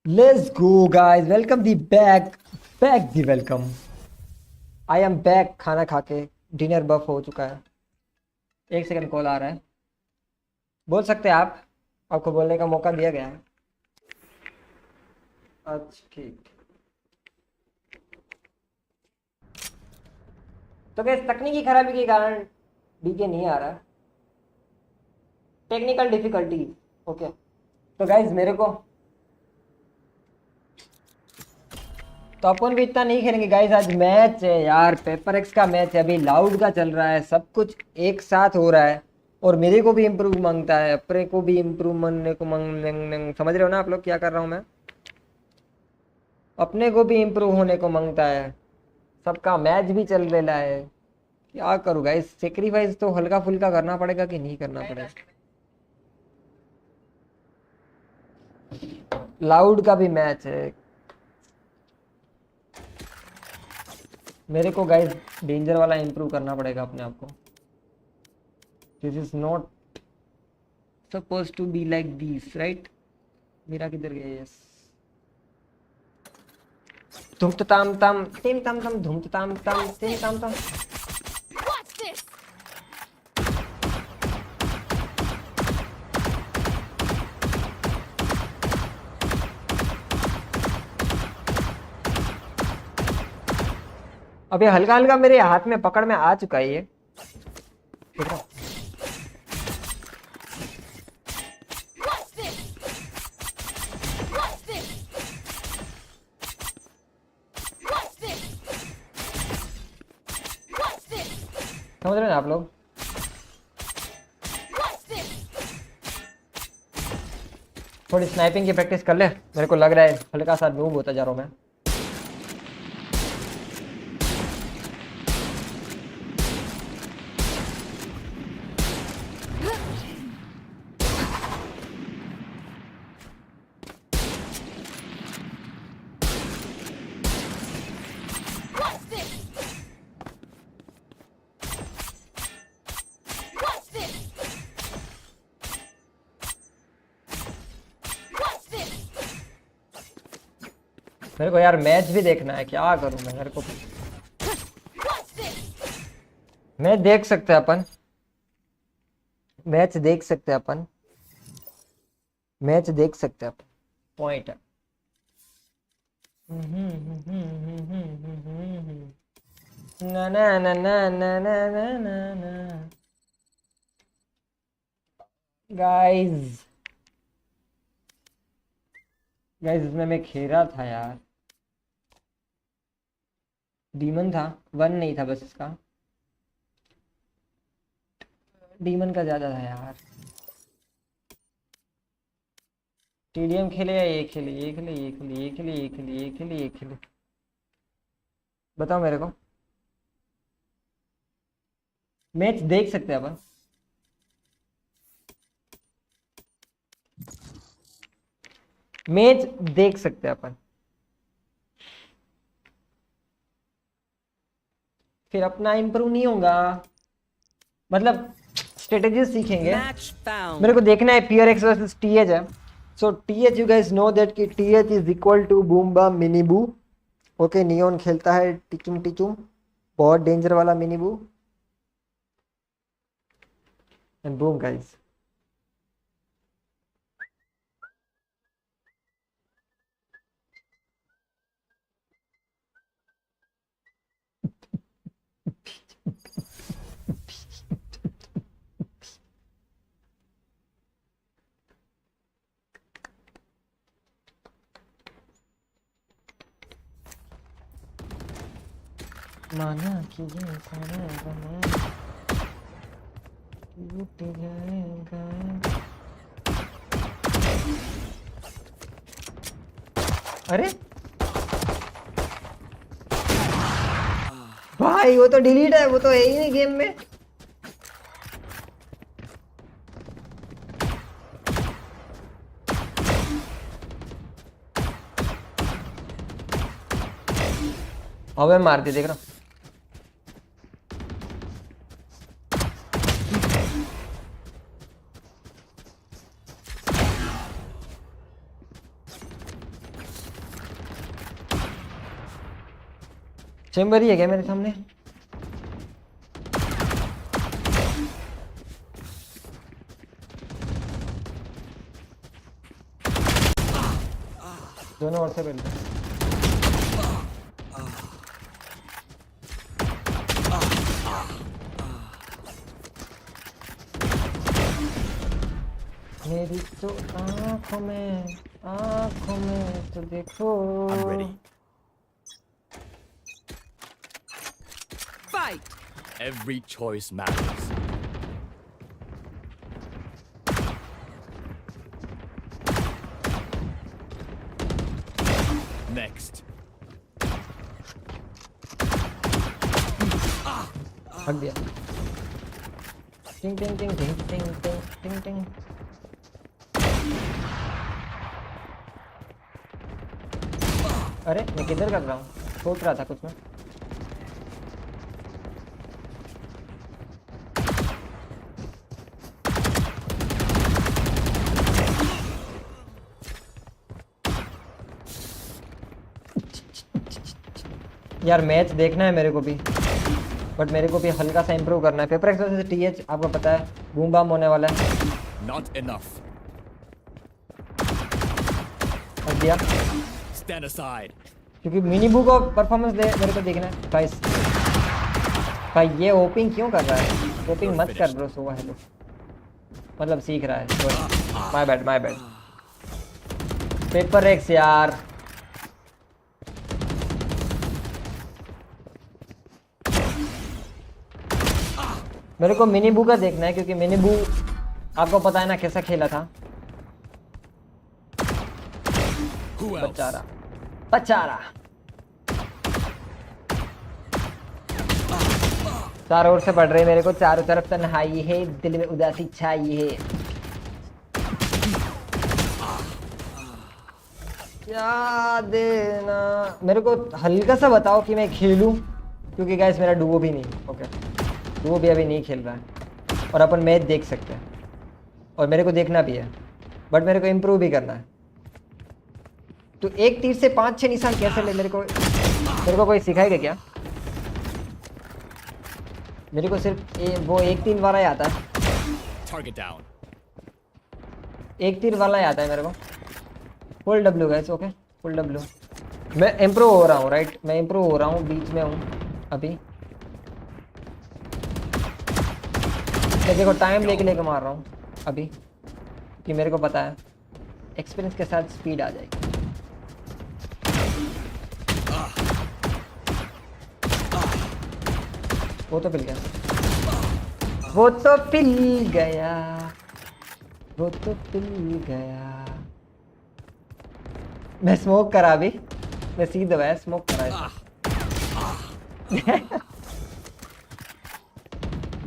Let's go guys, welcome the back the welcome. I am back। खाना खा के dinner बफ हो चुका है। एक सेकंड कॉल आ रहा है, बोल सकते हैं आप। आपको बोलने का मौका दिया गया है। अच्छा ठीक। तो गैस तकनीकी खराबी के कारण डीके नहीं आ रहा, टेक्निकल डिफिकल्टी। ओके तो गाइज मेरे को तो अपन भी इतना नहीं खेलेंगे गाइज। आज मैच है यार, पेपर एक्स का मैच है, अभी लाउड का चल रहा है, सब कुछ एक साथ हो रहा है। और मेरे को भी इम्प्रूव मांगता है, अपने को भी इम्प्रूव मांगने को समझ रहे हो ना आप लोग क्या कर रहा हूँ मैं। अपने को भी इम्प्रूव होने को मांगता है, सबका मैच भी चल रहा है। क्या करूँ गाइज, सेक्रीफाइस तो हल्का फुल्का करना पड़ेगा कि नहीं करना पड़ेगा। लाउड का भी मैच है मेरे को गाइज, डेंजर वाला इम्प्रूव करना पड़ेगा अपने आप को। This is not suppose to be like this right. मेरा किधर गया? यस धूम ताम ताम तीम ताम ताम धूम ताम ताम तीम ताम ताम। अब ये हल्का हल्का मेरे हाथ में पकड़ में आ चुका है ये, देख रहा हूं। समझ रहे हैं आप लोग? थोड़ी स्नाइपिंग की प्रैक्टिस कर ले, मेरे को लग रहा है हल्का सा नूब होता जा रहा हूं मैं। मेरे को यार मैच भी देखना है, क्या करूं मैं। मेरे को मैच देख सकते हैं अपन, मैच देख सकते हैं अपन, मैच देख सकते हैं अपन। पॉइंट है। ना ना ना ना ना ना ना ना ना गाइस गाइस इसमें मैं खेरा था यार, डीमन था, वन नहीं था बस इसका, डीमन का ज्यादा था यार। टीडीएम खेले या ये खेले, ये खेले ये खेले ये खेले ये खेले ये खेले ये खेले, बताओ मेरे को। मैच देख सकते हैं अपन, मैच देख सकते हैं अपन, फिर अपना इम्प्रूव नहीं होगा, मतलब स्ट्रेटेजीज सीखेंगे। मेरे को देखना है पीआरएक्स वर्सेस टीएच है। So TH you guys know that कि टीएच इज इक्वल टू बूम बम मिनी बू। ओके नियॉन खेलता है टिचुम टिचुम, बहुत डेंजर वाला मिनी बू एंड बूम गाइस। माना कि ये सारा बना टूट जाएगा। अरे भाई वो तो डिलीट है, वो तो है ही नहीं गेम में। अबे मार दी, देख रहा हूं। चेम्बर ही है क्या मेरे सामने? दोनों ओर से पहले मेरी तो आँखों में तो देखो। Fight. Every choice matters. Next. हट दिया। टिंग टिंग टिंग टिंग टिंग टिंग टिंग टिंग। अरे मैं किधर कर रहा हूँ? सोच रहा था कुछ में। यार मैच देखना है मेरे को भी, बट मेरे को भी हल्का सा इंप्रूव करना है। पेपर एक्स से टीएच आपको पता है बूम बाम होने वाला है। Not enough. और दिया Stand aside. क्योंकि मिनी बू को परफॉर्मेंस दे मेरे को देखना है। गाइस भाई ये ओपिंग क्यों कर रहा है? ओपिंग मत कर ब्रो। सो है तो मतलब सीख रहा है। My bad. पेपर एक्स यार मेरे को मिनी बू का देखना है, क्योंकि मिनी बू आपको पता है ना कैसा खेला था। पचारा चारों ओर से पड़ रहे मेरे को, चारों तरफ तन्हाई है, दिल में उदासी छाई है। क्या देना मेरे को? हल्का सा बताओ कि मैं खेलूं, क्योंकि गाइस मेरा डुओ भी नहीं। ओके डुओ भी अभी नहीं खेल रहा है और अपन मैच देख सकते हैं और मेरे को देखना भी है, बट मेरे को इम्प्रूव भी करना है। तो एक तीर से 5-6 निशान कैसे ले? मेरे को कोई सिखाएगा क्या? मेरे को सिर्फ वो एक तीर वाला ही आता है। Target down. एक तीर वाला ही आता है मेरे को। Full W guys. Okay full W. मैं इम्प्रूव हो रहा हूँ राइट, मैं इम्प्रूव हो रहा हूँ, बीच में हूँ अभी। मैं देखो टाइम लेके मार रहा हूँ अभी, कि मेरे को पता है एक्सपीरियंस के साथ स्पीड आ जाएगी। वो तो पिल गया, वो तो पिल गया, वो तो पिल गया। मैं स्मोक करा अभी, मैं सीधा है स्मोक करा।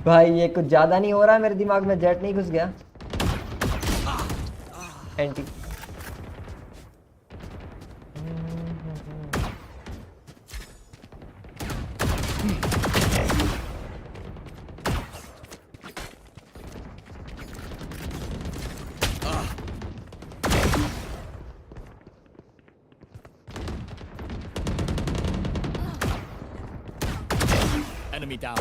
भाई ये कुछ ज्यादा नहीं हो रहा है मेरे दिमाग में? जेट नहीं घुस गया? Anti Enemy down.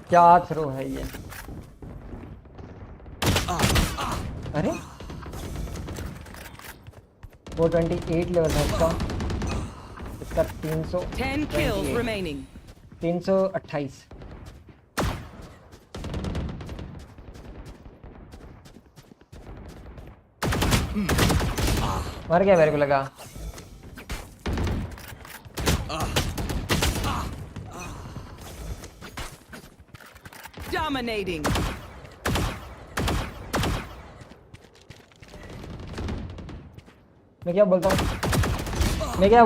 क्या थ्रो है ये? अरे वो 28 लेवल है इसका 10 kills remaining. 328। मर गया मेरे को लगा। Dominating. मैं क्या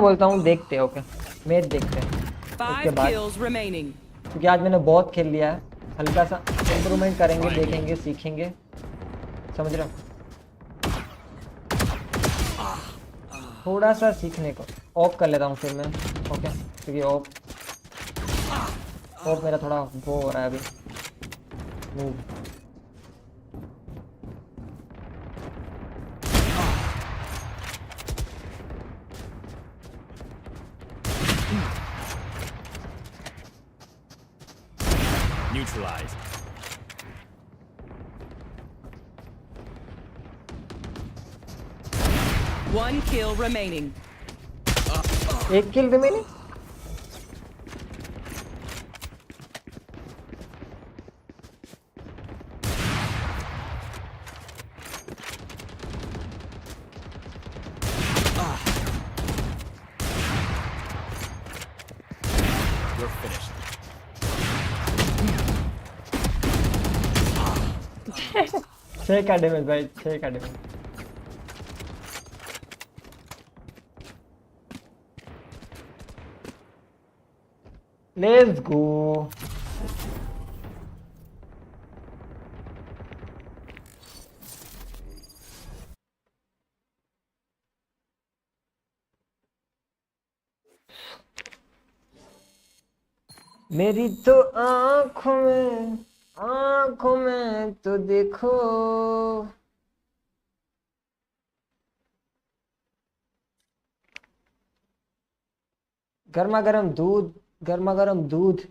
बोलता हूँ देखते हैं। ओके मैच देखते हैं उसके 5 बाद, kills remaining. क्योंकि आज मैंने बहुत खेल लिया है। हल्का सा इम्प्रूवमेंट करेंगे, देखेंगे, सीखेंगे, समझ रहे हो? थोड़ा सा सीखने को ऑफ कर लेता हूँ फिर मैं। ओके क्योंकि ऑफ मेरा थोड़ा वो हो रहा है अभी move. Neutralized. One kill remaining. एक किल रिमेनिंग। You're finished. 6 का डैमेज भाई, 6 का डैमेज। Let's go. मेरी तो आंखों में तो देखो, गर्मा गर्म दूध, गर्मा गर्म दूध।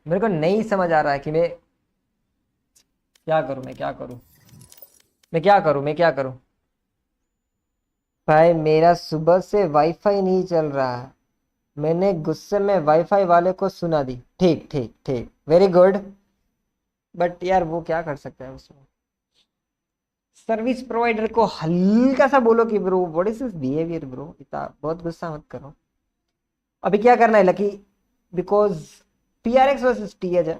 मेरे को नहीं समझ आ रहा है कि मैं क्या करूं, मैं क्या करूं, मैं क्या करूं, मैं क्या करूं। भाई मेरा सुबह से वाईफाई नहीं चल रहा है, मैंने गुस्से में वाईफाई वाले को सुना दी। ठीक ठीक ठीक, वेरी गुड। बट यार वो क्या कर सकता है उसमें। सर्विस प्रोवाइडर को हल्का सा बोलो कि bro what is this behaviour bro, इतना बहुत गुस्सा मत करो। अभी क्या करना है lucky, because PRX versus TH है,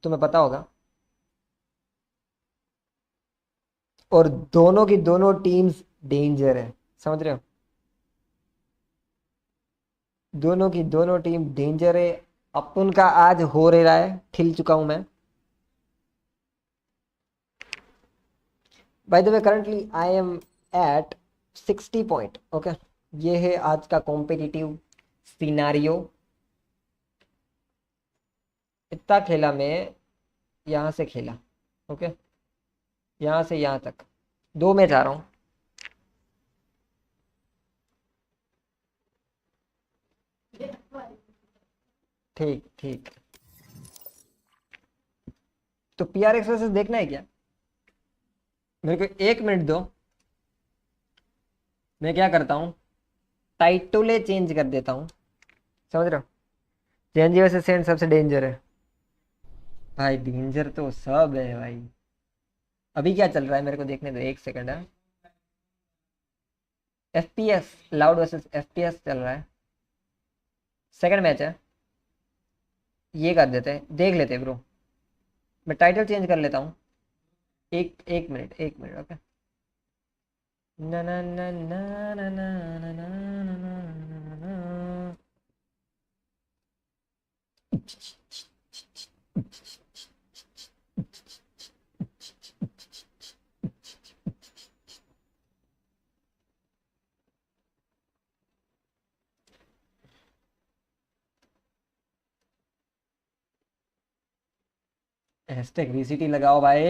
तुम्हें पता होगा, और दोनों की दोनों टीम्स डेंजर है, समझ रहे हो। दोनों की दोनों टीम डेंजर है। अपन का आज हो रहा है, खिल चुका हूं मैं। By the way currently I am at 60 point. Okay, ये है आज का कॉम्पिटिटिव सिनारियो। इतना खेला मैं, यहाँ से खेला। ओके, यहाँ से यहाँ तक 2 मैच आ रहा हूँ। ठीक ठीक, तो PRX वर्सेस देखना है क्या। मेरे को 1 मिनट दो, मैं क्या करता हूँ, टाइटले चेंज कर देता हूँ, समझ रहे हो। चेंज वर्सेस सेंड सबसे डेंजर है भाई, डेंजर तो सब है भाई। अभी क्या चल रहा है मेरे को देखने दो, 1 सेकंड है। FPS लाउड वर्सेस FPS चल रहा है, सेकंड मैच है। ये कर देते हैं, देख लेते हैं ब्रो। मैं टाइटल चेंज कर लेता हूँ। एक मिनट, 1 मिनट। ओके, ना ना ना ना ना ना ना ना ना ना। हैशटैग VCT लगाओ भाई।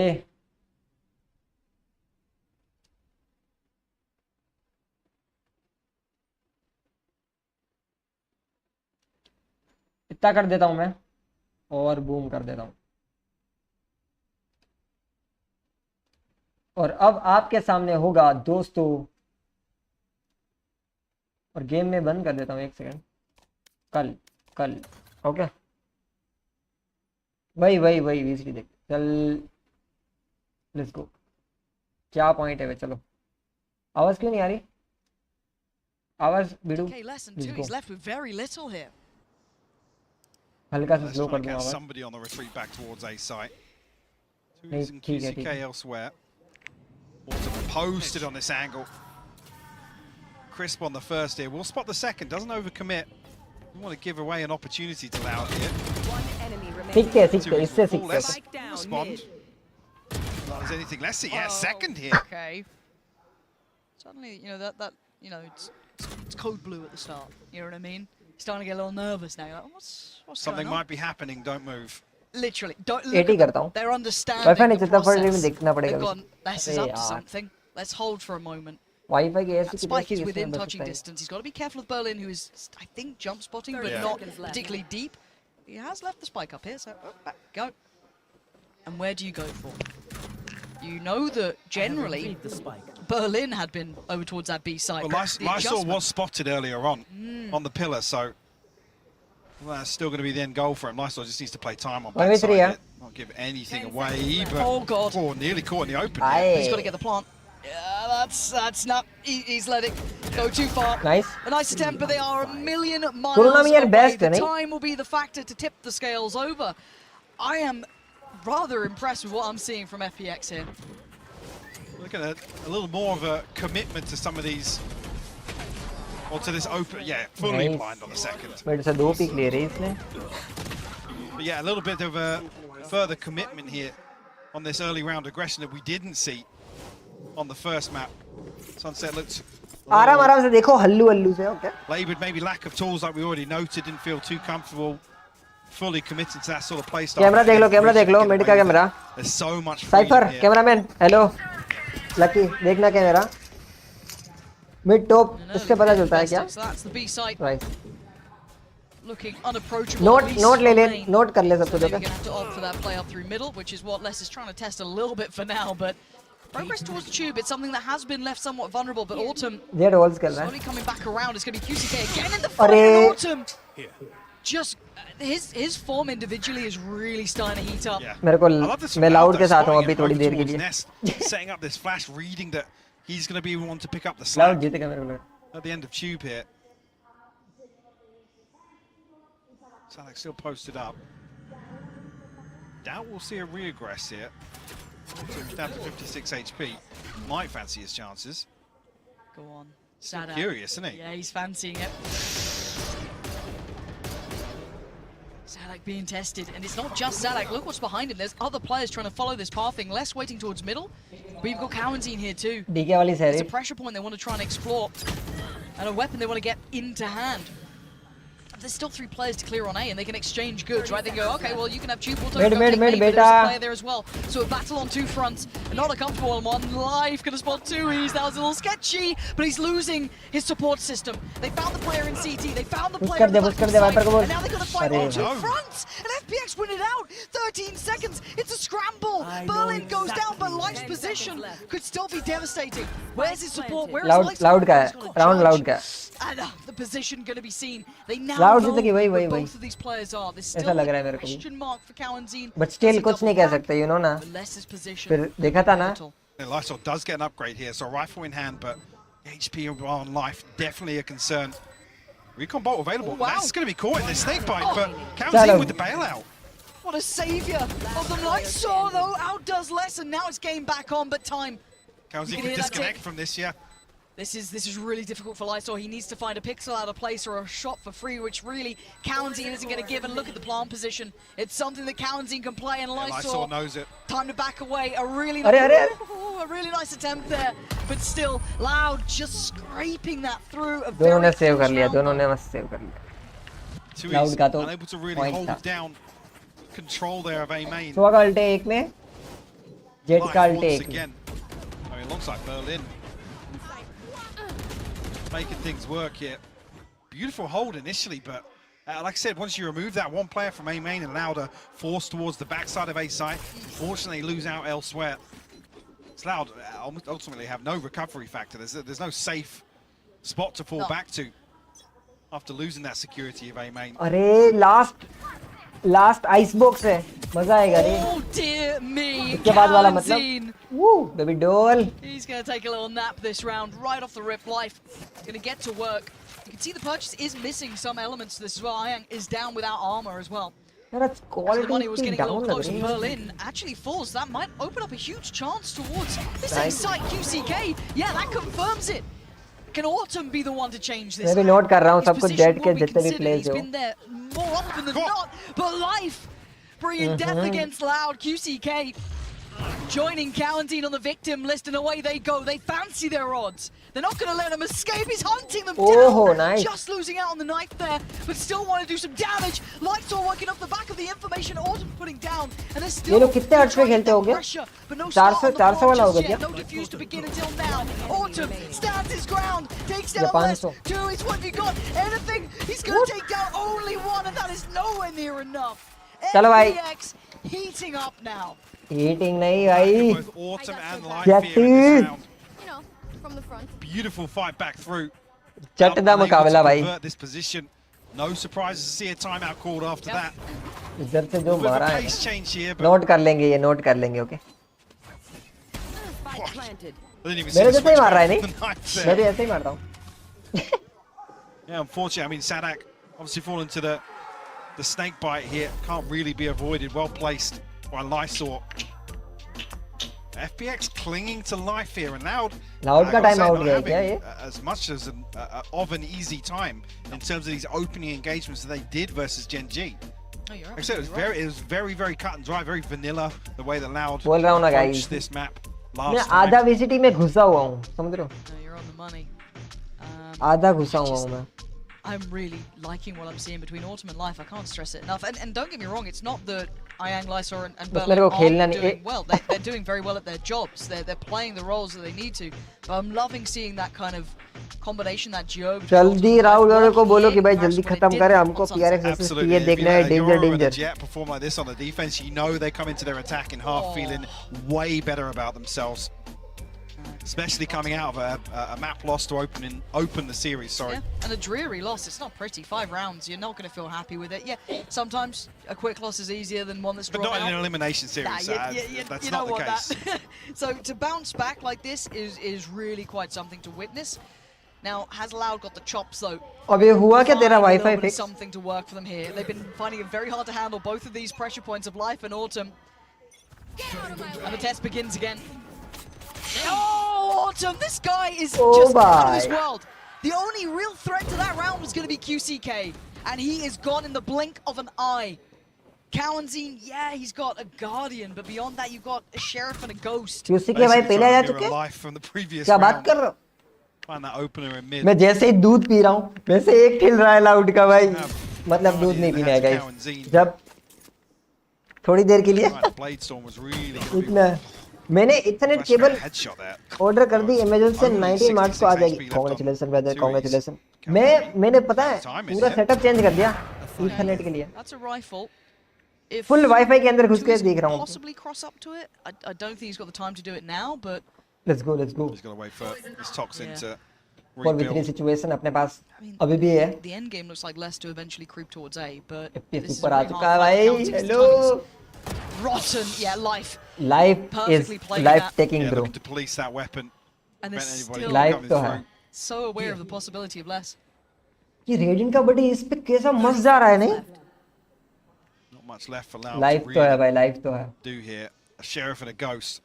इतना कर देता हूं मैं, और बूम कर देता हूं। और अब आपके सामने होगा दोस्तों, और गेम में बंद कर देता हूं 1 सेकंड। कल कल ओके, वही VCT देख चल। Let's go. क्या पॉइंट है वे, चलो। आवाज क्यों नहीं आ रही, आवाज बिडू Okay, lesson 2. He's left with very little here. हल्का सा Let's स्लो try कर and दूं get आवाज। somebody on the retreat back towards A site. नहीं, Who's in ठीक है, QCK ठीक है। elsewhere? Autumn posted on this angle. Crisp on the first here. We'll spot the second. Doesn't overcommit. Doesn't want to give away an opportunity to Loud here. One enemy remaining. सीखते हैं, Two is इससे full सीखते हैं। less Spike down respond. mid. That was anything. Let's see. Yeah, second here. Okay. Suddenly, you know, that you know, it's code blue at the start. You know what I mean? Starting to get a little nervous now. You're like, what's Something going on? might be happening. Don't move. Literally, don't look 80 करता हूँ. they're understanding Wi-Fi नहीं the चलता पर process. भी देखना पड़ेगा. They've gone, this is अरे up to यार. something. Let's hold for a moment. Wi-Fi की ऐसी That की spike तैसी is किसने within बच touching सकता है? distance. He's got to be careful of Berlin, who is, I think, jump spotting, but 30 not seconds left. particularly deep. He has left the spike up here, so back go. And where do you go for? You know that generally Retrieve the spike. Berlin had been over towards that B side. Well, but the Lysol adjustment- was spotted earlier on the pillar, so well, that's still going to be the end goal for him. Lysol just needs to play time on 1v3, backside. yeah. Not give anything away, but Oh, God. nearly caught in the open. Aye. He's got to get the plant. Yeah, that's not. He's let it go too far. Nice. A nice attempt, but they are a million miles Corona में यार away. best The है, नहीं? time will be the factor to tip the scales over. I am rather impressed with what I'm seeing from FPX here. Look at a little more of a commitment to some of these, or to this open. Yeah, fully Nice. blind on the second. मेरे से 2 pick ले रही इसने. But yeah, a little bit of a further commitment here on this early round aggression that we didn't see on the first map. Sunset looks आराम से देखो हल्लू से. Okay. laboured, maybe lack of tools like we already noted, didn't feel too comfortable fully committed to that sort of play style. Camera देख लो mid का camera. There's so much cipher freedom here. Cameraman hello. Lucky देखना camera. Mid top इससे पता चलता है क्या? So that's the B site Right. looking unapproachable. Note at least note ले for ले lane. नोट कर ले सब So कुछ. maybe Okay. gonna have to opt for that play up through middle, which is what Les is trying to test a little bit for now. But progress towards the tube, it's something that has been left somewhat vulnerable. But Autumn Z walls कर रहा है. slowly coming back around. It's going to be QCK again in the fight. अरे. And Autumn just his form individually is really starting to heat up. Yeah. मेरे को I love this मैं from loud Loud, के though, साथ हूँ spotting अभी it थोड़ी over देर के towards लिए. Nest, setting up this flash, reading that he's going to be one to pick up the loud slack जीतेगा मेरे को. at the end of tube here. Salak still posted up. Doubt we'll see a reaggress here. So he's down to 56 HP. Might fancy his chances. Go on. Still Sadak. curious, isn't he? Yeah, he's fancying it. Sadak being tested, and it's not just Sadak. Look what's behind him. There's other players trying to follow this pathing. Less waiting towards middle. We've got Cowanzine here too. DK वाली It's a Seri. pressure point they want to try and explore, and a weapon they want to get into hand. There's still 3 players to clear on A, and they can exchange goods, right? They can go, okay, well, you can have tube, we'll Mid, go mid, take mid, A, but there's a beta. player there as well. So a battle on 2 fronts, and not a comfortable one. Live gonna spot 2 E's. That was a little sketchy, but he's losing his support system. They found the player in CT, they found the Push player कर दे, in the push कर back दे, side, Viper को बोल. and now they got to fight अरे on 2 no. fronts, and FPX win it out. 13 seconds, it's a scramble. I know Berlin goes down, exactly. but Life's 10 position seconds left. could still be devastating. Where's his support? Where is loud Life's loud का है. support? He's gotta round judge. Loud का है. And the position going to be seen. They now Loud know जीतेगी, वही, where वही, both of these players are. There's ऐसा still लग रहा है a मेरे को भी. question mark for Cowanzine. But still कुछ नहीं कह सकते you know ना. Less's position. फिर देखा था ना. And Lysol does get an upgrade here, so rifle in hand, but HP on life definitely a concern. Recon bolt available. Oh, wow. That's going to be caught in the snake bite, Oh. but Chalo. Counts in with the bailout. What a saviour of the light saw though. Outdoes Less, and now it's game back on, but time. Counts You in can can hear that disconnect tick. from this, yeah. This is really difficult for Lysol. He needs to find a pixel out of place or a shot for free, which really Cowanzine isn't going to give. And look at the plant position. It's something that Cowanzine can play, and Yeah, Lysol Lysol knows it. time to back away. A really अरे. a really nice attempt there, but still Loud just scraping that through. A दोनों ने very save कर close लिया. round. दोनों ने मस्त save कर लिया. Too Loud easy, का तो unable to really point hold था. down control there of A main. सुबह का अल्टे एक में. जेट Life का अल्टे once एक में. again. I mean, alongside Berlin. Making things work here. Beautiful hold initially, but like I said, once you remove that one player from A main and allow the force towards the backside of A site, fortunately lose out elsewhere. It's Loud ultimately have no recovery factor. There's no safe spot to fall No. back to after losing that security of A main. अरे last ice box है. मजा आएगा रे. Oh dear me, इसके बाद वाला मतलब. Cowanzine. Woo, baby doll. He's going to take a little nap this round, right off the rip. Life going to get to work. You can see the purchase is missing some elements to this as well. Ayang is down without armor as well. यार So the quality money was इतनी getting a down little लग close. रही है. Berlin actually falls. That might open up a huge chance towards this Right. A-site QCK. Yeah, that confirms it. Can Autumn be the one to change this? मैं भी note कर रहा हूँ His सब कुछ position जेट के will be जितने भी considered. प्लेयर्स He's हो. been there more often than not. But Life bringing death against Loud. QCK joining Calentine on the victim list, and away they go. They fancy their odds. They're not going to let him escape. He's hunting them down. Nice. Just losing out on the knife there, but still want to do some damage. Lights are working off the back of the information Autumn putting down, and they're still trying to get pressure, but no start on the block just yet. No defuse to begin until now. Autumn stands his ground, takes down less. Two is what you got. Anything, he's going to take down only one, and that is nowhere near enough. FPX heating up now. Heating nahi bhai. Both Autumn and Life here in this round. You know, from the front. Beautiful fight back through. Chat da mukabla bhai. Convert this position. No surprises to see a timeout called after that. इधर से जो मारा है Pace change here, but note कर लेंगे ये note कर लेंगे okay Planted. I didn't even see मेरे the जैसे ही मार रहा है switch नहीं back from the knife there. मैं भी ऐसे ही मारता हूँ Yeah, unfortunately, I mean, Sadak obviously fallen to the snake bite here. Can't really be avoided. Well placed by Lysor. FPX clinging to life here, and Loud का time out गया क्या ये as much as of an easy time in terms of these opening engagements that they did versus Gen G. Oh, you're Like I said, it was very cut and dry, very vanilla the way that Loud बोल रहा हूँ ना approached guys this map मैं last आधा time. VCT में घुसा हुआ हूँ समझ रहे हो No, you're on the money. आधा घुसा हुआ हूँ मैं I'm really liking what I'm seeing between Autumn and Life. I can't stress it enough. And don't get me wrong, it's not that Ayang, Lysor and बस Berlin मेरे को खेलना aren't नहीं doing well. They're doing very well at their jobs. They're playing the roles that they need to. But I'm loving seeing that kind of combination, that duo. जल्दी राहुल और को बोलो कि भाई जल्दी खत्म करे हमको PRX versus Absolutely. ये देखना है If you're danger and a danger Jet perform like this on the defense, you know they come into their attack in half feeling way better about themselves. Especially coming out of a map loss to open the series, sorry. Yeah, and a dreary loss. It's not pretty. 5 rounds, you're not going to feel happy with it. Yeah, sometimes a quick loss is easier than one that's But drawn not out. in an elimination series. That's not the case. So to bounce back like this is really quite something to witness. Now, has Loud got the chops though? अब ये हुआ क्या तेरा Find a Wi-Fi little bit of fix something to work for them here. They've been finding it very hard to handle both of these pressure points of Life and Autumn. And the test begins again. Oh, Autumn! This guy is just out of this world. The only real threat to that round was going to be QCK, and he is gone in the blink of an eye. Calenzine, yeah, he's got a Guardian, but beyond that, you've got a Sheriff and a Ghost. QC के भाई पहले आ जा चुके Life from the previous क्या बात round. कर रहे हो Find that opener in mid. मैं जैसे ही दूध पी रहा हूँ वैसे एक ठिल रहा है लाउड का भाई मतलब दूध नहीं पीना है गाइस जब थोड़ी देर के लिए Right, Bladestorm was really gonna be इतना मैंने Ethernet flash cable headshot there. Order कर दी अमेज़न से Only 19 मार्च को आ 66 जाएगी HP congratulation left brother on congratulation series. मैंने पता है Time is पूरा it? सेटअप चेंज कर दिया इथरनेट के लिए That's a rifle. If full wifi के अंदर घुस के Tui's देख रहा हूँ possibly cross up to it. I don't think he's got the time to do it now, but let's go He's got to wait for his toxin Yeah. to 4v3 rebuild. Situation अपने पास I mean, अभी भी है the end game looks like less to eventually creep towards A, but FPS this is ऊपर आ very चुका है hard भाई fight. Counting's hello timing's rotten. Yeah, Life. Life is Perfectly played life that. Taking Yeah, bro looking to police that weapon. And they're Prevent anybody still from Life coming तो है through. so aware of the possibility of less. ये radian का बड़ी इस पे कैसा मस्त जा रहा है नहीं Not much left for Lau life to तो है really भाई लाइफ तो है do here. A sheriff and a ghost.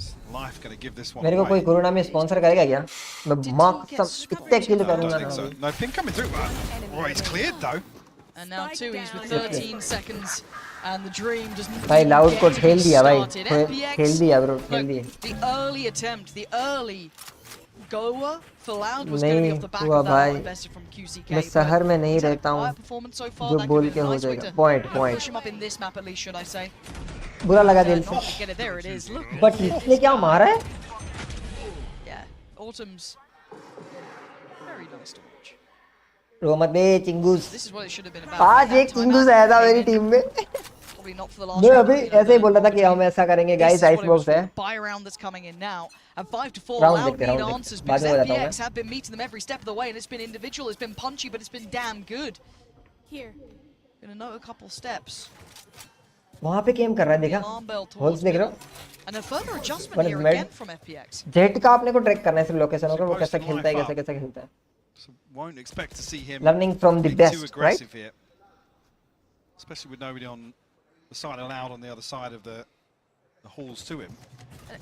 Is Life going to give this one मेरे को away? कोई कोरोना में स्पॉन्सर करेगा क्या मैं मां सब कितने किल I करूंगा don't think so. No, ping coming through. Oh, he's cleared though. And now Tui's with 13 seconds, and the dream doesn't. भाई लाउड को ठेल दिया भाई started. खेल दिया ब्रो खेल Look, दिए the early attempt, the early goer for Loud was going to be नहीं off the back हुआ of that भाई invested from QCK. मैं शहर में नहीं He's had a रहता हूँ quiet performance so far. जो That बोल could be के a हो nice way जाएगा to point push point him up in this map at least, should I say? बुरा लगा दिल Not से to get it there. It is. Look. But इसने क्या मारा है Yeah, Autumn's very nice to watch. रो मत बे चिंगूस This is what it should have been about. आज That एक चिंगूस timeout आया था came मेरी in, टीम में Probably not for the last मैं round, अभी but, you know, ऐसे ही बोल रहा था कि हम ऐसा करेंगे This guys is ice what it was box है for the buy round that's coming in now. And 5 to 4, Round Loud देखते, need round answers देखते। बाद because में बताता हूँ FPX have been meeting them every step of the way, and it's been individual, it's been punchy, but it's been damn good. Here. Gonna know a couple steps. वहाँ पे game कर रहा है The देखा alarm bell holes towards देख रहे middle. हो And a further adjustment But here med- again from FPX. Jet का आपने को ट्रैक करना है सिर्फ लोकेशनों का वो कैसा Supposed to खेलता है life कैसा up. कैसा खेलता है So won't expect to see him Learning from the being best, too right? aggressive here. Especially with nobody on the side of Loud on the other side of the halls to him.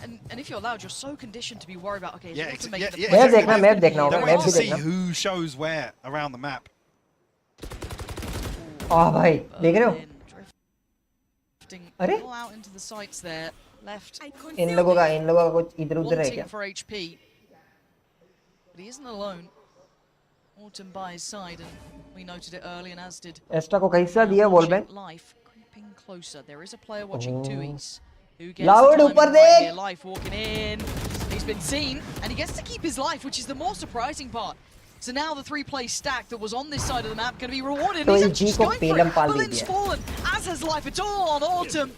And if you're Loud, you're so conditioned to be worried about, okay, Yeah, it's to ex- make yeah, the yeah, play. Map देखना map देखना They're होगा waiting map to भी see देखना who shows where around the map. आ भाई देख रहे हो Berlin drifting अरे all out into the sights there. left इन लोगों का कुछ इधर उधर है क्या? wanting for HP. But he isn't alone. Autumn by his side, and we noted it early, and as did extra को कैसा दिया wall ban? Life creeping closer. There is a player watching Tuis. Who gets Loud the ऊपर timing देख! right here. Life walking in. He's been seen, and he gets to keep his life, which is the more surprising part. So now the three-play stack that was on this side of the map going to be rewarded. तो He's ये actually जी just को going for Pelham it. Pal they Berlin's दिया। fallen, as has Life. It's all on Autumn.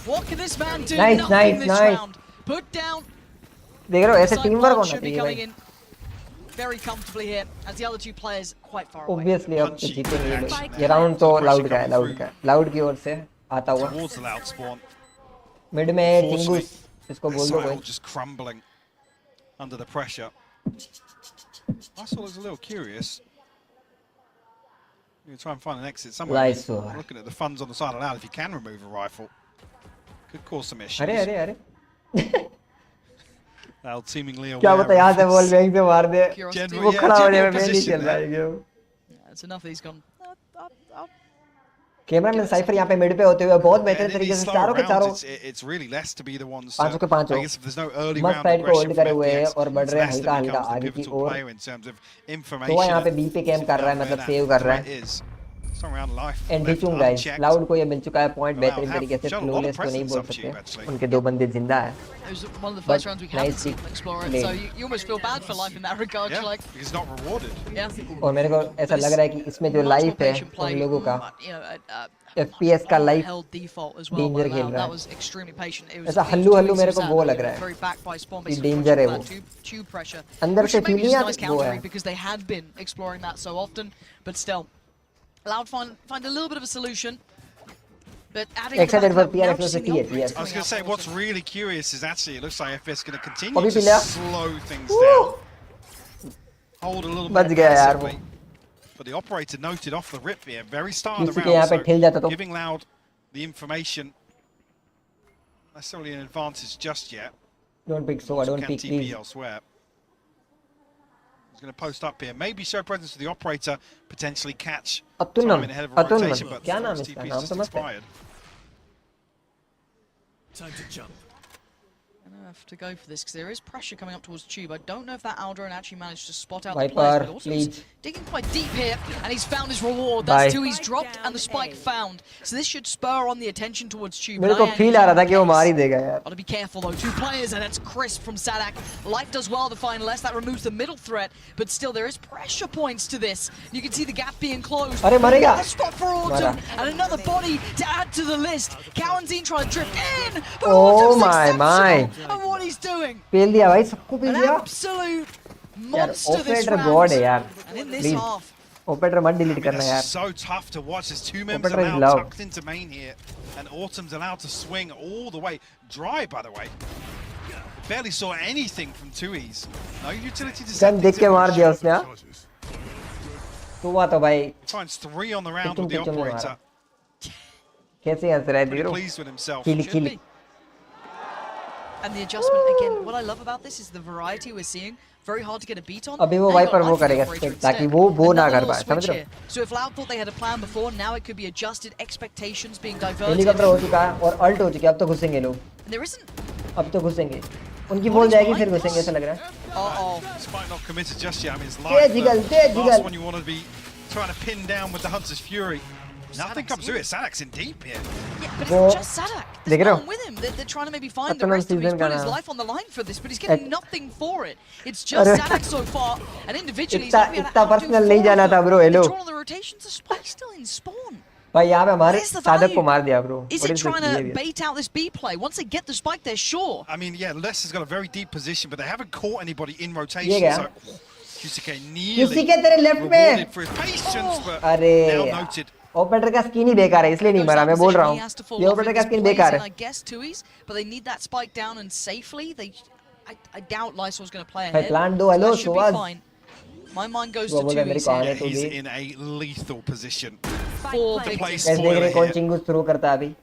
What can this man do? Nice, Nothing nice, this nice. round. Put down. देख रहे हो ऐसे Side team work Bond होना should be चाहिए coming भाई। in very comfortably here, as the other two players quite far away. Obviously अब तो Punchy जीतेंगे ये लोग। action ये there. राउंड तो Pressure लाउड का है, coming लाउड through का है, लाउड की ओर से आता हुआ। towards the loud spawn. Mid में है चिंगूस, इसको This बोल दो side कोई। all just crumbling under the pressure. I saw was a little curious. You try and find an exit somewhere. Nice one. Looking at the funds on the side aloud, if you can remove a rifle, could cause some issues. अरे अरे अरे Loud seemingly aware. क्या पता यहाँ से ball bank से मार दे। Curiosity. वो खड़ा होने में general नहीं position चल रहा है there. Game. That's enough that he's gone. Cameraman cipher यहाँ पे मिड पे होते हुए बहुत बेहतर And in तरीके these से slow चारों के चारों rounds, it's really less to be the ones. पांचों के पांचों I guess if there's no early मस्त round साइड को aggression होल्ड from करे हुए हैं FPX, और बढ़ it's रहे हैं less हल्का that हल्का becomes the आगे की pivotal ore. player in terms of तो information. वो यहाँ पे बी पे कैम कर रहा है, Where मतलब that सेव कर रहा threat है। is. Some round life and left टीचूंग गाइस, unchecked. लाउड को ये मिल चुका है पॉइंट Loud बेहतरीन have तरीके से, shown a lot of flawless तो नहीं presence बोल up to you, सकते, actually. उनके दो बंदे जिंदा है। It was one of the But first rounds we haven't nice seen from Explorer, lane. so you almost feel bad for Life in that regard. Yeah, Like, because it's not rewarded. yeah. और मेरे को ऐसा लग रहा है कि इसमें जो Much more लाइफ है patient play, उन लोगों का but, you know, FPS का life held default as well. danger by खेल Loud. रहा है। That was extremely patient. It was ऐसा it was हल्लू हल्लू too मेरे को sad, वो but लग रहा है very backed by spawn, कि basically danger है pushing वो। that tube pressure. अंदर Which से maybe फील is नहीं a nice आती वो counter है। because they had been exploring that so often, but still, Loud find a little bit of a solution. But adding to Excited that, for now PRX just seeing the versus operator TH, yes. I was coming going to out say, from what's Autumn. really curious is actually it looks like FPX is going to continue अभी to पिला। slow things down, hold a little बच more गया यार वो। passively. But the operator noted off the rip here, very start of किसी the के यहाँ round, पे ठेल जाता so तो। giving Loud the information, necessarily an advantage just yet. Don't pick so, don't Can pick TP please. elsewhere. He's going to post up here. Maybe show presence to the operator, potentially catch अतुलम, timing ahead of a अतुलम, rotation, but क्या नाम है TP इसका? is नाम just तो मस्त है। expired. Time to jump. Gonna have to go for this because there is pressure coming up towards Tube. I don't know if that Aldrin actually managed to spot out the Viper, players, but also please. he's digging quite deep here, and he's found his reward. That's Bye. two he's dropped, and the spike found. So this should spur on the attention towards Tube. मेरे and को I am feel आ रहा था कि वो case. मार ही देगा यार। Gotta be careful though. Two players, and that's Chris from Sadak. Life does well to find less. That removes the middle threat, but still there is pressure points to this. You can see the gap being closed. अरे मरेगा। Another spot for Autumn, मारा। and another body to add to the list. Cowanzine trying to drift in, but Oh Autumn's my, exceptional at what he's doing. पेल दिया भाई, सबको पेल An दिया। absolute यार monster this operator God है round. यार। And in this Please. half, operator मत delete करना This यार। is so tough to watch. There's two members Operator is allowed low. tucked into main here, and Autumn's allowed to swing all the way. Dry, by the way. Barely saw anything from Tui's. No utility to gun देख के मार दिया उसने हाँ। तो हुआ तो भाई Finds 3 on the round पिचुंग with the पिचुंग में operator. मारा। कैसे हंस रहा है Pretty देखो। pleased with himself. Kill should kill. be. And the adjustment again. What I love about this is the variety we're seeing. Very hard to get a beat on. अभी वो Now you wiper got वो Life करेगा Operator step ताकि instead. वो ना Another कर little पाए, समझ switch रहे हो? here. So if Loud thought they had a plan before, now it could be adjusted, expectations being diverted. Helicopter हो चुका है और अल्ट हो चुकी है, अब तो घुसेंगे लोग। And there isn't. अब तो घुसेंगे। उनकी बॉल जाएगी फिर घुसेंगे ऐसा लग रहा है। Uh-oh. Despite not committed just yet, I mean, it's Tear live. jiggle, The tear last jiggle. one you want to be trying to pin down with the Hunter's Fury. Nothing comes through it. Sadak's in deep here. Yeah, but वो it's just Sadak. देख There's रहे no हो? one with him. They're trying to maybe find the अपना rest of him. He's season put का his ना। life on the line for this, but he's getting nothing for it. It's just अरे Sadak so far, and individually he's इतना not been able इतना to outdo personal नहीं 4 जाना of था them. Bro, hello. They draw all the rotations, the spike's still in spawn. भाई यहाँ पे हमारे Where's the सादक value? को मार दिया bro. Is it trying to bait out this B play? Once they get the spike, they're sure. I mean, yeah, Leicester's got a very deep position, but they haven't caught anybody in ये rotation. क्या? So QCK किसी nearly के तेरे left में। rewarded for his patience, but अरे now यार। noted. Operator का skin ही बेकार है इसलिए नहीं मरा, मैं बोल रहा हूँ। ये ऑपरेटर का स्किन बेकार I है। guess Tui's, but they need that spike down and safely. I doubt Lysol's going to play भाई ahead. प्लान दो, So hello that should be सुवाज। fine. My mind goes वो to बोला मेरी Tui's कहानी here. तो He's देख। in a lethal position. 4 big Play कैसे देख spoiler रहे कौन here. चिंगूस थ्रू करता है अभी।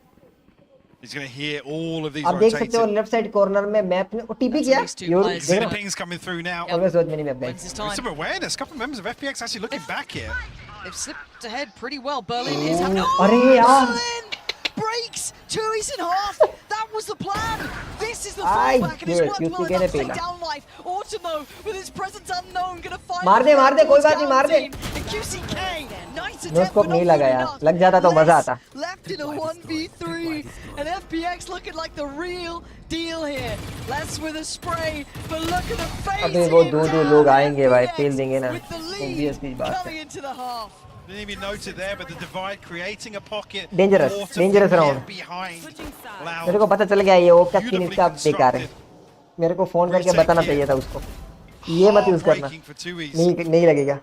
He's going to hear all of these आप देख सकते हो rotating. लेफ्ट साइड कॉर्नर में मैप में टीपी किया। That's at least two your players. देख रहा Zinniping's coming through now. और मैं सोच में नहीं मैं When's his There's time? some awareness. A couple of members of FPX actually looking back here. They've slipped ahead pretty well. Berlin is having. अरे यार। Berlin breaks Tui's in half. That That was the plan. This is the fallback, and it's worked well enough to take down life. Automo with his presence unknown, gonna find. मार दे कोई बात नहीं, मार दे. And QCK, nice no attempt, scope but नहीं not लगा good यार, enough. लग जाता तो मजा आता. Left in a 1v3, and FPX looking like the real deal here. Less with a spray, but look at the face. अबे वो दो लोग आएंगे भाई, फेल देंगे ना. With the lead Obviously बात है. coming into the half. Didn't even note it there, but the divide creating a pocket. Dangerous round. Behind मेरे को पता चल गया ये वो क्या स्किन इसका बेकार है. मेरे को फोन करके बताना चाहिए था उसको. ये मत यूज करना. नहीं लगेगा.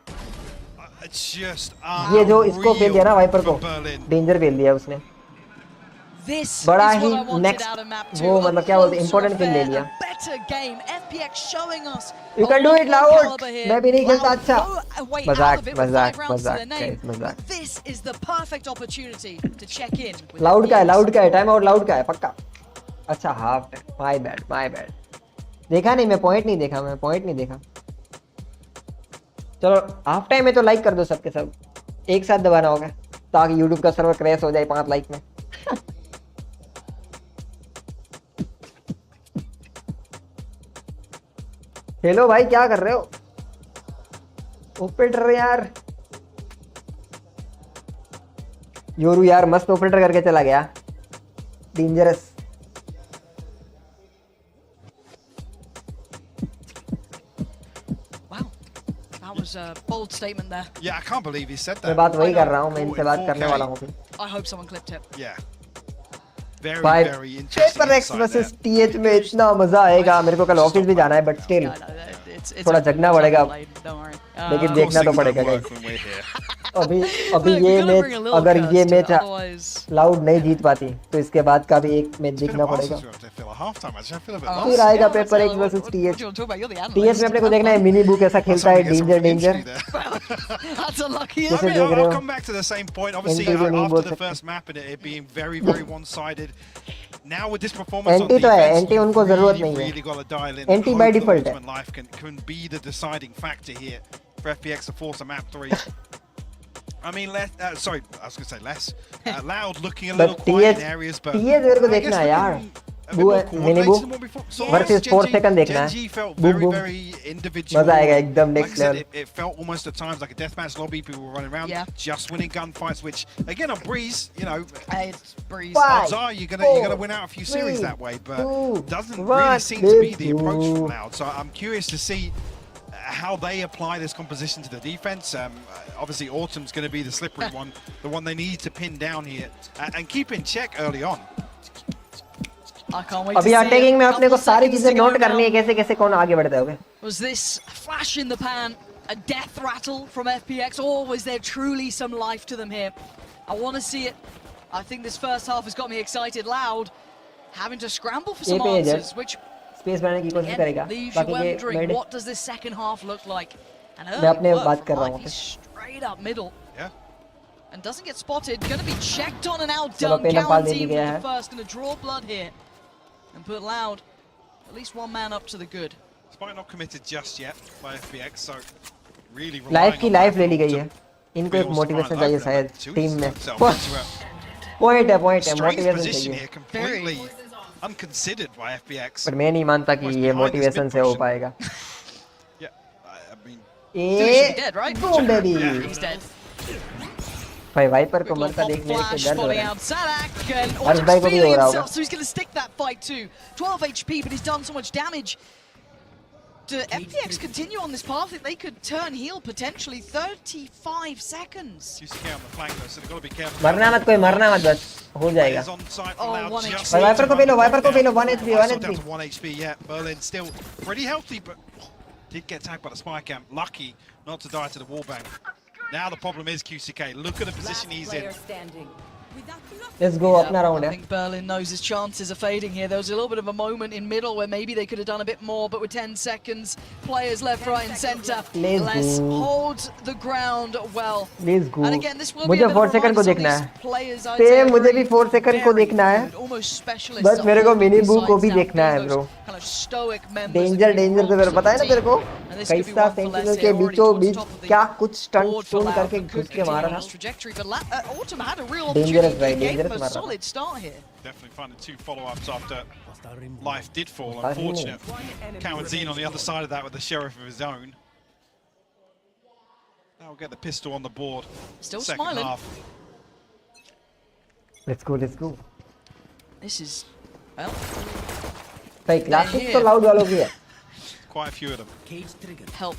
ये जो इसको फेल दिया ना वाइपर को, डेंजर फेल दिया उसने. बड़ा ही नेक्स्ट वो मतलब क्या बोलते हैं इंपॉर्टेंट फेल ले लिया. You can do it loud. मैं भी नहीं खेलता अच्छा. मजाक. This is the perfect opportunity to check in. Loud का है टाइम आउट लाउड का है पक्का. अच्छा हाफ टाइम. My bad. देखा नहीं मैं पॉइंट नहीं देखा. चलो हाफ टाइम में तो लाइक कर दो सबके सब. एक साथ दबाना होगा ताकि YouTube का सर्वर क्रैश हो जाए 5 लाइक में. हेलो भाई क्या कर रहे हो? ऑपरेटर यार. योरू यार मस्त ऑपरेटर करके चला गया. Dangerous. A bold statement there. Yeah, I can't believe he said that. मैं बात वही कर रहा हूँ. मैं इनसे बात करने वाला हूँ. I hope someone clipped it. Yeah. Very interesting. FPX versus TH में इतना मजा आएगा. मेरे को कल ऑफिस भी जाना है बट स्टिल थोड़ा जगना पड़ेगा. लेकिन देखना तो पड़ेगा गाइस. अभी ये मैच अगर ये मैच लाउड नहीं जीत पाती तो इसके बाद का भी एक मैच देखना पड़ेगा. फिर आएगा paper X versus TH. TH में अपने को देखना है मिनी बू कैसा खेलता है. Danger. I mean, I'll come back to the same point. Obviously, after the first map and it being very one-sided. Now with this performance on defense, anti उनको जरूरत नहीं है. really got to dial in. Anti by default है. Life can be the deciding factor here for FPX to force a map 3. I mean, sorry, I was going to say less. Loud looking a little quiet in areas, but TH मेरे को देखना है यार. Mini बू versus 4 second देखना है. बू मजा आएगा एकदम next level. It felt almost at times like a deathmatch lobby. People were running around, just winning gunfights. Which again on Breeze, you know, it's Breeze. Odds are you're gonna win out a few series that way, but doesn't really seem to be the approach from Loud. So I'm curious to see how they apply this composition to the defense. Obviously, Autumn's going to be the slippery one, the one they need to pin down here and keep in check early on. I can't wait. अभी attacking में अपने को सारी चीजें note करनी है कैसे कौन आगे बढ़ता है. Was this flash in the pan a death rattle from FPX, or was there truly some life to them here? I want to see it. I think this first half has got me excited. Loud having to scramble for some answers, which space बनाने की कोशिश करेगा. बाकी के what does this second half look like? And मैं अपने बात कर रहा हूँ. Straight up middle. Yeah. And doesn't get spotted. Going to be checked on and outdone. Guaranteed for the first. Going to draw blood here and put Loud at least one man up to the good. Despite not committed just yet by FPX, so really life की life ले ली गई है. इनको एक motivation चाहिए शायद team में. Point है मोटिवेशन चाहिए. Unconsidered by FPX. पर मैं नहीं मानता कि ये मोटिवेशन से हो पाएगा. Yeah, I mean, dead, right? Boom, baby. He's dead. भाई वाइपर को मरता देखने से डर लग रहा है. और भाई को भी हो रहा होगा. So he's going to stick that fight too. 12 HP, but he's done so much damage. Do FPX continue on this path? They could turn heel potentially 35 seconds. QCK on the flank though, so they've got to be careful. मरना मत बस हो जाएगा. Oh, wiper को पे लो 1 HP. 1 HP, yeah. Berlin still pretty healthy, but did get tagged by the spy camp. Lucky not to die to the wallbang. Now the problem is QCK. Look at the position he's in. Let's go अपना round है. I think Berlin knows his chances are fading here. There was a little bit of a moment in middle where maybe they could have done a bit more, but with 10 seconds, players left, right, and center. Let's hold the ground well. Let's go. And again, this will मुझे be a 4 second को bit of देखना a है. players. Same मुझे भी 4 second को देखना है. Almost specialist. बस मेरे को मिनी बू को भी देखना है bro. Kind of stoic members. Danger तो मेरे पता है ना तेरे को. And this could be कैसा one for सेंटिनल less के here, already बीचों towards the beach top of the क्या कुछ स्टंट board for स्टून Loud, करके but घुस could के मारा continue on ना his trajectory. But Autumn had a real Dangerous opportunity. भाई, He gave dangerous him a मार रहा solid start here. Definitely finding 2 follow-ups after life did fall. पता ही नहीं। Unfortunate. Cowanzine on the other side of that with the sheriff of his own. Now we'll get the pistol on the board. Still Second smiling. half. Let's go, let's go. This is, well, भाई classic here. तो loud वालों की है। Quite a few of them. help.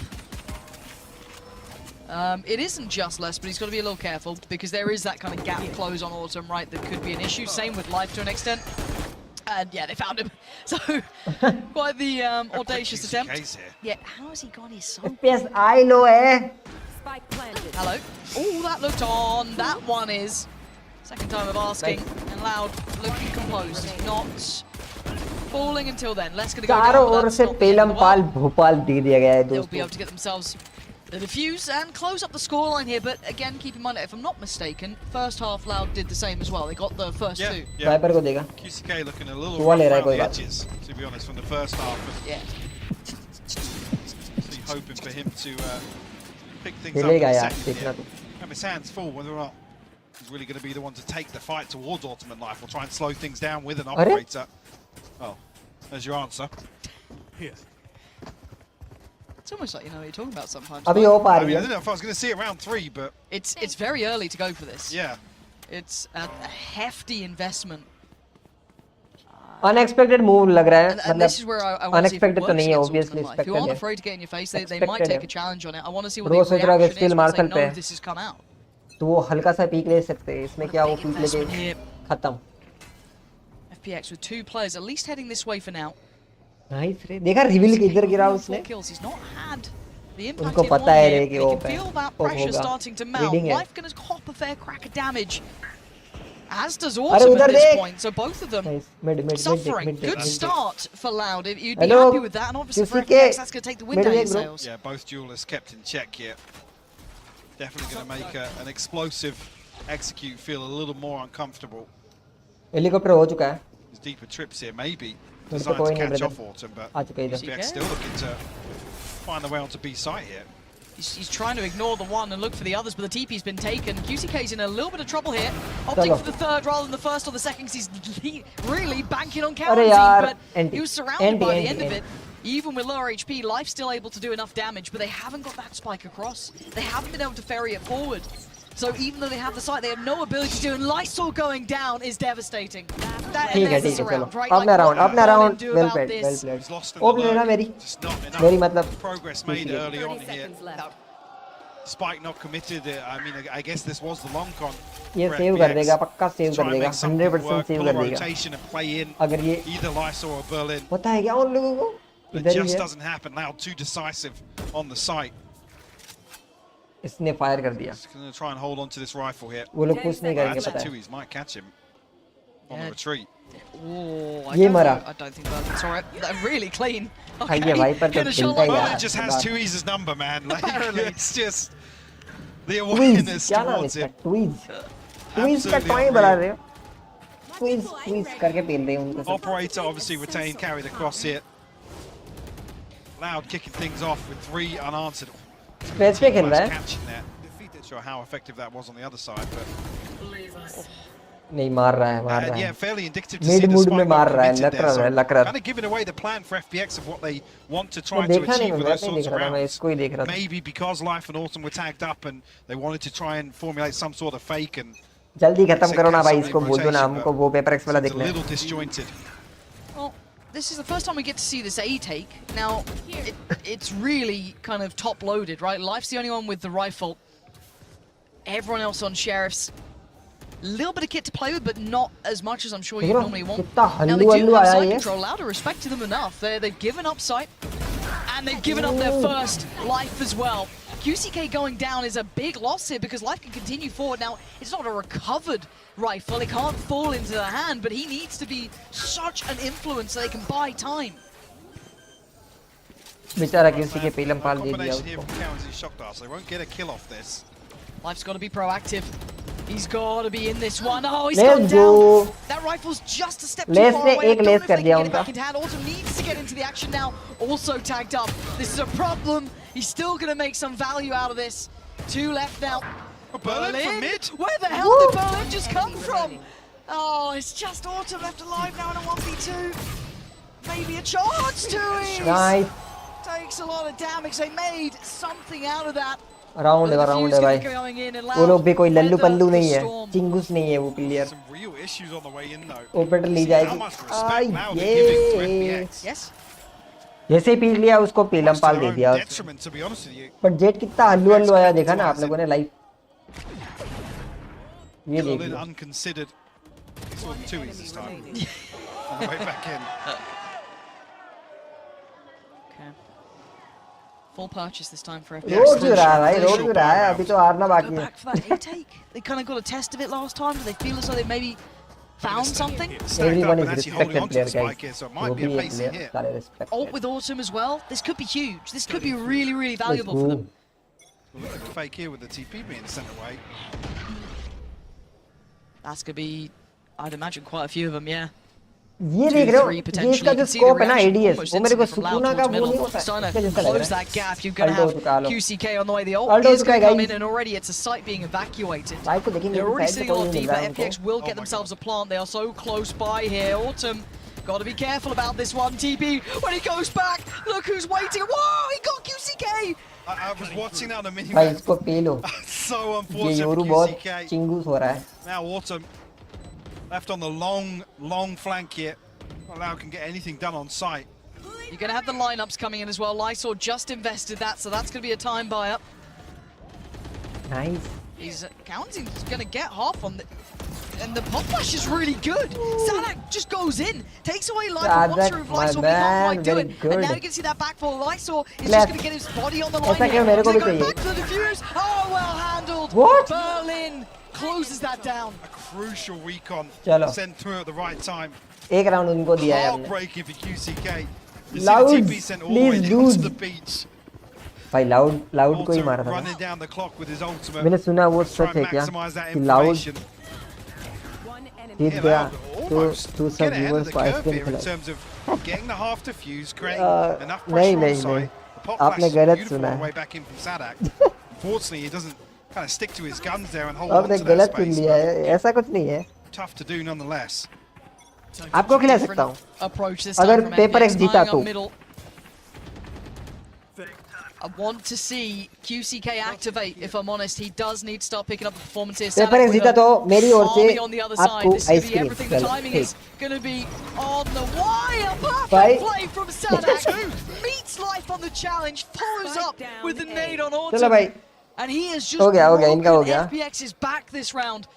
It isn't just less, but he's got to be a little careful because there is that kind of gap close on Autumn, right, that could be an issue. Same with Life to an extent. And yeah, they found him. So, quite the audacious attempt. Here. Yeah, how has he gone? He's so... FPS आई लो है। Spike planted. Hello. Oh, that looked on. That one is. Second time of asking. And Loud looking composed. Not falling until then. Let's gonna go down, चारों but ore that's से not the end of the पेलमपाल world. Bhopal दे दिया गया है They'll be दोस्तों। able to get themselves the defuse and close up the scoreline here, but again, keep in mind, if I'm not mistaken, first half Loud did the same as well. They got the first two. Yeah. Viper को देगा। QCK looking a little वो ले rough रहा है around कोई the बात। edges, to be honest, from the first half. Yeah. Obviously hoping for him to pick things up in खेलेगा the यार, second देखना here. तू। And his hands full whether or not he's really going to be the one to take the fight towards Ultimate Life or try and slow things down with an अरे? operator. Well, there's your answer. It's almost like you know what you're talking about sometimes. अभी right? हो पा I रही mean, I है। don't know if I was going to see it round 3, but It's very early to go for this. yeah. It's a hefty investment. Unexpected move लग रहा है। And this is where I want to see if it unexpected तो works नहीं है, against obviously Ultimate Life. Who expected aren't है। afraid to get in your face. They might Expected take है। a challenge on it. I want to see what rose the सोच रहा है कि reaction still is once they marshal पे know है। this has come out. तो वो हल्का सा पीक ले सकते हैं। इसमें क्या वो Big पीक investment लेके here. खत्म। FPX with 2 players at least heading this way for now. Nice रे। देखा रिवील किधर गिरा उसने? 4 kills. He's not had the impact उनको he पता है wanted रे here. कि They वो can feel that वो pressure होगा। starting to mount. Reading है। Life gonna cop a fair crack of damage. As does अरे Autumn at उधर this देख। point. So both of them nice mid suffering. Mid Good start for Loud. You'd be Hello? happy with that. And obviously for QCK. FPX, that's going to take the wind out of your Mid-range, bro. sails. Yeah, both duelists kept in check here. Definitely going to make an explosive execute feel a little more uncomfortable. Helicopter हो चुका है। His deeper trips here maybe तो designed कोई to नहीं catch brother। off Autumn, but आ चुका है इधर। FPX still looking to find the way onto B site here. He's trying to ignore the one and look for the others, but the TP's been taken. QCK's in a little bit of trouble here, opting for the third rather than the first or the second, 'cause he's really banking on अरे यार, Cowanzine, but anti, he was surrounded by the anti, end of anti. it. Even with lower HP, Life's still able to do enough damage, but they haven't got that spike across. They haven't been able to ferry it forward. So even though they have the site, they have no ability to do, and Lysol going down is devastating. That, and ठीक है there's this चलो। around, right? अपना Like, round what अपना can round Colin do well about played well this? Played. He's lost in open the लेना lurk. मेरी Just not मेरी enough मतलब progress made early 30 on here. seconds left. Spike not committed. I mean, I guess this was the long con. ये for save कर FPX. देगा, पक्का save Try कर and देगा, make something 100% work, save pull a कर देगा। rotation and play in अगर ये either Lysol or Berlin. पता है क्या उन लोगों को? But it इधर ही just है। doesn't happen. Loud too decisive on the site. इसने फायर कर दिया। Just going to try and hold on to this rifle here. वो लोग कुछ नहीं करेंगे That's पता two. है। He's might catch him on Yeah. the retreat. Oh, ये मरा। I don't think that's all right. They're really clean. भाई ये Viper तो Get a shot खेलता ही like यार। that. Berlin just has Tui's number, man. Like, Apparently. it's just the ट्वीज awareness क्या नाम है towards इसका? him. ट्वीज का Absolutely टॉय बना unreal. रहे हो? ट्वीज करके पेल रहे हैं उनको सब। Operator obviously retained, carried across here. Loud kicking things off with 3 unanswered. Stretch पे खेल रहा है। Catching that. Not sure how effective that was on the other side, but नहीं मार रहा है मार रहा yeah, है। fairly indicative to Mid see the mood spike में not मार रहा है, committed लक there. रहा है, So लक रहा है। kind of giving away the plan for FPX of what they want to try मैं to देखा नहीं, achieve मैं with those वैसे ही sorts देख of रहा था, मैं rounds. इसको ही देख रहा था। Maybe because Life and Autumn were tagged up and they wanted to try and formulate some sort of fake and जल्दी खत्म करो ना भाई, somebody इसको बोल दो ना, rotation, हमको but वो पेपर एक्स वाला it's a देखना है। little disjointed. Well, this is the first time we get to see this A take. Now, it's really kind of top loaded, right? Life's the only one with the rifle. Everyone else on Sheriff's. Little bit of kit to play with, but not as much as I'm sure you देखो, normally want. कितना Now they हल्लू do हल्लू have आया side ये। control. Loud are respecting them enough. They've given up sight, and they've given up their first life as well. QCK going down is a big loss here because Life can continue forward. Now, it's not a recovered rifle. It can't fall into the hand, but he needs to be such an influence so they can buy time. बेचारा किसी के Pelham पाल दे दिया Combination here उसको। from Cowan's shock dart, so they won't get a kill off this. Life's got to be proactive. He's got to be in this one. Oh, he's Let's gone go. down. That rifle's just a step too Lace far ने away. I एक don't know lace if कर they दिया can get it उनका। back into hand. Autumn needs to get into the action now. Also tagged up. This is a problem. He's still going to make some value out of this. 2 left now. Berlin from mid. Where the hell did Berlin just come from? Oh, it's just Autumn left alive now in a 1v2. Maybe a chance to it. Nice. Takes a lot of damage. They made something out of that. Round है भाई। वो लोग भी कोई लल्लू पल्लू नहीं है, चिंगूस नहीं है वो player. Some real issues on the way in though. Operator ली How जाएगी। much respect Loud are giving to FPX. Yes. जैसे ही पी लिया उसको Pelham Much to Pal their they own दिया। detriment, to be honest with you. पर jet कितना हल्लू हल्लू आया देखा ना आप लोगों ने लाइव। ये देख Berlin low. unconsidered. He saw the 2s this time. On the way back in. Okay. Full purchase this time for FPX. Road क्यों रहा है भाई, रोड Crucial क्यों रहा है, buy अभी तो हारना Go बाकी है। back for that intake. They kind of got a test of it last time. Do they feel as though they maybe found something? Stacked up Everyone and is actually holding respected on to the player spike guys। here, so it वो might be भी a एक pacey player, hit. सारे respect। Ult with Autumn as well. This could be huge. This could be really, really Let's valuable for go। them. Look at the fake here with the TP being sent away. That's going to be, I'd imagine, quite a few of them, yeah. ये देख रहे हो, 2-3 ये potentially. इसका You जो can see the scope है ना reaction ADS, almost वो मेरे को instantly from Loud सुकूना का towards वो नहीं middle. होता है, Starting इसके to जैसा लग close रहा है। that gap. You're going to Aldo have चुका लो। QCK on the way. The ult Aldo is going to चुका come guys। in, and already it's a site being evacuated. भाई को देखेंगे They're कि already साइड से sitting a कोई lot नहीं मिल deeper. रहा है FPX उनको। will get themselves a plant. They are so close by here. Autumn, got to be careful about this one. TP, when he goes back, look who's waiting. Whoa, he got QCK! I was watching that on the mini भाई map. इसको पे लो। So ये unfortunate Yoru for बहुत QCK. चिंगूस हो रहा है। Now Autumn left on the long flank here. Loud can get anything done on site. You're going to have the lineups coming in as well. Lysor just invested that, so that's going to be a time buy-up. Nice। He's counting, he's going to get half on the... And the pop flash is really good. Sadak just goes in, takes away life from one through my Lysor, but he can't quite do man, it. very And now good। you can see that back for Lysor is Left। just going to get his body on the line. ऐसा क्या मेरे को भी They go चाहिए। back to the defuse. Oh, well handled. What? Berlin closes that down. A crucial recon चलो। sent through at the right time. एक round उनको दिया है हमने। Heartbreaking for QCK. You see Loud, the TP sent all the way please, down to dude। the beach. भाई loud को ही Autumn मारा था running ना। down the clock with his ultimate. मैंने सुना वो Try सच and है क्या maximize that कि लाउड information. जीत Yeah, गया Loud तो almost तू get सब ahead of व्यूअर्स the को curve आइसक्रीम here in खिलाए। terms of getting the half defuse, creating enough नहीं pressure on नहीं site. नहीं, The pop आपने flash is गलत beautiful सुना on the way है। back in from Sadak. Unfortunately, he doesn't kind of stick to his guns there and hold on आपने to that गलत सुन space. लिया But है, ऐसा कुछ नहीं है। tough to do nonetheless. आपको खिला सकता हूँ। Approach this अगर time from paper FPX, x जीता tying तो। up middle. I want to see QCK activate, if I'm honest. He does need to start picking up the performance here. Paper x जीता तो मेरी ओर से Army on the other side. आपको This is going to be ice cream. everything. The चलो timing ठीक। is going to be on the wire. Perfect Bye. play from Sadak. Meets life on the challenge. Follows up with the nade on चलो Autumn. भाई And he has just हो गया इनका हो broken गया। FPX is back this round.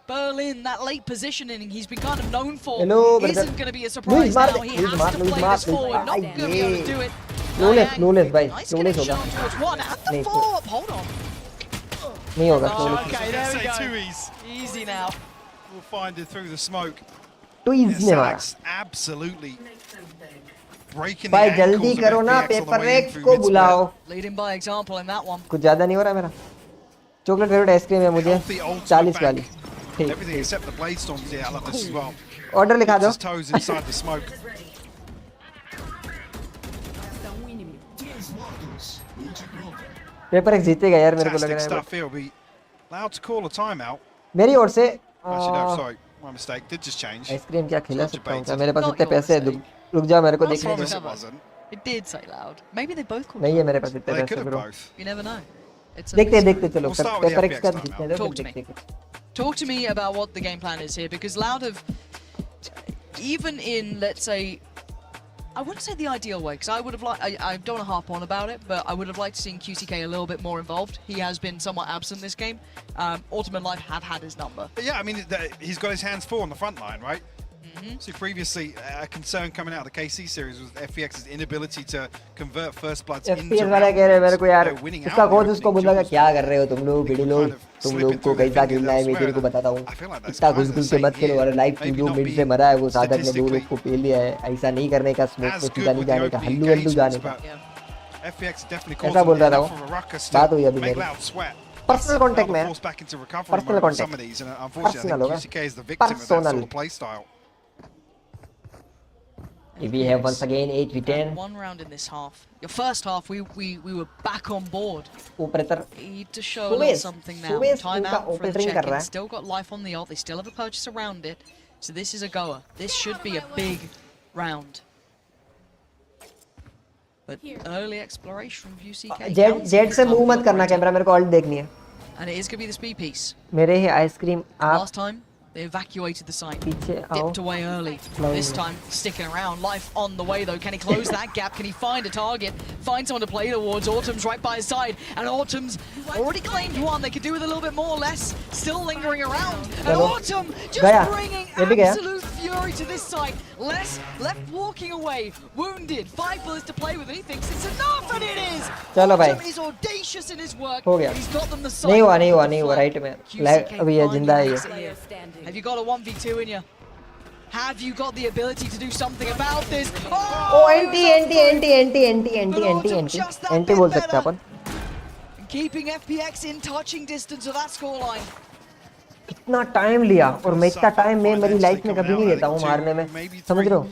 Berlin, that late positioning he's been kind of known for, Hello, brother. isn't going to be a surprise Luis, now. He Luis, has to Luis, play Luis, this forward. Not Luis. going to be able to do it. Flawless भाई, Nice flawless connection होगा। on towards one. And the नहीं, follow-up, hold on. नहीं होगा Oh, flawless। okay, there we Say go. 2es. Easy now. We'll find it through the smoke. तो Yeah, easy ने मारा। Sadak's absolutely breaking the भाई ankles जल्दी of करो ना, FPX on the paper way in x through को mid-split. बुलाओ। Leading by example in that one. कुछ ज्यादा नहीं हो रहा मेरा। चॉकलेट फेवरेट आइसक्रीम है मुझे Healthy ultimate 40 back. वाली। ठीक Everything except the blade storms. Yeah, I love this as well. Order लिखा दो। His toes inside the smoke. Paper x जीतेगा यार मेरे को लग Fantastic रहा है। stuff here. We'll be allowed to call a timeout. मेरी ओर से Actually, no, sorry. My mistake. Did just change. Ice cream क्या खिला Such a सकता हूँ bait. क्या? मेरे पास Not इतने your पैसे हैं। mistake. रुक जा मेरे को I देखने दो। promise it wasn't. It did say loud. Maybe they both called नहीं है loud. मेरे पास इतने They पैसे could have bro. both. You never know. It's a देखते mystery. देखते चलो। We'll start with the paper x का FPX जीतने timeout. दो Talk फिर to me. देखते। Talk to me about what the game plan is here, because Loud have, even in, let's say, I wouldn't say the ideal way, because I would have liked, I don't want to harp on about it, but I would have liked to see QCK a little bit more involved. He has been somewhat absent this game. Ultimate Life have had his number. But yeah, I mean, he's got his hands full on the front line, right? So previously, a concern coming out of the KC series was FPX's inability to convert first bloods into FPS वाला कह रहे हैं मेरे को यार, They're winning उसका out coach in उसको opening बोला duels. क्या कर रहे हो तुम लोग वीडियो लोग, Kind of तुम slipping लोग को through their कैसा fingers खेलना है मैं elsewhere. तेरे को बताता हूँ। I feel like that's इतना kind of घुस the घुस के same मत खेलो here. और लाइव Maybe जो not मिड be से मरा है वो साधक ने दो statistically लोग को पेल लिया है। ऐसा नहीं करने का, स्मोक as में good सीधा नहीं with the जाने का, opening हल्लू हल्लू जाने engagements, का। but FPX definitely ऐसा caused बोल रहा था enough वो। of a ruckus बात हुई to अभी make मेरी। Loud sweat. पर्सनल कांटेक्ट में forced back into recovery Personal mode with some contact. of these, and unfortunately, I Personal think होगा. QCK is the victim of that sort Personal. of play style. We have once again 8v10. One round in this half. Your first half, we were back on board. Operator Need to show a little something now. Suez Time इनका out for the operating कर रहा check-in. है. Still got life on the ult. They still have a purchase around it. So this is a goer. This should be a big round. But early exploration from UCK. Jet से move मत करना camera, मेरे को alt देखनी है. And it is going to be the speed piece. मेरे ही ice cream आप Last time, they evacuated the site. पीछे आओ. Dipped away early. This time, sticking around. Life on the way, though. Can he close that gap? Can he find a target? Find someone to play towards. Autumn's right by his side. And Autumn's already claimed one. They could do with a little bit more. Less still lingering around. And Autumn just bringing absolute fury to this site. Less left walking away. Wounded. 5 bullets to play with. And he thinks it's enough. And it is. चलो भाई. Autumn is audacious in his work. हो गया. He's got them the site. नहीं हुआ right में. अभी ये जिंदा है ये. Have you got a 1v2 in you? Have you got the ability to do something about this? Oh, anti बोल सकते हैं अपन. Keeping FPX in touching distance of that scoreline. इतना टाइम लिया और मैं इतना टाइम मैं मेरी लाइफ में कभी नहीं लेता हूँ मारने में. समझ रहे हो?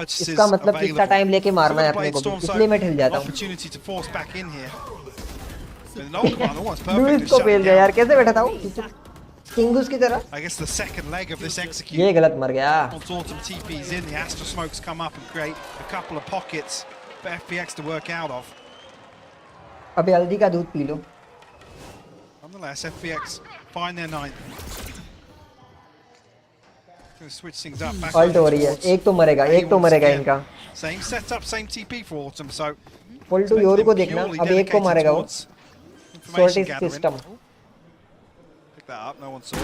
इसका मतलब इतना टाइम लेके मारना है अपने को, इसलिए मैं ठिल जाता हूँ. लुइस को फेल गया यार, कैसे बैठा था वो किंगस की तरह. I guess the second leg of this execute. ये गलत मर गया. Once Autumn TP's in, the Astra smokes come up and create a couple of pockets for FPX to work out of. अबे हल्दी का दूध P low. Nonetheless, FPX find their ninth. Going to switch things up. Back Ult हो रही है. एक तो मरेगा इनका. Same setup, same TP for Autumn. So. Full to Yoru को देखना. अभी एक को मारेगा वो. Sortie system. Pick that up. No one saw.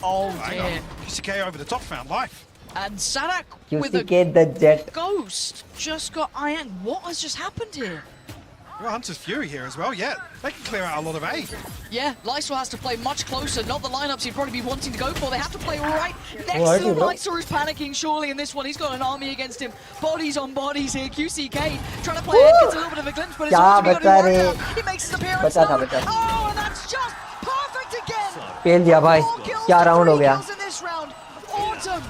Oh dear. QCK over the top found life. And Sadak with QCK a the jet. ghost just got iron. What has just happened here? Well, Hunter's Fury here as well. Yeah, they can clear out a lot of A. Yeah, Lysor has to play much closer. Not the lineups he'd probably be wanting to go for. They have to play right next to him. Lysor is panicking surely in this one. He's got an army against him. Bodies on bodies here. QCK trying to play it. Gets a little bit of a glimpse, but it's all to be got to work out. He makes his appearance. Oh, and that's just perfect again. पेल दिया भाई. क्या round हो गया. Autumn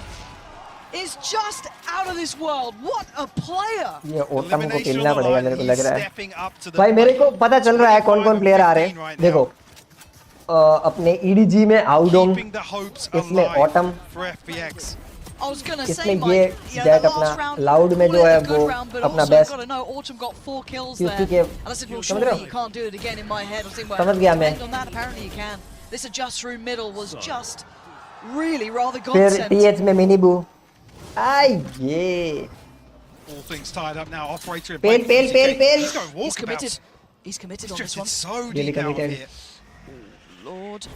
is just out of this world. What a player. ये autumn को खेलना पड़ेगा मेरे को लग रहा है. भाई मेरे को पता चल रहा है कौन-कौन प्लेयर आ रहे हैं. देखो अपने EDG में आउडोंग, इसमें ऑटम, इसमें ये जेट अपना लाउड में जो है वो अपना बेस्ट. QCK समझ रहे हो? समझ गया मैं. This adjust through middle was just really rather फिर godsend. TH में मिनी बू. आई ये. All things tied up now. Operator. Pel. He's committed. He's committed on this one. So deep out of here. Lord.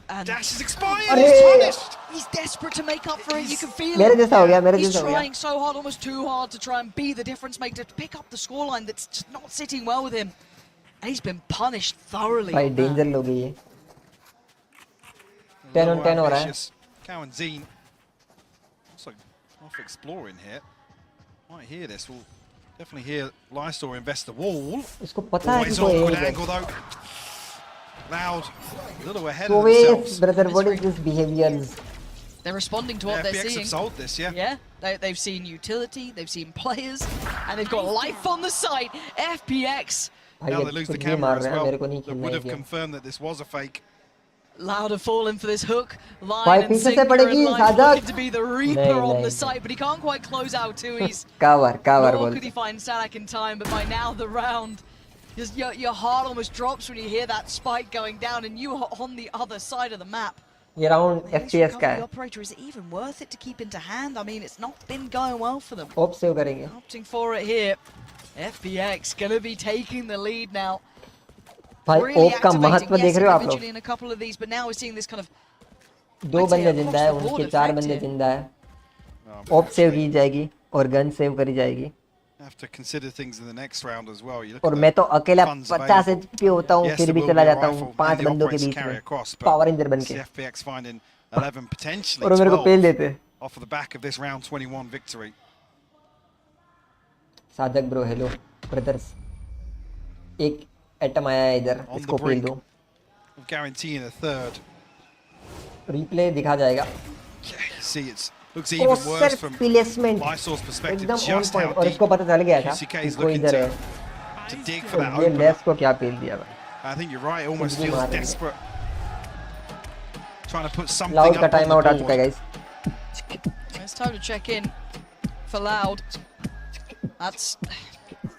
And Dash is expired. He's punished. he's desperate to make up for it. You can feel मेरे it. जैसा हो गया. He's trying so hard, almost too hard, to try and be the difference maker, to pick up the scoreline that's just not sitting well with him. And he's been punished thoroughly. भाई danger लोग ये. 10 on 10 हो रहा है. Cow and Zine also off exploring here. Might hear this. We'll definitely hear Lysor invest the wall. इसको पता है Always कि कोई awkward है. angle though. Loud, a little ahead of themselves. Brother, what is this behavior? They're responding to what they're FPX seeing. have sold this, yeah. Yeah, they've seen utility, they've seen players, and they've got life on the site. FPX. Now they lose the camera as well. That would have confirmed that this was a fake. Louder falling for this hook. भाई Line and पीछे से sinker पड़ेगी and Line Sajad. looking to be the reaper on the site, but he can't quite close out too. He's cover nor बोल. could he find Sadak in time, but by now the round, just your heart almost drops when you hear that spike going down, and you are on the other side of the map. ये round FPS का The है. operator, is it even worth it to keep into hand? I mean, it's not been going well for them. Op save करेंगे. Opting for it here. FPX gonna be taking the lead now. भाई Really op का activating, महत्व yes, देख रहे हो आप लोग. individually in a couple of these, but now we're seeing this kind of 2 बंदे जिंदा है, उनके 4 बंदे जिंदा है. ऑप सेव की जाएगी और गन सेव करी जाएगी. Have to consider things in the next round as well. You look और at मैं तो the अकेला funds 50 available. HP होता हूँ, Yes, फिर there भी will चला be a जाता rifle हूँ and 5 the बंदों के operators बीच carry में. across, but पावर रेंजर बन see के. FPX finding 11, potentially और मेरे को 12 पेल देते. off of the back of this round 21 victory. साधक ब्रो हेलो ब्रदर्स. एक एटम आया है इधर, On the इसको फेल brink दो. of guaranteeing a third. Replay दिखा जाएगा. Yeah, you see, it looks even worse from placement Lysol's perspective. एकदम ऑन Just how पॉइंट. और deep इसको पता चल गया था QCK कि is कोई looking इधर है. to dig for तो that ये opener. लेस को क्या फेल दिया भाई. I think you're right. It almost Good feels marking. desperate. Trying to put something loud up का on टाइम the आउट आ चुका है board. Guys. It's time to check in for Loud. That's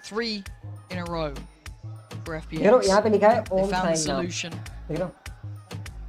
3 in a row for FPX. देखो यहाँ पे लिखा है They ओम found the sign नाम. solution. देख लो.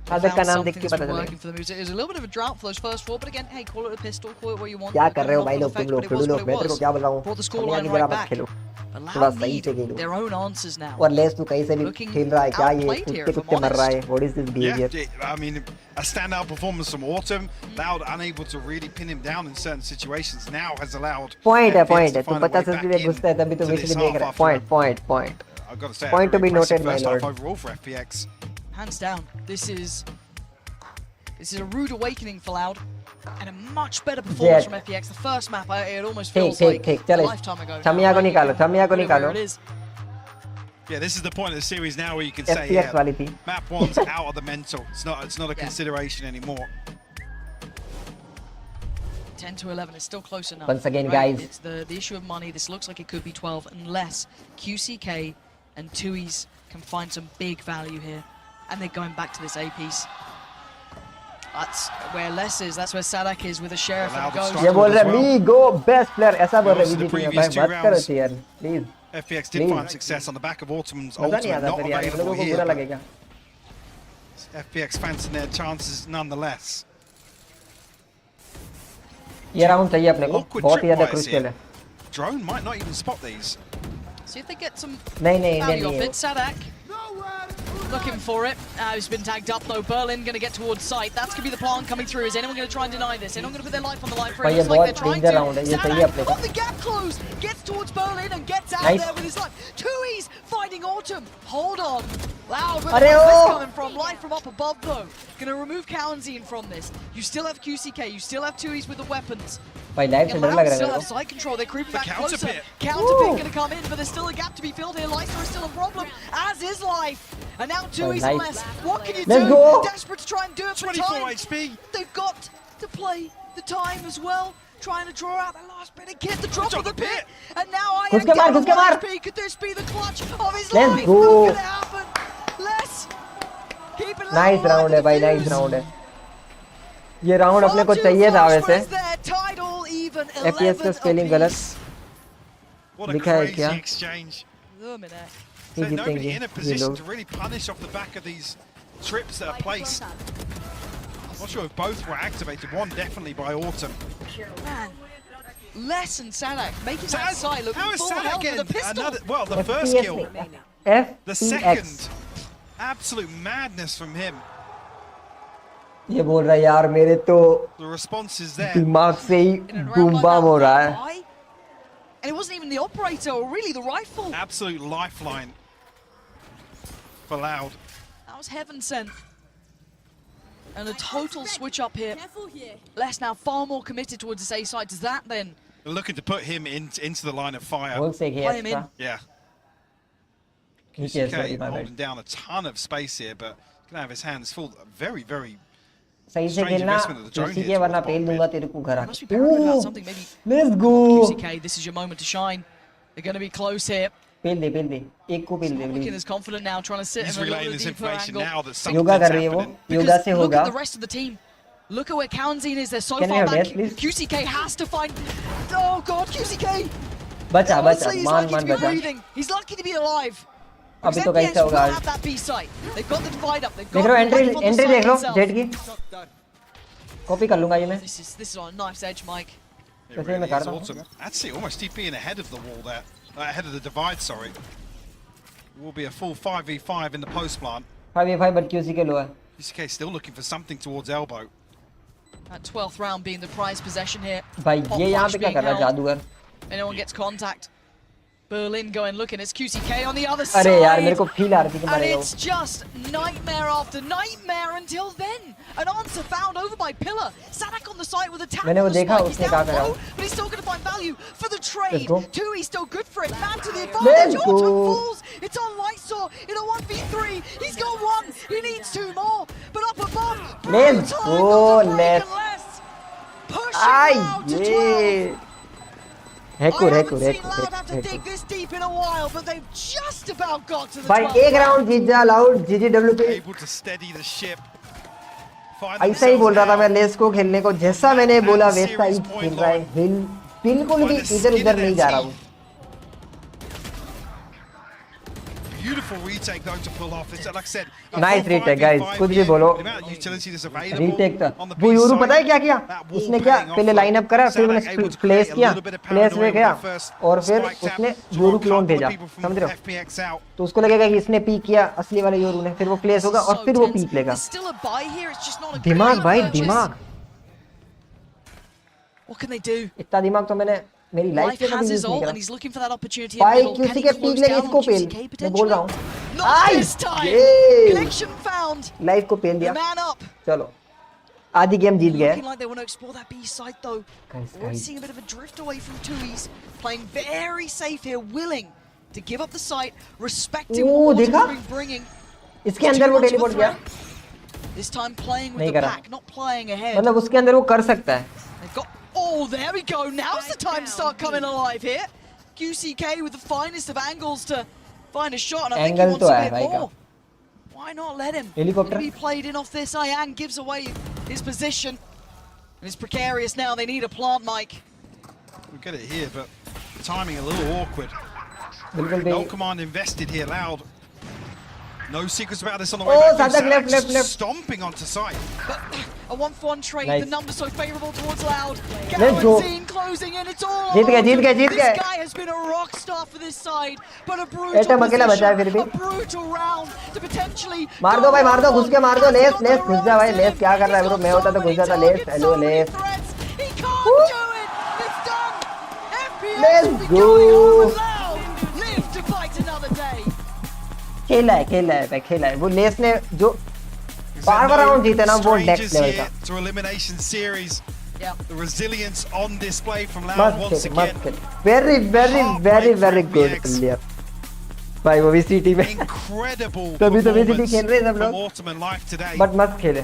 They आदर का found नाम देख something के that's पता been चलेगा. working for them. It was a little bit of a drought for those first 4, but again, hey, call it a pistol, call it what you want. क्या It कर रहे हो couldn't भाई knock लोग, off तुम effect, लोग but it Khelo was लोग. what it मैं तेरे को was. क्या बोल रहा हूँ. Brought the हमें scoreline आगे right बराबर back. खेलो. But थोड़ा Loud सही need से खेलो. their own answers now. और लेस तू कहीं से भी Looking खेल रहा है क्या ये outplayed here, कुत्ते if I'm कुत्ते मर रहा है. honest. What is this Yeah, behaviour. I mean, a standout performance from Autumn. Loud unable to really pin him down in certain situations now has allowed point है FPX point to है. तू find a way 50 back से घुसता है तभी तो into this basically देख half रहा है. after point point point. I've got to say, Point a to very be noted, impressive my first half lord. overall for FPX. Hands down, this is a rude awakening for Loud, and a much better performance Jet. from FPX. The first map, it almost ठीक feels ठीक like ठीक. a चलो lifetime ago. छमिया को निकालो, छमिया को Whatever निकालो. it is. Yeah, this is the point of the series now where you can say, FPX वाली yeah, थी. map one's out of the mental. It's not a Yeah. consideration anymore. 10 to 11 is still close enough. Once again, right? guys. It's the issue of money. This looks like it could be 12 unless QCK and Tui's can find some big value here. And they're going back to this A piece. That's where Les is. That's where Sadak is with a sheriff. Allow And the goes. strike. ये बोल रहा है Well. मी गो best player. ऐसा बोल रहा है Lost the BJP में. previous भाई two बात करो rounds. यार please. FPX did Please. find success on the back of Autumn's मजा नहीं ultimate, आता not फिर यार. इन available लोगों को here, बुरा but लगेगा. FPX fancying their chances nonetheless. ये राउंड चाहिए अपने को. Awkward बहुत ही ज्यादा tripwires क्रूशियल here. है. Drone might not even spot these. See if they get some नहीं नहीं value नहीं off नहीं. it. Sadak looking for it. He's been tagged up though. Berlin going to get towards site. That's going to be the plan coming through. Is anyone going to try and deny this? Anyone going to put their life on the line for भाई it? ये Looks like बहुत they're trying danger to. round है. ये चाहिए अपने को. On the gap close. Gets towards Berlin and gets out Nice. there with his life. Tui's finding Autumn. Hold on. Loud. Where Arey, the fuck is oh. this coming from? Light from up above though. Going to remove Kalanzine from this. You still have QCK. You still have Tui's with the weapons. भाई live से And डर Loud लग रहा है still मेरे have को. side control. They're creeping The back counter closer. pit. Counter Woo. pit going to come in, but there's still a gap to be filled here. Lysa is still a problem, as is Life. And now Tui's nice. less. What can you Let's do? go. Desperate to try and do it for 24 time. HP. They've got to play the time as well. Trying to draw out the last bit of kit, the drop of the pit. And now I घुस के मार, घुस के मार. HP. Could this be the clutch of his Let's life? go. Look at it happen. Less. Keep it nice low, round है भाई. Nice defuse. Round है. ये राउंड अपने को चाहिए था वैसे. FPS का स्पेलिंग गलत. What a लिखा है crazy क्या? exchange. ये So nobody जीतेंगे in a ये position लोग. to really punish off the back of these trips that are placed. I'm not sure if both were activated. One definitely by Autumn. Man, Les and Sadak making So that side look how is full Sadak health with a getting pistol. another? Well, the first FPS kill, नहीं. the FPX. second, absolute madness from him. ये बोल रहा है यार मेरे तो The response is there. दिमाग से ही In and around boom like bam that, हो रहा है. why? And it wasn't even the operator or really the rifle. Absolute lifeline for Loud. That was heaven sent. And a total switch up here. Careful here. Les now far more committed towards this A side. Does that then? They're looking to put him into the line of fire. बोल से Play him extra. in. Yeah. नीचे है, sorry, QCK my holding bad. down a ton of space here, but gonna have his hands full. Very, very. सही से Strange खेलना. investment of the drone किसी here के वरना towards पेल bottom दूंगा mid. तेरे को घर Must be आके. paranoid about something. Maybe Let's go. QCK, this is your moment to shine. They're going to be close here. पेल दे पेल दे. एक को पेल दे Looking please. as confident now, trying to sit He's in a little relaying bit this deeper information angle. now that yoga something's कर रही है वो. happening. Yoga से Look होगा. at the rest of the team. Look at where Kalanzine is. They're so Can we far have back. death, please? QCK has to find. Oh God, QCK. बचा बचा. Honestly, he's मान lucky मान to be बचा. breathing. He's lucky to be alive. अभी तो Because कैसा FPX will होगा. have that B site. They've got the divide up. They've देख got low the entry life on the entry site देख लो itself. Jet की. Copy कर लूंगा ये मैं. This is on a knife's edge, Mike. It Kasi really may is karma. Autumn. That's it, almost TPing ahead of the wall there. Ahead of the divide, sorry. It will be a full 5v5 in the post plant. 5v5 but QC के लो है. QCK still looking for something towards elbow. That 12th round being the prized possession here. भाई Hot ये यहाँ flash पे क्या being कर रहा है held. जादूगर. Anyone gets contact. Berlin going looking. It's QCK on the other अरे side. यार मेरे को फील आ रही थी कि And मरेगा it's just nightmare after nightmare until then. An answer found over by Pillar. Sadak on the side with a tap. मैंने वो देखा He's उसने down क्या करा low, but he's still going to find value for the trade. Let's go. Two, he's still good for it. Man to the advantage. Let's Autumn go. falls. It's on Lightsaw in a 1v3. He's got one. He needs two more. But up above, Let's brutal go, angles of let's- break and less. Pushing I Loud to ये 12. हैको I हैको haven't seen हैको Loud have to dig हैको this deep in a while, but they've just about got to the भाई 12th एक round जीत जा loud जीजीडब्ल्यू पे Able to steady the ship. ऐसा ही बोल रहा था मैं लेस को खेलने को जैसा मैंने बोला वैसा ही खेल रहा है बिल्कुल भी इधर उधर नहीं जा रहा हूँ Beautiful retake though to pull off. It's like I said, a Nice 4-5 retake, guys. v5 कुछ भी here. बोलो। The amount of utility that's available retake था on the वो B यूरू side, पता है क्या किया that wall उसने क्या paying off पहले for लाइनअप करा फिर Sadak मैंने able to place create a किया little bit of place paranoia में with गया the first और फिर spike tap, उसने draw a Yoru clone couple of भेजा people from समझ रहे हो FPX out. तो उसको लगेगा कि इसने पीक किया असली वाले यूरू ने फिर वो प्लेस होगा और फिर वो tense. पीक लेगा There's still a buy here. It's just not a दिमाग great भाई purchase. दिमाग What can they do? इतना दिमाग तो मैंने मेरी लाइफ Life में कभी has यूज his नहीं ult करा and he's looking for that opportunity in भाई middle. Can किसी he के close पीक लेंगे down इसको on पेल QCK मैं बोल रहा हूँ potentially? Not I this time. ये Connection found. लाइफ को पेल The दिया man up. चलो आधी गेम जीत गए Looking like they want to explore that B side though. Guys, Already guys. seeing a bit of a drift away from Tui's. Playing very safe here, willing to give up the site, respecting Oh, what देखा? Autumn's been bringing. इसके अंदर वो Too much of a teleport गया threat. This time playing with नहीं the करा। pack, not playing ahead. मतलब उसके अंदर वो कर सकता है They've got. Oh, there we go. Now's the time to start coming alive here. QCK with the finest of angles to find a shot, and I think he Angle wants तो a है bit भाई का। more. Why not let him? Helicopter? Maybe played in off this. Ian gives away his position. And it's precarious now. They need a plant mic. We'll get it here, but timing a little awkward. बिल्कुल No भी command invested here, Loud. No secrets about this on the way Oh, back. Sadak Sadak's left, left, left. Stomping onto site. But a 1-for-1 trade. Nice. The numbers so favourable towards Loud. Let's go. Guaranteeing closing in. It's all. जीत गए, जीत गए, जीत This गए। guy has been a rock star for this side, but a brutal atom अकेला बचा है फिर भी। position, a brutal round to potentially. मार दो भाई मार दो घुस के मार दो लेस लेस घुस जा भाई लेस क्या कर रहा है ब्रो मैं होता तो घुस जाता less hello less He can't do it. It's done. FPX Let's will be going go. home with Loud. Live to fight another day. खेला है भाई खेला है वो लेस ने जो Is there bar no round जीते ना वो strangers नेक्स्ट लेवल here का to elimination series. Yeah. The resilience on display from Loud मस्त once खेल again. मस्त खेल very very very very good player भाई वो भी सिटी में Incredible तभी तो performance VCT खेल रहे हैं सब from लोग Autumn and Life today. But मस्त खेले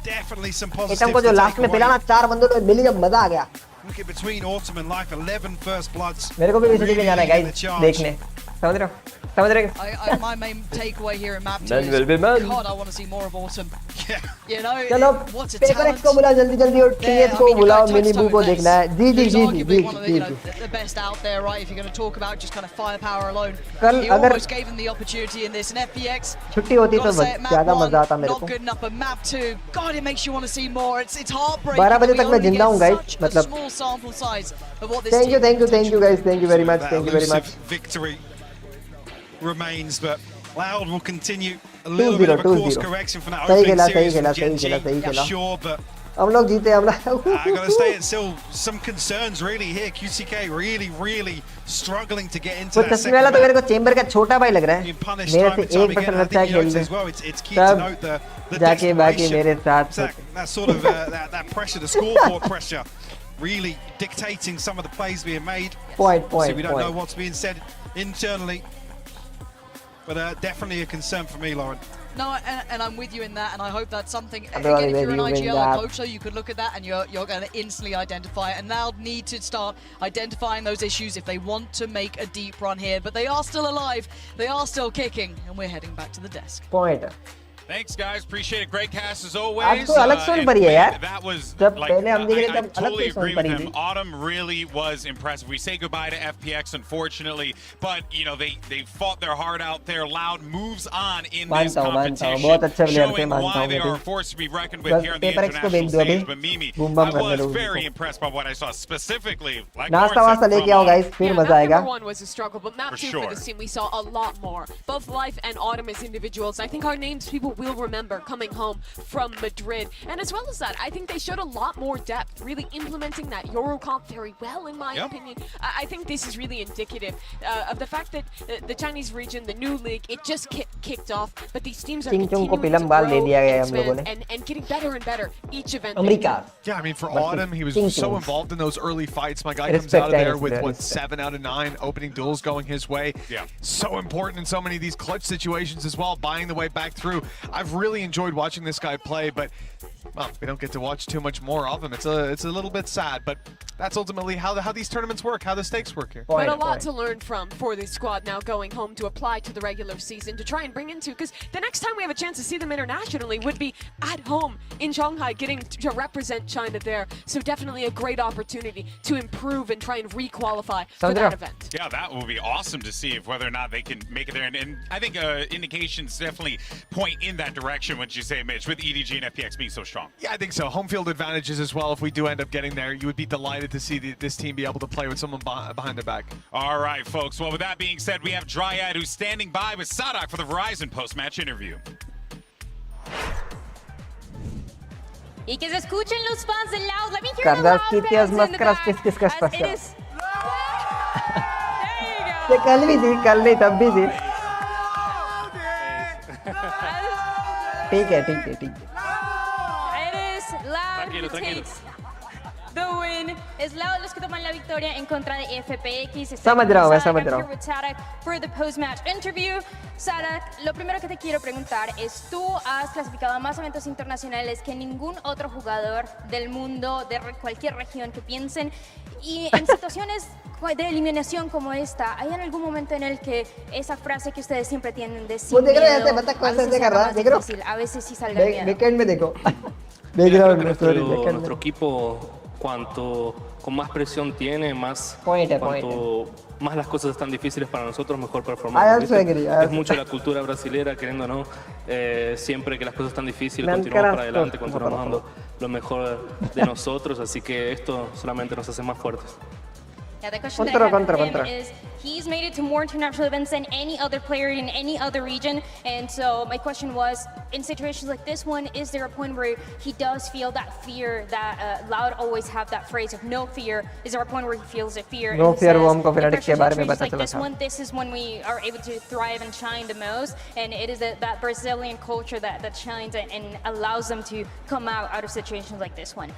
Definitely some positives एटम को to जो take लास्ट में पिला ना away. 4 बंदों को मिली जब मजा आ गया Look at between Autumn and Life, 11 first bloods. मेरे को भी VCT Really में जाना है leading the गाइस charge. देखने समझ रहे हो समझ रहे हो My main takeaway here in map 2 Man is, will be man. God, I want to see more of Autumn. Yeah. You know, चलो what's a पेपर एक्स को talent. बुला जल्दी जल्दी और टीएस को बुलाओ मिनी बू को देखना है जी जी He's ji arguably ji one of the, ji you know, the best out there, right? If you're going to talk about just kind of firepower alone, कल he अगर almost gave them the opportunity in this. And FPX, छुट्टी होती तो gotta say, at ज्यादा map मजा आता 1, मेरे not को good enough. But map 2, God, it makes you want to see more. It's heartbreaking. 12 बजे that we तक मैं only जिंदा get हूँ guys such a मतलब small sample size of what this thank you team thank you thank you potentially guys thank you very much That thank you very elusive much victory remains, but Loud will continue a little bit of a 2-0 course correction from that सही opening खेला series सही खेला from Gen सही खेला सही G. खेला Sure, but हम लोग जीते हम I gotta लोग say it's still some concerns really here. QCK really struggling to get into वो that तस्वीर second वाला तो मेरे map. को चेंबर का छोटा भाई लग रहा है Being punished मेरे time and से time 1% again. I अच्छा think he खेल knows रहे as well. It's key to तब note the जाके बाकी मेरे desperation. साथ That sort of that pressure, the scoreboard pressure, really dictating some of the plays being made. Point So we point don't know point what's being said internally, but definitely a concern for me, Lauren. No, and I'm with you in that, and I hope that's something. Otherwise, Again, if you're an you win IGL that. coach, so you could look at that and you're going to instantly identify it. And Loud need to start identifying those issues if they want to make a deep run here. But they are still alive, they are still kicking, and we're heading back to the desk. Point Thanks, guys. Appreciate it. Great cast as always. आज तो अलग सोच And पड़ी है यार that was जब like, पहले हम देख रहे थे I तब अलग totally सोच agree with पड़ी him. थी Autumn really was impressive. We say goodbye to FPX, unfortunately, but you know they fought their heart out there. Loud moves on in this मानता हूँ competition, बहुत अच्छे प्लेयर थे showing मानता why हूँ they मैं are a भी force to be reckoned with बस here on the paper x को भेज international दो अभी stage. But Mimi, boom bam I करने दो was very उनको impressed by what I saw, specifically like नाश्ता Lauren वास्ता said, लेके from आओ गाइस फिर Yeah, मजा map आएगा number 1 was a struggle, but map For 2 sure. for this team we saw a lot more. Both Life and Autumn as individuals. I think our names people will remember coming home from Madrid. And as well as that, I think they showed a lot more depth, really implementing that Eurocomp very well, in my opinion. I think this is really indicative of the fact that the Chinese region, the new league, it just kicked off, but these teams are continuing to grow and getting better and better each event. Yeah, I mean, for Autumn, he was so involved in those early fights. My guy comes out of there with, what, 7 out of 9 opening duels going his way. Yeah. So important in so many of these clutch situations as well, buying the way back through. I've really enjoyed watching this guy play, but well, we don't get to watch too much more of him. It's a little bit sad, but that's ultimately how these tournaments work, how the stakes work here. But a lot to learn from for this squad now going home to apply to the regular season, to try and bring into, because the next time we have a chance to see them internationally would be at home in Shanghai, getting to represent China there. So definitely a great opportunity to improve and try and re-qualify for that event. Yeah, that will be awesome to see if whether or not they can make it there. And I think indications definitely point in that direction, when you say, Mitch, with EDG and FPX being so strong. Yeah, I think so. Home field advantages as well. If we do end up getting there, you would be delighted to see this team be able to play with someone behind their back. All right, folks. Well, with that being said, we have Dryad, who's standing by with Sadak for the Verizon post-match interview. Y que se escuchen los fans de Loud. Let me hear the Loud fans in the back. As it is. There you go. ठीक है It is Loud who takes the win. Es Loud los que toman la victoria en contra de FPX. समझ रहा हूँ Here with Sadak for the post-match interview. Sadak, lo primero que te quiero preguntar es, tú has clasificado a más eventos internacionales que ningún otro jugador del mundo, de cualquier región que piensen, y en situaciones de eliminación como esta, ¿hay en algún momento en el que esa frase que ustedes siempre tienen de sin miedo, a veces sí salga bien? weekend में देखो nuestro equipo, con más presión tiene, cuanto más las cosas están difíciles para nosotros, mejor performamos. Es mucho la cultura brasilera, queriendo o no, siempre que las cosas están difíciles, continuamos para adelante, continuamos dando lo mejor de nosotros, así que esto solamente nos hace más fuertes. Yeah, the question that I have for him is, he's made it to more international events than any other player in any other region, and so my question was, in situations like this one, is there a point where he does feel that fear that Loud always have that phrase of no fear? Is there a point where he feels a fear? No fear, वो हमको Fnatic के बारे में पता चला था. This is when we are able to thrive and shine the most, and it is that Brazilian culture that shines and allows them to come out of situations like this one.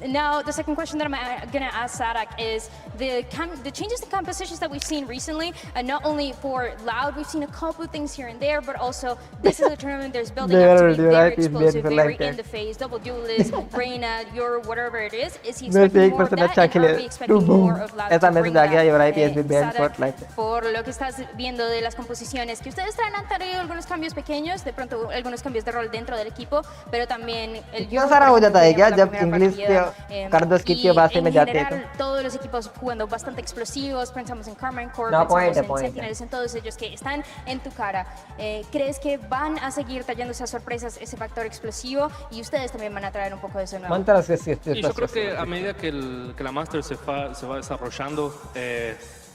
Now, the second question that I'm going to ask Sadak is the changes in compositions that we've seen recently, not only for Loud, we've seen a couple of things here and there, but also this is a tournament there's building up to be very explosive, very in the face, double duelist, Reina, your whatever it is he expecting more of that, and are we expecting more of Loud to bring that? Sadak, por lo que estás viendo de las composiciones, que ustedes han tenido algunos cambios pequeños, de pronto algunos cambios de rol dentro del equipo, pero también el todos los equipos jugando bastante explosivos, pensamos en Carmine Corp, pensamos en Sentinels, en todos ellos que están en tu cara. ¿Crees que van a seguir trayendo esas sorpresas, ese factor explosivo, y ustedes también van a traer un poco de eso nuevo? Y yo creo que a medida que la Master se va desarrollando,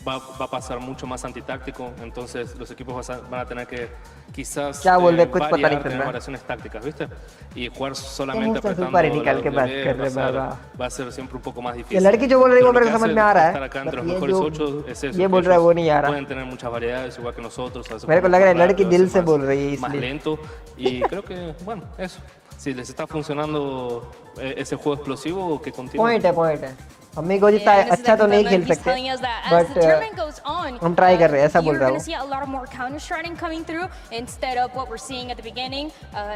va a pasar mucho más antitáctico, entonces los equipos van a tener que quizás tener variaciones tácticas, ¿viste? Y jugar solamente apretando va a ser siempre un poco más difícil. Estar acá entre los mejores 8 es eso, pueden tener muchas variedades igual que nosotros, más lento, y creo que, bueno, eso, si les está funcionando ese juego explosivo, que continúen. amigo जितना अच्छा तो नहीं खेल सकते, but हम try कर रहे हैं, ऐसा बोल रहा हूँ. You're going to see a lot more counter striding coming through instead of what we're seeing at the beginning.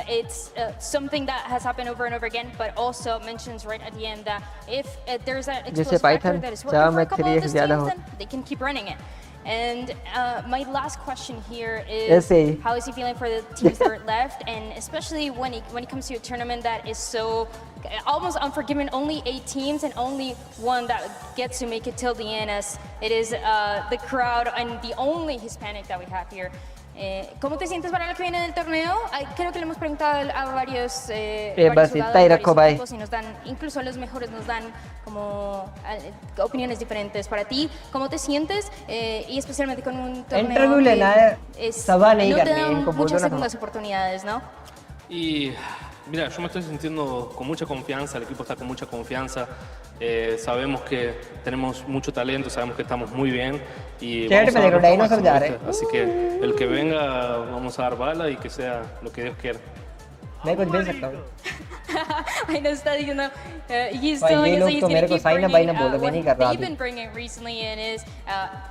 It's something that has happened over and over again, but also mentions right at the end that if there's an explosive factor that is working for a couple of these teams, then they can keep running it. And my last question here is, how is he feeling for the teams that are left, and especially when it comes to a tournament that is so almost unforgiving, only 8 teams and only one that gets to make it till the end, as it is the crowd and the only Hispanic that we have here. ¿Cómo te sientes para lo que viene del torneo? Creo que le hemos preguntado a varios, बस इतना ही रखो भाई. equipos y nos dan, incluso los mejores nos dan como opiniones diferentes para ti. ¿Cómo te sientes? Y especialmente con un torneo Interview लेना है, सभा नहीं no te करनी, dan इनको बोलो muchas ना. segundas oportunidades, ¿no? Y mira, yo me estoy sintiendo con mucha confianza, el equipo está con mucha confianza. Sabemos que tenemos mucho talento, sabemos que estamos muy bien y Chat vamos a में dar देखो, nuestro dinosaur máximo, जा रहे ¿viste? Así que el que venga vamos a dar bala y que sea lo que Dios quiera. मैं कुछ भेज सकता हूँ. I know está diciendo, he's भाई, telling ये us लोग that he's तो going मेरे to को keep sign up bringing by ना बोलो, मैं what नहीं कर रहा they've अभी. been bringing recently and is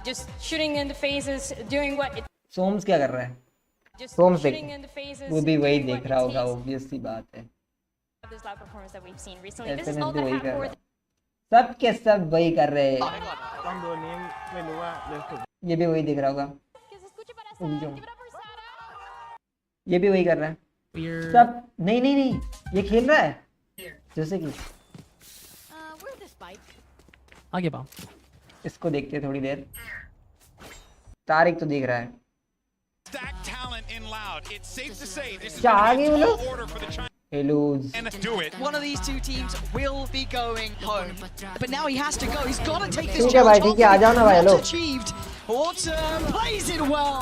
just shooting in the faces, doing what it सोम्स क्या कर रहा है? just सोम्स shooting देख, in the faces, वो भी वही doing what देख it रहा होगा, takes obvious सी बात है. of this live performance that we've seen recently. This is all Definitely that वही happened कर for रहा है. सब के सब वही कर रहे हैं. ต้องโดนนี้ไม่รู้ว่าเลือกถูก ये भी वही दिख रहा होगा. Que se escuche para Uy, Sara, yo. give it up for Sara. ये भी वही कर रहा है. Weird. सब नहीं नहीं नहीं, ये खेल रहा है. जैसे कि Where's the spike? आगे पाओ. इसको देखते हैं थोड़ी देर. तारिक तो दिख रहा है. Stack talent in Loud. It's safe to say this is क्या आ going गए to वो be a लोग? tall order for the Chinese. Hellos. And do it. One of these two teams will be going home. But now he has to go. He's got to take this ठीक है भाई, challenge. ठीक है, आ जाओ ना भाई, Not hello. achieved. Autumn plays it well.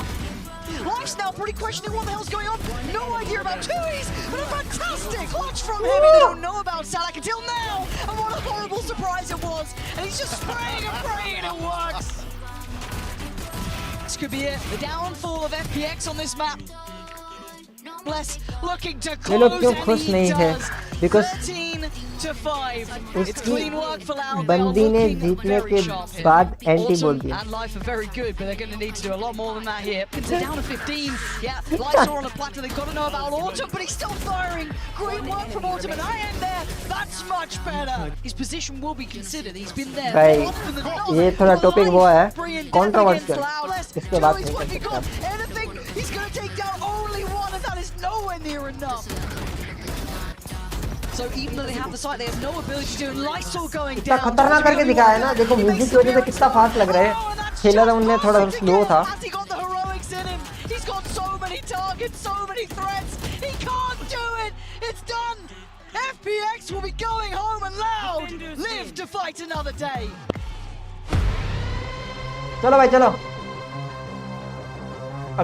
Life's now pretty questioning what the hell's going on. No idea about Tui's, but a fantastic clutch from him. They don't know about Salak until now. And what a horrible surprise it was. And he's just spraying and praying and it works. This could be it. The downfall of FPX on this map. Bless looking to ये लोग close क्यों and खुश he नहीं है? does. Because 13-5. It's उसकी clean work for Loud. बंदी ने जीतने के बाद एंटी बोल Autumn दिया. and Life are very good, but they're going to need to do a lot more than that here. They're down to 15. Yeah, Lights are on the platter. They've got to know about Autumn, but he's still firing. Great work from Autumn, and I end there. That's much better. His position will be considered. He's been there भाई, more often than not. ये थोड़ा But topic Life वो है, bringing controversial. depth against Loud. इसके बाद Joey's नहीं what कर he सकता. got. Anything, he's going to take down only one, and that is nowhere near enough. So even though they have the sight, they have no ability to do. And Lights all going इतना down. खतरनाक करके दिखाया है ना. देखो music की वजह से कितना फास्ट लग रहा है. खेला था उनने थोड़ा स्लो था. Has he got the heroics in him? He's got so many targets, so many threats. He can't do it. It's done. FPX will be going home and Loud live to fight another day. चलो भाई चलो.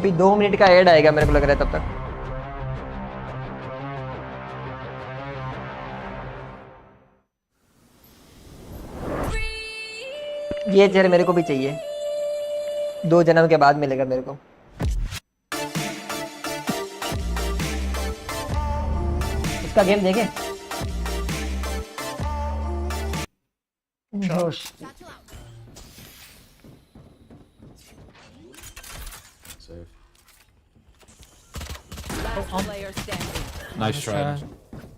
अभी 2 minute का add आएगा मेरे को लग रहा है तब तक. ये चेयर मेरे को भी चाहिए. 2 जन्म के बाद मिलेगा मेरे को. इसका गेम देखें. जोश. Last player standing. Nice try.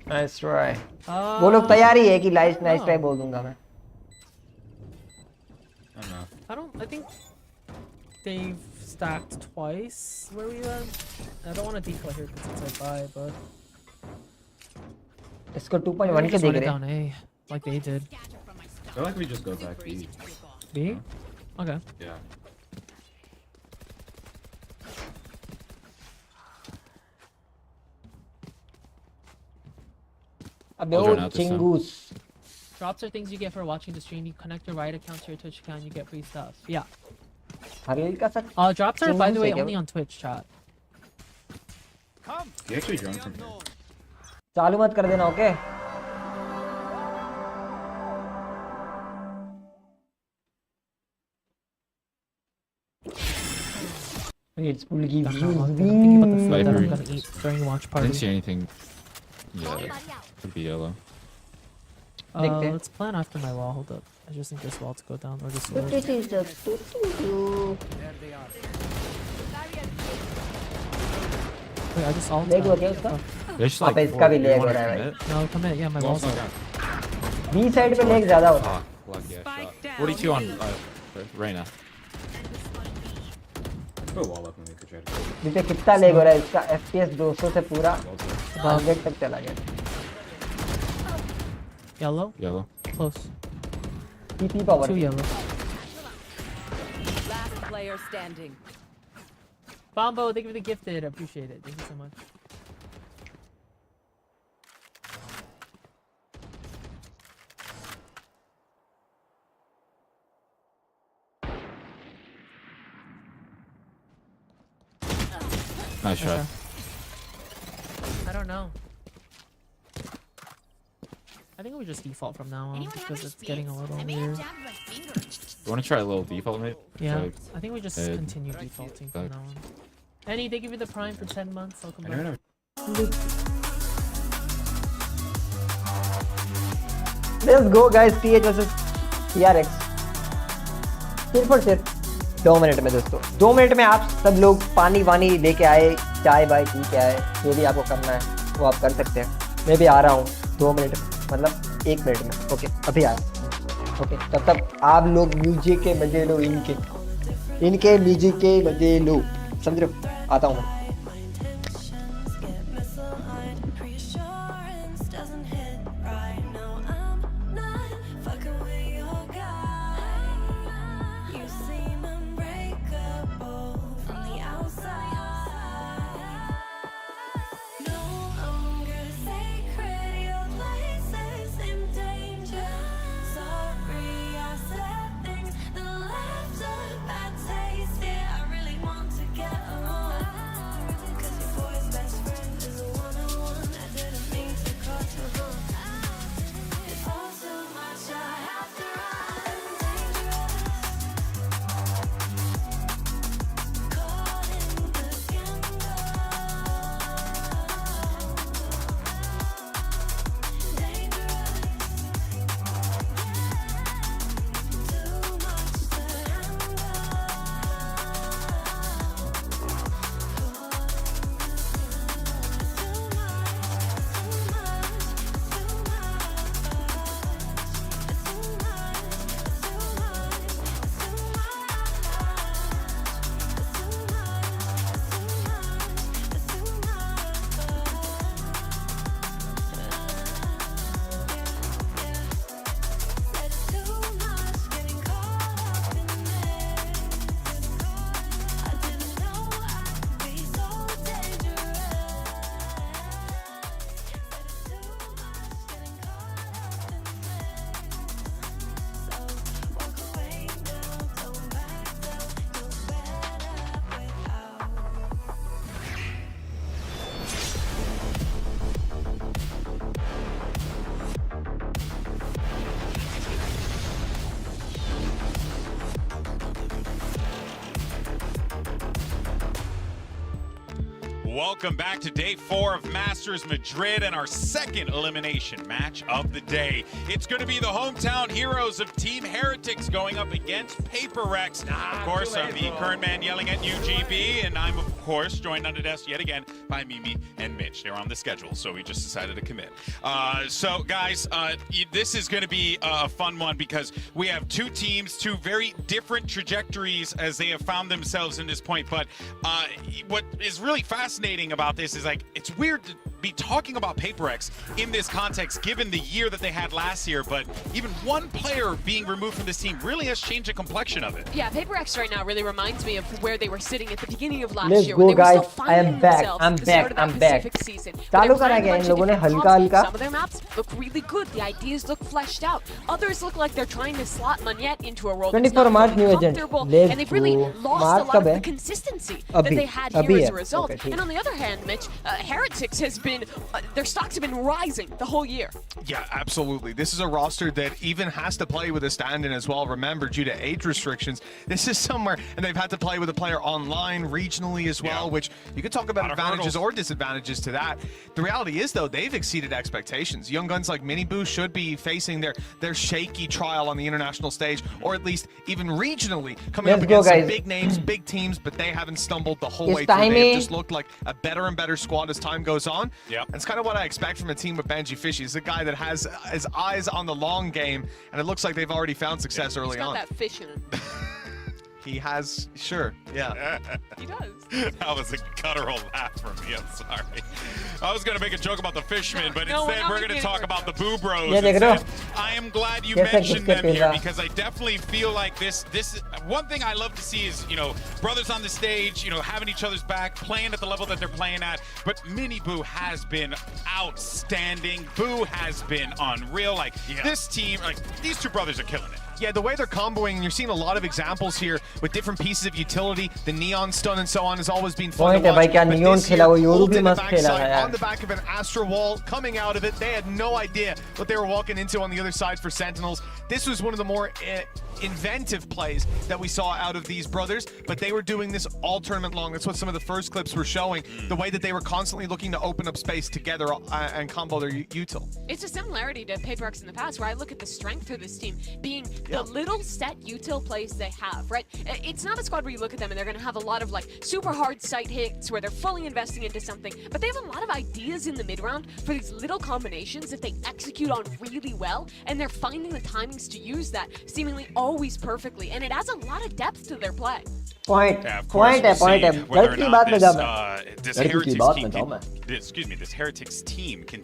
Nice try. वो लोग तैयार ही है कि नाइस ट्राई बोल दूंगा मैं. I don't know. I think they've stacked twice where we went. I don't want to decoy here because it's a bye, but इसको 2.1 maybe के just देख run it रहे down A like they did. I feel like we just go back B. B? Okay. Yeah. अबे I'll वो join out this time. चिंगूस. Drops are things you get for watching the stream. You connect your Riot account to your Twitch account, you get free stuff. Yeah. हरील का सच. Drops are, by the Chingus way, है क्या only वो? on Twitch, chat. He actually drone from here. चालू मत कर देना, okay? It's full give I'm not views. locked in. I'm thinking about the food that I'm Vibrate. gonna eat during watch I didn't see party. anything. Yeah, could be yellow. देखते हैं. Let's plan after my wall. Hold up. I just need this wall to go down or this wall. Wait, I just all. Leg हो गया उसका? They're just अब like इसका भी you leg want हो रहा है to भाई. commit? No, come in. Yeah, my Wall's wall's not up. down. B side पे leg ज्यादा होता है. Fuck. Lucky I Spike shot. down. 42 on Reyna. Put a wall up and we could try to. जिसे कितना leg हो रहा है इसका. FPS 200 से पूरा Wall's up. 100 तक चला गया. Yellow. Yellow. Close. TP power. 2 yellow. Last player standing. Bombo, thank you for the gifted. I appreciate it. Thank you so much. Nice shot. I don't know. I think we just default from now on because it's getting a little weird. You want to try a little default, mate? Yeah, Try I think we just continue defaulting from now on. Annie, they give you the Prime for 10 months. Welcome back. Let's go guys, TH versus PRX. सिर पर सिर 2 minute में दोस्तों, 2 minute में आप सब लोग पानी वानी लेके आए, चाय बाय पी के आए, जो भी आपको करना है वो आप कर सकते हैं। मैं भी आ रहा हूँ 2 मिनट में, मतलब 1 मिनट में। ओके, अभी आया। ओके, तब तक आप लोग म्यूजिक के मजे लो, इनके म्यूजिक के मजे लो, समझ रहे हो? आता हूँ मैं। Welcome back to day 4 of Masters Madrid and our second elimination match of the day. It's going to be the hometown heroes of Team Heretics going up against PaperX. Of course, I'm the current man yelling at UGB, and I'm, of course, joined under desk yet again by Mimi and Mitch. They're on the schedule, so we just decided to commit. So, guys, this is going to be a fun one because we have two teams, two very different trajectories as they have found themselves in this point. But what is really fascinating about this is, like, it's weird to be talking about PaperX in this context given the year that they had last year, but even one player being removed from this team really has changed the complexion of it. Yeah, PaperX right now really reminds me of where they were sitting at the beginning of last Let's year. Go, when they guys. were still finding themselves at the start of that Pacific season. चालू करा गया इन लोगों ने हल्का हल्का. Some of their maps look really good. The ideas look fleshed out. Others look like they're trying to slot Manette into a role that's 24 not March new agent. comfortable, Let's and they've really go. lost March a lot of कब the है? consistency that they had here as a result. Okay, and on the other hand, Mitch, Heretics has been, their stocks have been rising the whole year. Yeah, absolutely. This is a roster that even has to play with a stand-in as well. Remember, due to age restrictions, this is somewhere, and they've had to play with a player online, regionally as well, which you could talk about advantages or disadvantages to that. The reality is, though, they've exceeded expectations. Young guns like Miniboo should be facing their shaky trial on the international stage, or at least even regionally, coming up against some big names, big teams, but they haven't stumbled the whole way through. They've just looked like a better and better squad as time goes on. Yep. That's kind of what I expect from a team with Benji Fishy. He's a guy that has his eyes on the long game, and it looks like they've already found success early on. He's got that fish in him. He has, sure, yeah. He does. That was a guttural laugh from me. I'm sorry. I was going to make a joke about the fishermen, but instead we're going to talk about the Boo Bros. I am glad you mentioned them here because I definitely feel like this one thing I love to see is, you know, brothers on the stage, you know, having each other's back, playing at the level that they're playing at. But Mini Boo has been outstanding. Boo has been unreal. Like, this team, like, these two brothers are killing it. Yeah, the way they're comboing, and you're seeing a lot of examples here with different pieces of utility. The neon stun and so on has always been fun to watch. But this year, ult in the backside, on the back of an Astra wall, coming out of it. They had no idea what they were walking into on the other side for Sentinels. This was one of the more inventive plays that we saw out of these brothers, but they were doing this all tournament long. That's what some of the first clips were showing, the way that they were constantly looking to open up space together and combo their util. It's a similarity to PaperX in the past, where I look at the strength of this team being the little set util plays they have, right? It's not a squad where you look at them and they're going to have a lot of like super hard sight hits where they're fully investing into something, but they have a lot of ideas in the mid round for these little combinations that they execute on really well, and they're finding the timings to use that seemingly always perfectly, and it adds a lot of depth to their play. Point. Yeah, of course, Point है. whether or not this Heretics team can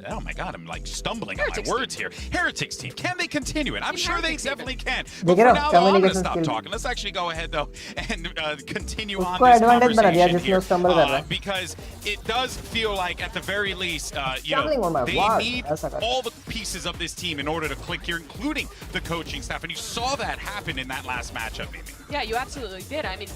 oh my god, I'm like stumbling on my words here. Heretics team, can they continue it? I'm sure they definitely can. But for now, though, I'm going to stop talking. Let's actually go ahead, though, and continue on this conversation here. Because it does feel like, at the very least, you know, they need all the pieces of this team in order to click here, including the coaching staff. And you saw that happen in that last matchup, Mimi. Yeah, you absolutely did. I mean,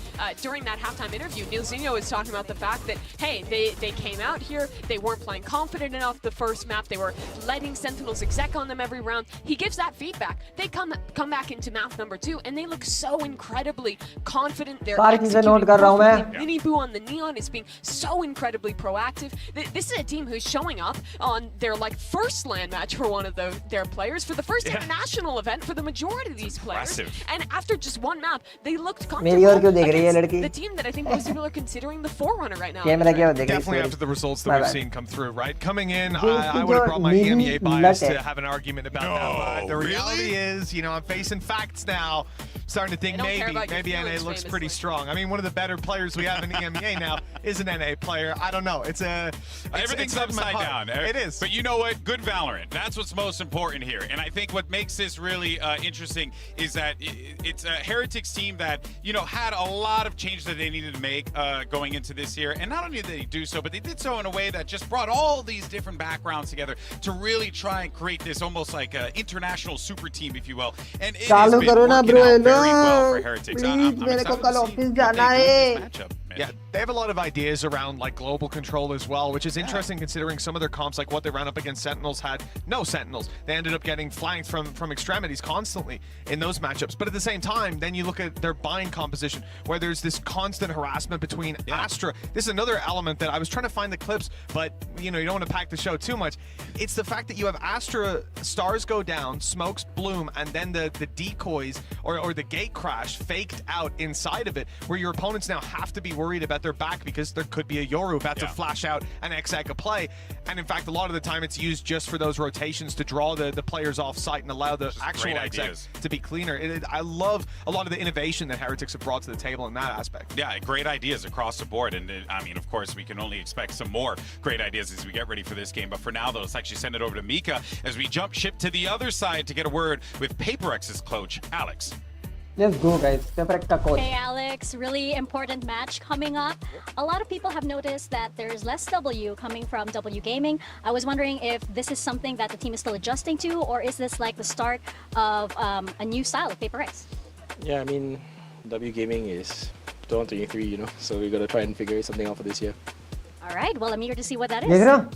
during that halftime interview, Nilzinho was talking about the fact that, hey, they came out here, they weren't playing confident enough the first map, they were letting Sentinels exec on them every round. He gives that feedback. They come back into map number 2, and they look so incredibly confident. They're executing. Mini Boo on the Neon is being so incredibly proactive. This is a team who's showing up on their like first LAN match for one of their players, for the first international event for the majority of these players. And after just one map, they looked comfortable against the team that I think most people are considering the forerunner right now. Definitely after the results that we've seen come through, right? Coming in, I would have brought my EMEA bias to have an argument about that. But the reality is, you know, I'm facing facts now. Starting to think maybe NA looks pretty strong. I mean, one of the better players we have in EMEA now is an NA player. I don't know. Everything's upside down. It is. But you know what? Good Valorant. That's what's most important here. And I think what makes this really interesting is that it's a Heretics team that, you know, had a lot of changes that they needed to make going into this year. And not only did they do so, but they did so in a way that just brought all these different backgrounds together to really try and create this almost like an international super team, if you will. And it has been working out very well for Heretics. I'm excited to see what they do in this matchup. Yeah, they have a lot of ideas around like global control as well, which is interesting considering some of their comps, like what they ran up against Sentinels, had no Sentinels. They ended up getting flanked from extremities constantly in those matchups. But at the same time, then you look at their bind composition, where there's this constant harassment between Astra. This is another element that I was trying to find the clips, but you know, you don't want to pack the show too much. It's the fact that you have Astra stars go down, smokes bloom, and then the decoys or the gate crash faked out inside of it, where your opponents now have to be worried about their back because there could be a Yoru about to flash out an exec a play. And in fact, a lot of the time it's used just for those rotations to draw the players off site and allow the actual exec to be cleaner. I love a lot of the innovation that Heretics have brought to the table in that aspect. Yeah, great ideas across the board. And I mean, of course, we can only expect some more great ideas as we get ready for this game. But for now, though, let's actually send it over to Mika as we jump ship to the other side to get a word with PaperX's coach, Alex. Let's go, guys. Hey, Alex. Really important match coming up. A lot of people have noticed that there's less W coming from W Gaming. I was wondering if this is something that the team is still adjusting to, or is this like the start of a new style of PaperX? Yeah, I mean, W Gaming is 2023, you know, so we got to try and figure something out for this year. All right. Well, I'm eager to see what that is. देख रहे हो?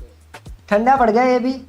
ठंडा पड़ गया ये भी.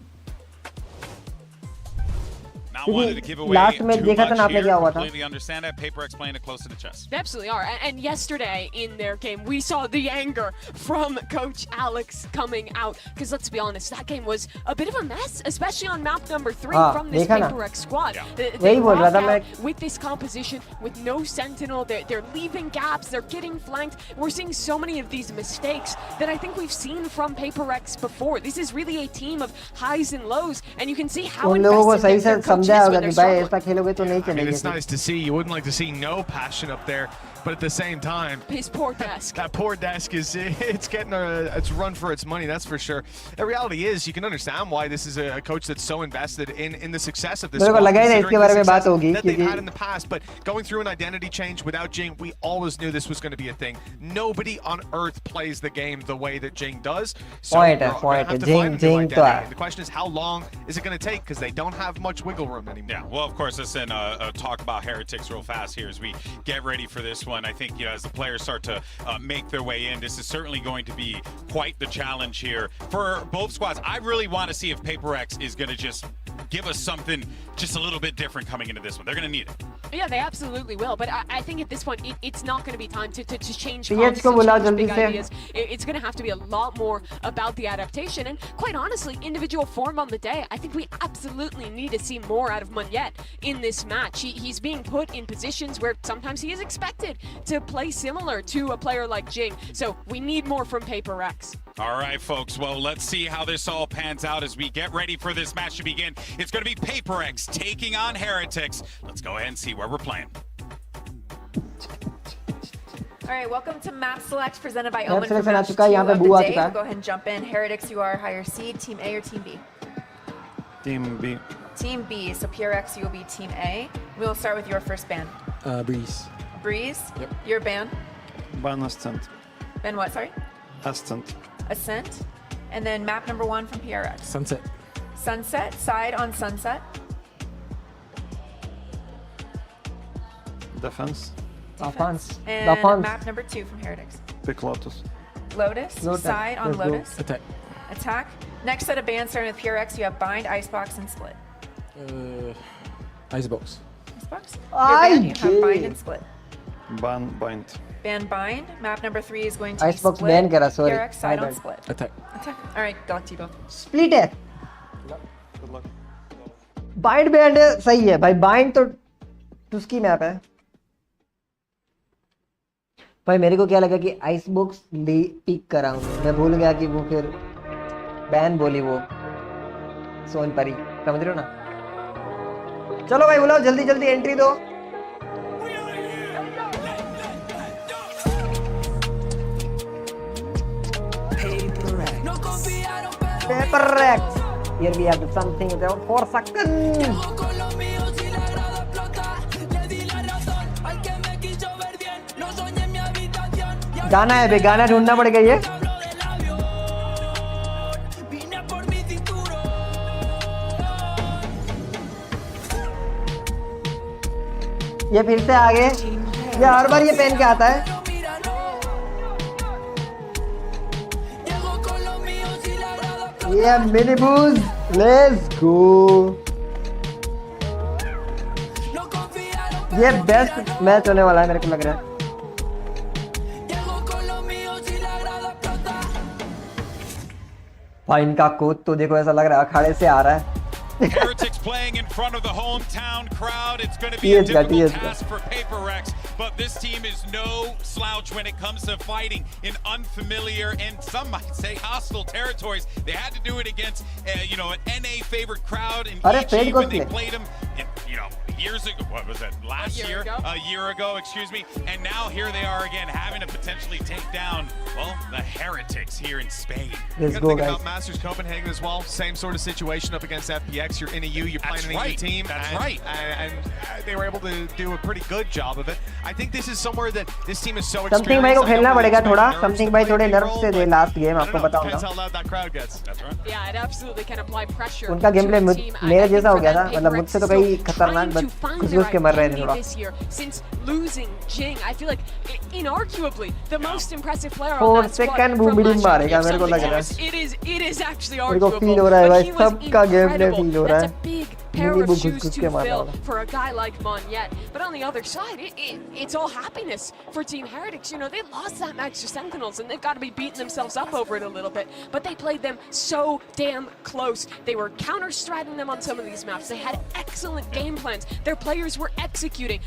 Wanted to give away last में देखा था ना आपने क्या हुआ था? Completely understand that. PaperX playing it close to the chest. They absolutely are. And yesterday in their game, we saw the anger from Coach Alex coming out. Because let's be honest, that game was a bit of a mess, especially on map number 3 from this PaperX squad. They locked out with this composition, with no Sentinel. They're leaving gaps. They're getting flanked. We're seeing so many of these mistakes that I think we've seen from PaperX before. This is really a team of highs and lows, and you can see how invested their coach समझाया होगा कि भाई ऐसा खेलोगे तो नहीं I mean, चलेगी. it's nice to see. You wouldn't like to see no passion up there, but at the same time, his poor desk. That poor desk it's getting it's run for its money. That's for sure. The reality is, you can understand why this is a coach that's so invested in the success of this. मेरे को लगा ही नहीं इसके बारे में बात होगी that they've had in the past, but going through an identity change without Jing, we always knew this was going to be a thing. Nobody on earth plays the game the way that Jing does. So Point have to find a new identity. The question is, how long is it going to take? Because they don't have much wiggle room anymore. Yeah, well, of course, listen, talk about Heretics real fast here as we get ready for this one. I think, as the players start to make their way in, this is certainly going to be quite the challenge here for both squads. I really want to see if PaperX is going to just give us something just a little bit different coming into this one. They're going to need it. Yeah, they absolutely will. But I think at this point, it's not going to be time to change PH को बुलाओ जल्दी से. ideas. It's going to have to be a lot more about the adaptation. And quite honestly, individual form on the day, I think we absolutely need to see more out of Munyet in this match. He's being put in positions where sometimes he is expected to play similar to a player like Jing. So we need more from PaperX. All right, folks. Well, let's see how this all pans out as we get ready for this match to begin. It's going to be PaperX taking on Heretics. Let's go ahead and see where we're playing. All right, welcome to Map Select presented by Map Omen for selection match आ चुका है, 2 यहाँ पे of the बू आ day. चुका है. We'll go ahead and jump in. Heretics, you are higher seed, Team A or Team B? Team B. Team B, so PRX, you will be Team A. We will start with your first ban. Breeze. Breeze? Yep. Your ban? Ban Ascent. Ban what, sorry? Ascent. Ascent. And then map number 1 from PRX. Sunset. Sunset, side on Sunset. Defense. Offense. And Offense. map number 2 from Heretics. Pick Lotus. Lotus, Lotus. side on Let's go. Lotus. Attack. Attack. Next set of bans starting with PRX, you have Bind, Icebox, and Split. Icebox. Icebox? Your ban, you have Bind and Split. Ban Bind. Ban Bind. Map number 3 is going to Icebox be Split. ban करा, sorry. PRX, side My on bad. Split. Attack. Attack. All right, good luck to you both. Split है. Good luck. Bind band सही है भाई. Bind तो उसकी map है. भाई मेरे को क्या लगा कि आइस बॉक्स ले पिक करा हूँ. मैं भूल गया कि वो फिर बैन बोली वो सोन परी. समझ रहे हो ना. चलो भाई बुलाओ जल्दी जल्दी एंट्री दो. PaperX. Here we have something for seconds. गाना है बे. गाना ढूंढना पड़ेगा ये. ये फिर से आगे. ये हर बार ये पहन के आता है. ये मिनी बूज. Let's go. ये बेस्ट मैच होने वाला है मेरे को लग रहा है. भाई इनका कोच तो देखो ऐसा लग रहा है अखाड़े से आ रहा है. Heretics playing in front of the hometown crowd. It's going to be a difficult task for PaperX, but this team is no slouch when it comes to fighting in unfamiliar and some might say hostile territories. They had to do it against, an NA favored crowd in EG when they played them, years ago. What was that? Last year? A year ago, excuse me. And now here they are again, having to potentially take down, the Heretics here in Spain. Let's go, guys. About Masters Copenhagen as well. Same sort of situation up against FPX. You're in a U. You're playing an EU team. That's right. And they were able to do a pretty good job of it. I think this is somewhere that this team is so Something experienced. भाई को खेलना पड़ेगा थोड़ा. Something भाई थोड़े nerve से दे last game. आपको बताऊंगा. Depends how loud that crowd gets. That's right. Yeah, it absolutely can apply pressure. उनका गेम प्ले मेरे जैसा हो गया था. मतलब मुझसे तो कहीं खतरनाक बट खुश के मर रहे थे थोड़ा. This year, since losing Jing, I feel like inarguably the most impressive player on that squad from last year. मेरे को लग रहा है. It is actually मेरे को arguable. फील हो रहा है भाई. But he was सबका गेम प्ले incredible. फील हो रहा That's है. a big pair mini of वो shoes घुस to के मार रहा fill होगा. for a guy like Munyet. But on the other side, it's all happiness for Team Heretics. They lost that match to Sentinels, and they've got to be beating themselves up over it a little bit. But they played them so damn close. They were counter-striding them on some of these maps. They had excellent game plans. Their players were executing.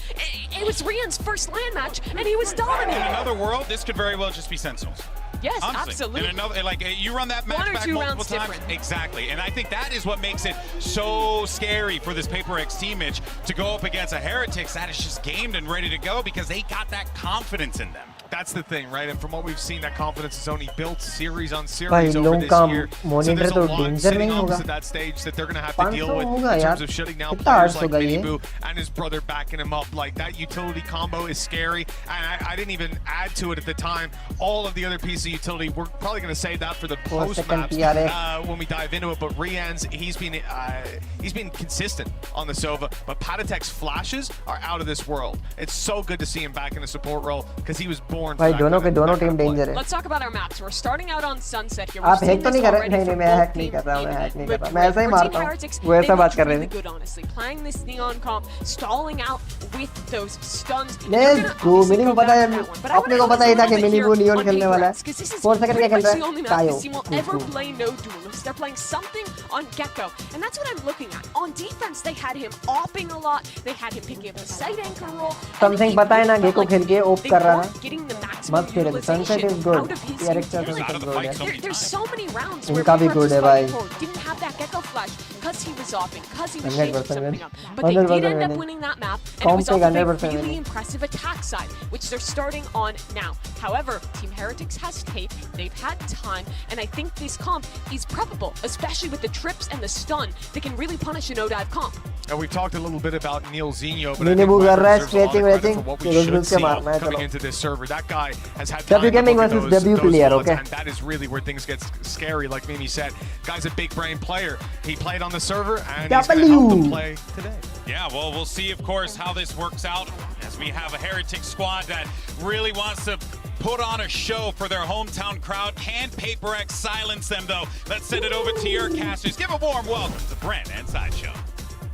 It was Rian's first LAN match, and he was dominating. In another world, this could very well just be Sentinels. Yes, Honestly, absolutely. And another, like, you run that match back multiple times. Different. Exactly. And I think that is what makes it so scary for this PaperX team, Mitch, to go up against a Heretics that is just gamed and ready to go because they got that confidence in them. That's the thing, right? And from what we've seen, that confidence is only built series on series over this year. So there's a lot sitting opposite that stage that they're going to have to deal with in terms of shutting down players like Miniboo and his brother backing him up. Like, that utility combo is scary. And I didn't even add to it at the time. All of the other pieces of utility, we're probably going to save that for the post-maps when we dive into it. But Rian's, he's been consistent on the Sova. But Patatek's flashes are out of this world. It's so good to see him back in the support role because he was born. भाई दोनों team danger है. Let's talk about our maps. We're starting out on Sunset here. आप hack तो नहीं कर रहे? नहीं मैं हैक नहीं कर रहा हूँ. मैं ऐसा ही मारता हूँ. वो ऐसा बात कर रहे हैं. Good, honestly. Playing this neon comp, stalling out with those stuns. Let's go. Mini को पता है, अपने को पता ही था कि मिनी वो नियॉन खेलने वाला है. 4 सेकंड क्या खेल रहा है? कायो. This team will ever play no duelists. They're playing something on Gecko, and that's what I'm looking at. On defense, they had him opping a lot. They had him picking up a side anchor role. Something पता है ना gecko खेल के ओप कर रहा है. Must खेल रहे. Sunset is good. There's so many rounds where इनका भी good है भाई. Didn't have that Gecko flash because he was opping, because he was shaping something up. But they did end up winning that map, and it was off of a really impressive attack side, which they're starting on now. However, Team Heretics has tape, they've had time, and I think this comp is preppable, especially with the trips and the stun that can really punish a no-dive comp. And we've talked a little bit about Neil Zinho, but Miniboo कर रहा है, stretching. what we should see coming into this server. That guy has had W Gaming versus W player, okay? And that is really where things get scary, like Mimi said. Guy's a big brain player. He played on the server, and he's going to help them play today. Yeah, well, we'll see, of course, how this works out as we have a Heretic squad that really wants to put on a show for their hometown crowd. Can PaperX silence them, though? Let's send it over to your casters. Give a warm welcome to Brent and Sideshow.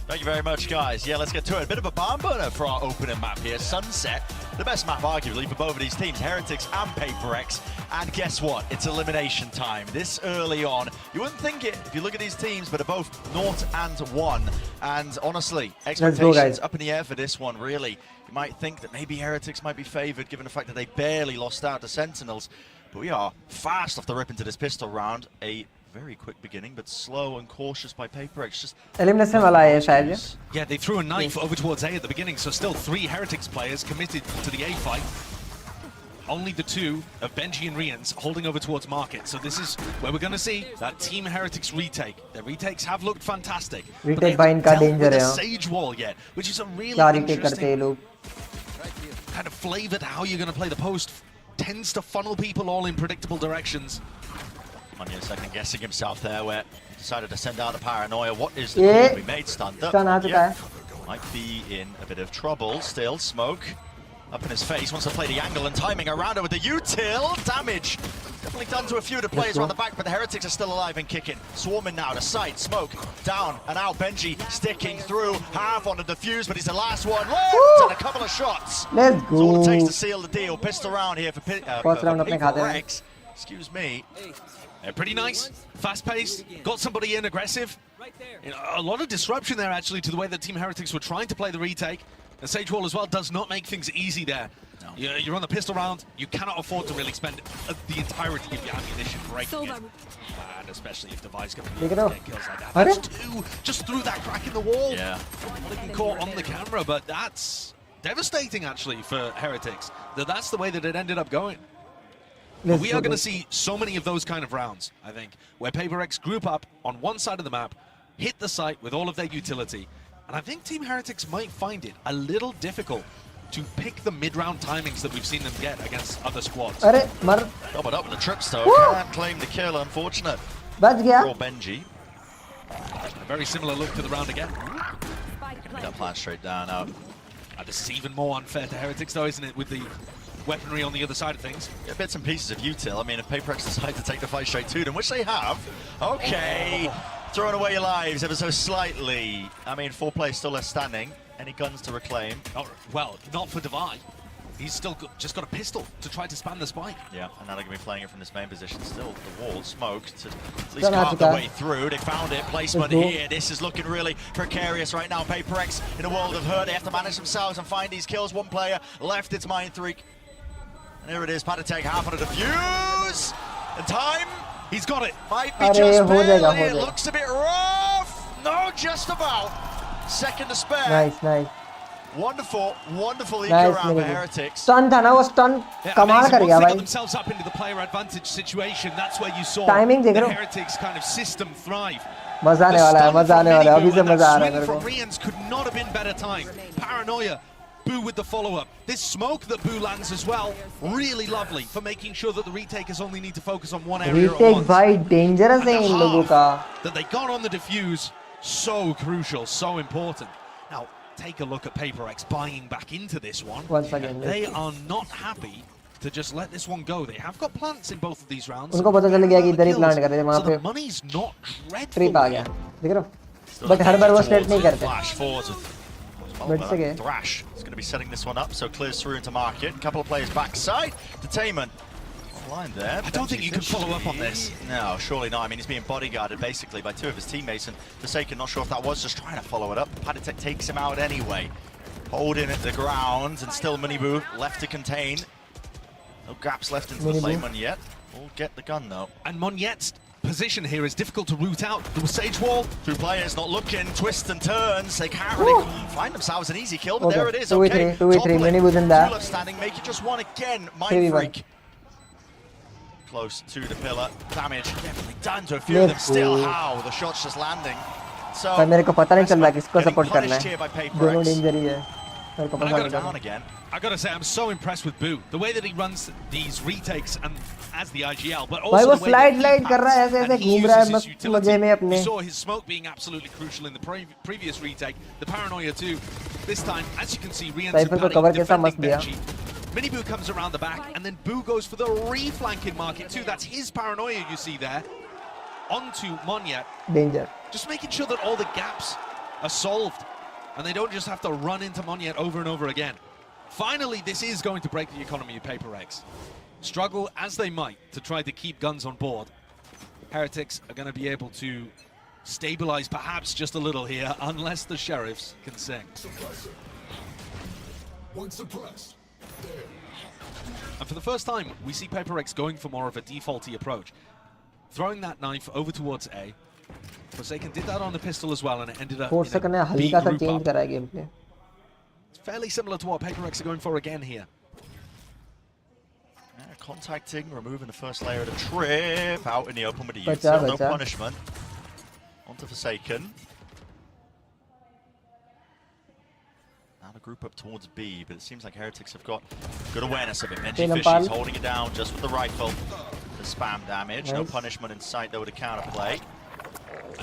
Thank you very much, guys. Yeah, let's get to it. A bit of a barn burner for our opening map here. Sunset, the best map, arguably, for both of these teams, Heretics and PaperX. And guess what? It's elimination time. This early on. You wouldn't think it if you look at these teams, but they're both 0 and 1. And honestly, expectations up in the air for this one, really. You might think that maybe Heretics might be favored, given the fact that they barely lost out to Sentinels. But we are fast off the rip into this pistol round. A very quick beginning, but slow and cautious by PaperX. Just elimination वाला है शायद. Yeah, they threw a knife over towards A at the beginning, so still 3 Heretics players committed to the A fight. Only the 2 of Benji and Rians holding over towards Market. So this is where we're going to see that Team Heretics retake. Their retakes have looked fantastic. Retake by इनका danger है. Sage wall yet, which is a really interesting kind of flavor to how you're going to play the post. Tends to funnel people all in predictable directions. Manya second guessing himself there, where he decided to send out the paranoia. What is the call we made? Stunned up. Might be in a bit of trouble. Still, smoke up in his face. Wants to play the angle and timing around it with the util. Damage definitely done to a few of the players around the back, but the Heretics are still alive and kicking. Swarming now to side. Smoke down and out. Benji sticking through. Half on the defuse, but he's the last one left. And a couple of shots. Let's go. That's all it takes to seal the deal. Pistol round here for PaperX. Excuse me. Yeah, pretty nice, fast-paced, got somebody in aggressive. You know, a lot of disruption there, actually, to the way that Team Heretics were trying to play the retake. The Sage Wall as well does not make things easy there. No. You're on the pistol round, you cannot afford to really spend the entirety of your ammunition breaking it. And especially if Device can get kills like that. That's 2 just through that crack in the wall. Yeah. Not even caught on the camera, but that's devastating, actually, for Heretics. That's the way that it ended up going. But we are going to see so many of those kind of rounds, I think, where PaperX group up on one side of the map, hit the site with all of their utility, and I think Team Heretics might find it a little difficult to pick the mid-round timings that we've seen them get against other squads. Doubled up with the trips though, can't claim the kill, unfortunate. For Benji. A very similar look to the round again. That plan straight down now. This is even more unfair to Heretics though, isn't it, with the weaponry on the other side of things. Yeah, bits and pieces of util. I mean, if PaperX decide to take the fight straight to them, which they have, okay, throwing away your lives ever so slightly. I mean, 4 players still left standing. Any guns to reclaim? Well, not for Divine. He's still just got a pistol to try to span the spike. Yeah, and now they're going to be playing it from this main position. Still, the wall smoked to at least carve their way through. They found it. Placement here. This is looking really precarious right now. PaperX in a world of hurt. They have to manage themselves and find these kills. 1 player left. It's Mind Freak. Here it is, Patatek half on a defuse. And time, he's got it. Might be just barely. It looks a bit rough. No, just about. Second to spare. Nice. Wonderful eco round for Heretics. Stun था ना वो stun कमाल कर गया They got भाई. themselves up into the player advantage situation. That's where you saw Timing देख the रहे हो? Heretics kind of system thrive. मजा आने वाला है अभी से मजा आ रहा है मेरे को. From Ryans could not have been better time. Paranoia, Boo with the follow-up. This smoke that Boo lands as well, really lovely for making sure that the retakers only need to focus on one area at Retake once. भाई dangerous है इन लोगों का. That they got on the defuse, so crucial, so important. Now, take a look at PaperX buying back into this one. Once again, they are not happy to just let this one go. They have got plants in both of these rounds. उनको पता चल गया कि इधर ही plant कर रहे थे वहाँ So पे. the money's not dreadful. Trip आ गया. देख रहे हो? But हर बार वो स्टेट नहीं करते. Flash forwards But it's okay. Thrash is going to be setting this one up, so clears through into market. A couple of players backside. Detainment line there. I don't think you can follow up on this. No, surely not. I mean, he's being bodyguarded basically by two of his teammates, and Forsaken, not sure if that was just trying to follow it up. Patatek takes him out anyway. Holding at the ground, and still Miniboo left to contain. No gaps left into the play, Moniette. Will get the gun though. And Moniette's position here is difficult to root out. The Sage Wall. Two players not looking, twists and turns. They can't really find themselves an easy kill, but there it is. Okay, 2v3, Miniboo's in there. Two left standing, make it just one again. Mind Freak. Close to the pillar. Damage definitely done to a few of them. Still, how the shot's just landing. So पर मेरे को पता नहीं चल रहा किसको support करना here by है. PaperX. दोनों डेंजर ही है. मेरे को पता नहीं down again. I gotta say, I'm so impressed with Boo. The way that he runs these retakes and as the IGL, but also भाई वो the way that he slide कर रहा है packs ऐसे and he घूम रहा है uses his मस्त utility. मजे में अपने. We saw his smoke being absolutely crucial in the previous retake. The Paranoia too. This time, as you can see, Rian's Cypher को cover कैसा मस्त दिया. Miniboo comes around the back, and then Boo goes for the reflanking market too. That's his Paranoia you see there. Onto Moniette. Danger. Just making sure that all the gaps are solved, and they don't just have to run into Moniette over and over again. Finally, this is going to break the economy of PaperX. Struggle as they might to try to keep guns on board, Heretics are going to be able to stabilize perhaps just a little here, unless the Sheriffs can sing. And for the first time, we see PaperX going for more of a defaulty approach. Throwing that knife over towards A. Forsaken did that on the pistol as well, and it ended up Force in a B हल्का सा group change up. करा है gameplay. It's fairly similar to what PaperX are going for again here. Contacting, removing the first layer of the trip, out in the open with the Bacha, util, no bacha. punishment. Onto Forsaken. Now the group up towards B, but it seems like Heretics have got good awareness of it. Benji Fishy's holding it down just with the rifle. The spam damage, no punishment in sight though with a counterplay.